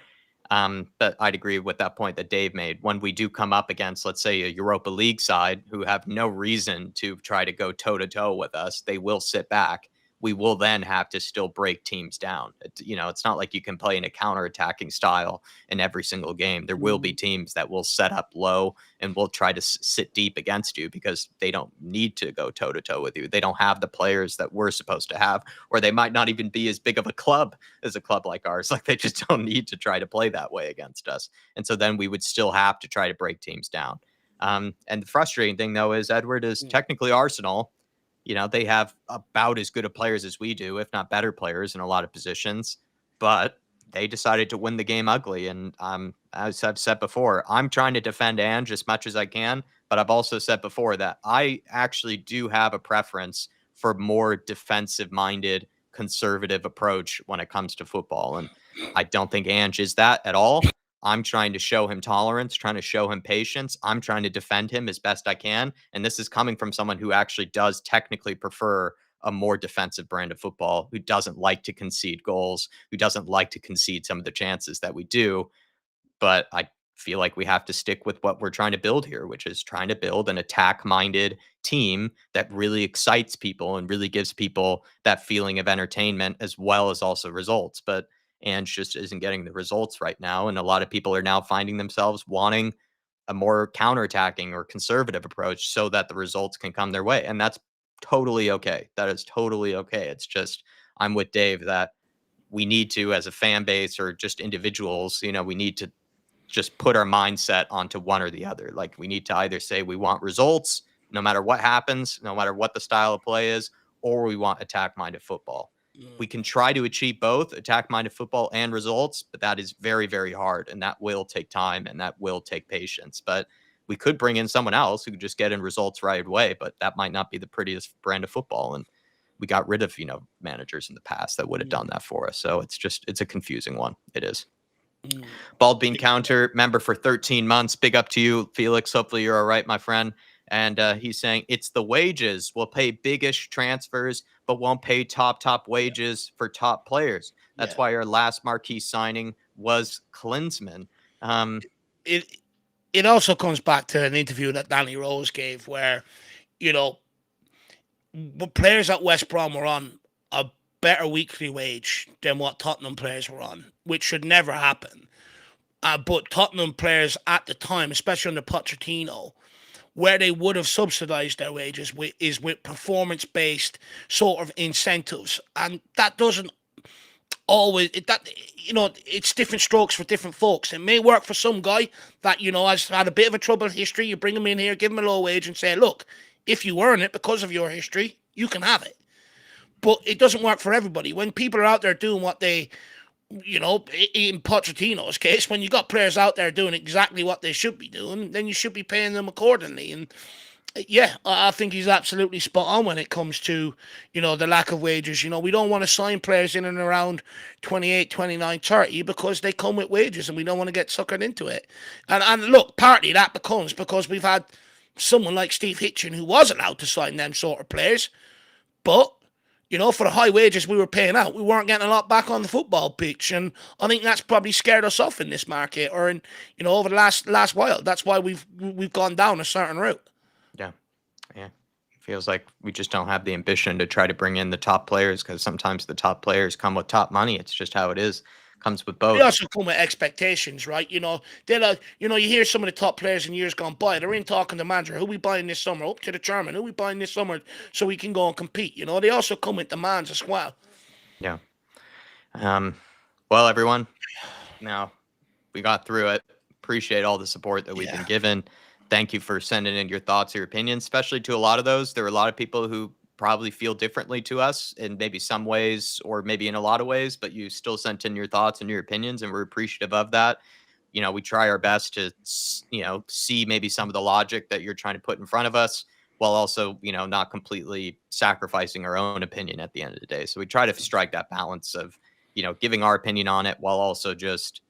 But I'd agree with that point that Dave made. When we do come up against, let's say, a Europa League side who have no reason to try to go toe-to-toe with us, they will sit back. we will then have to still break teams down. It's not like you can play in a counter-attacking style in every single game. There will be teams that will set up low and will try to sit deep against you because they don't need to go toe-to-toe with you. They don't have the players that we're supposed to have, or they might not even be as big of a club as a club like ours. Like, they just don't need to try to play that way against us. And so then we would still have to try to break teams down. And the frustrating thing, though, is Edward is technically Arsenal. They have about as good of players as we do, if not better players in a lot of positions. But they decided to win the game ugly. And as I've said before, I'm trying to defend Ange as much as I can. But I've also said before that I actually do have a preference for more defensive-minded, conservative approach when it comes to football. And I don't think Ange is that at all. I'm trying to show him tolerance, trying to show him patience. I'm trying to defend him as best I can. And this is coming from someone who actually does technically prefer a more defensive brand of football, who doesn't like to concede goals, who doesn't like to concede some of the chances that we do. But I feel like we have to stick with what we're trying to build here, which is trying to build an attack-minded team that really excites people and really gives people that feeling of entertainment as well as also results. But Ange just isn't getting the results right now. And a lot of people are now finding themselves wanting a more counterattacking or conservative approach so that the results can come their way. And that's totally okay. That is totally okay. It's just, I'm with Dave that we need to, as a fan base or just individuals, we need to just put our mindset onto one or the other. Like, we need to either say we want results no matter what happens, no matter what the style of play is, or we want attack-minded football. We can try to achieve both attack-minded football and results, but that is very, very hard, and that will take time and that will take patience. But we could bring in someone else who could just get in results right away, but that might not be the prettiest brand of football. And we got rid of, managers in the past that would have done that for us. So it's a confusing one. It is. Bald Bean Counter, member for 13 months. Big up to you, Felix. Hopefully you're all right, my friend. And he's saying it's the wages. We'll pay biggish transfers, but won't pay top wages for top players. That's why our last marquee signing was Klinsmann. It also comes back to an interview that Danny Rose gave where, players at West Brom were on a better weekly wage than what Tottenham players were on, which should never happen. But Tottenham players at the time, especially under Pochettino, where they would have subsidized their wages is with performance-based sort of incentives. And that doesn't always, it's different strokes for different folks. It may work for some guy that, has had a bit of a troubled history. You bring him in here, give him a low wage and say, look, if you earn it because of your history, you can have it. But it doesn't work for everybody. When people are out there doing what they, in Pochettino's case, when you got players out there doing exactly what they should be doing, then you should be paying them accordingly. And I think he's absolutely spot on when it comes to, the lack of wages. We don't want to sign players in and around 28, 29, 30 because they come with wages and we don't want to get suckered into it. And look, partly that becomes because we've had someone like Steve Hitchen who was allowed to sign them sort of players. But for the high wages we were paying out, we weren't getting a lot back on the football pitch. And I think that's probably scared us off in this market or in, over the last while. That's why we've gone down a certain route. Yeah. Feels like we just don't have the ambition to try to bring in the top players because sometimes the top players come with top money. It's just how it is. Comes with both. They also come with expectations, right? They're like, you hear some of the top players in years gone by. They're in talking to the manager. Who we buying this summer? Up to the chairman. Who we buying this summer so we can go and compete? They also come with demands as well. Yeah. Well, everyone, now we got through it. Appreciate all the support that we've been given. Thank you for sending in your thoughts, your opinions, especially to a lot of those. There are a lot of people who probably feel differently to us in maybe some ways or maybe in a lot of ways, but you still sent in your thoughts and your opinions, and we're appreciative of that. We try our best to, see maybe some of the logic that you're trying to put in front of us while also, not completely sacrificing our own opinion at the end of the day. So we try to strike that balance of, giving our opinion on it while also just,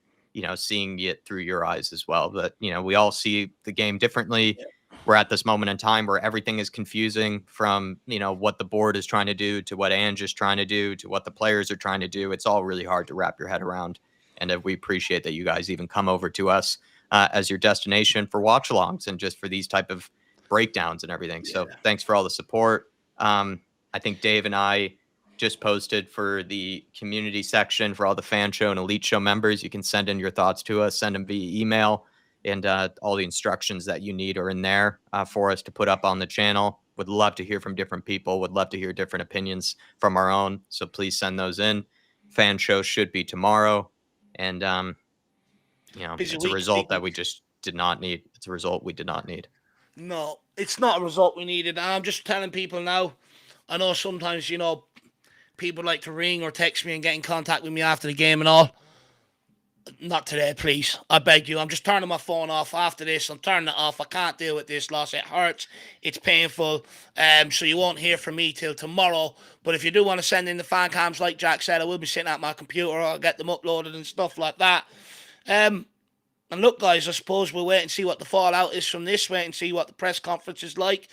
seeing it through your eyes as well. But, we all see the game differently. Yeah. We're at this moment in time where everything is confusing from, what the board is trying to do to what Ange is trying to do to what the players are trying to do. It's all really hard to wrap your head around. And we appreciate that you guys even come over to us as your destination for watch-alongs and just for these type of breakdowns and everything. Yeah. So thanks for all the support. I think Dave and I just posted for the community section for all the fan show and elite show members. You can send in your thoughts to us, send them via email, and all the instructions that you need are in there for us to put up on the channel. Would love to hear from different people. Would love to hear different opinions from our own. So please send those in. Fan show should be tomorrow. And, you know, Busy it's a week, result that Stevie. we just did not need. It's a result we did not need. No, it's not a result we needed. I'm just telling people now. I know sometimes, you know, people like to ring or text me and get in contact with me after the game and all. Not today, please. I beg you. I'm just turning my phone off after this. I'm turning it off. I can't deal with this loss. It hurts. It's painful. So you won't hear from me till tomorrow. But if you do want to send in the fan cams, like Jack said, I will be sitting at my computer. I'll get them uploaded and stuff like that. And look, guys, I suppose we'll wait and see what the fallout is from this. Wait and see what the press conference is like.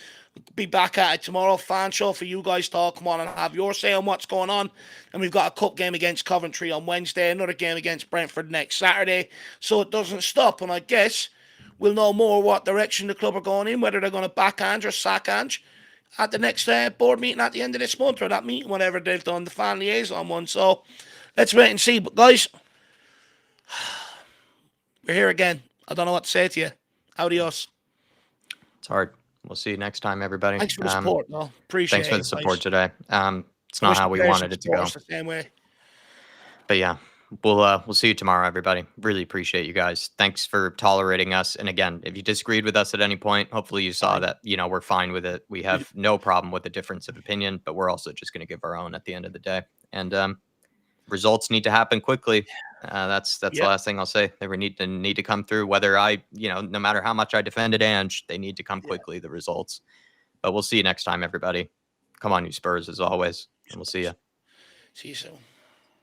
Be back at it tomorrow. Fan show for you guys to all come on and have your say on what's going on. And we've got a cup game against Coventry on Wednesday, another game against Brentford next Saturday. So it doesn't stop. And I guess we'll know more what direction the club are going in, whether they're going to back Ange or sack Ange at the next board meeting at the end of this month, or that meeting whenever they've done the fan liaison one. So let's wait and see. But guys, we're here again. I don't know what to say to you. Adios. It's hard. We'll see you next time, everybody. Thanks for the support, though. Appreciate it. Thanks for the support guys. today. It's not how we wanted it to go. The same way. But yeah, we'll see you tomorrow, everybody. Really appreciate you guys. Thanks for tolerating us. And again, if you disagreed with us at any point, hopefully you saw that, you know, we're fine with it. We have no problem with the difference of opinion, but we're also just going to give our own at the end of the day. And results need to happen quickly. That's the last thing I'll say. They need to come through. Whether no matter how much I defended Ange, they need to come quickly. The results. But we'll see you next time, everybody. Come on, you Spurs, as always, and we'll see you. See you soon.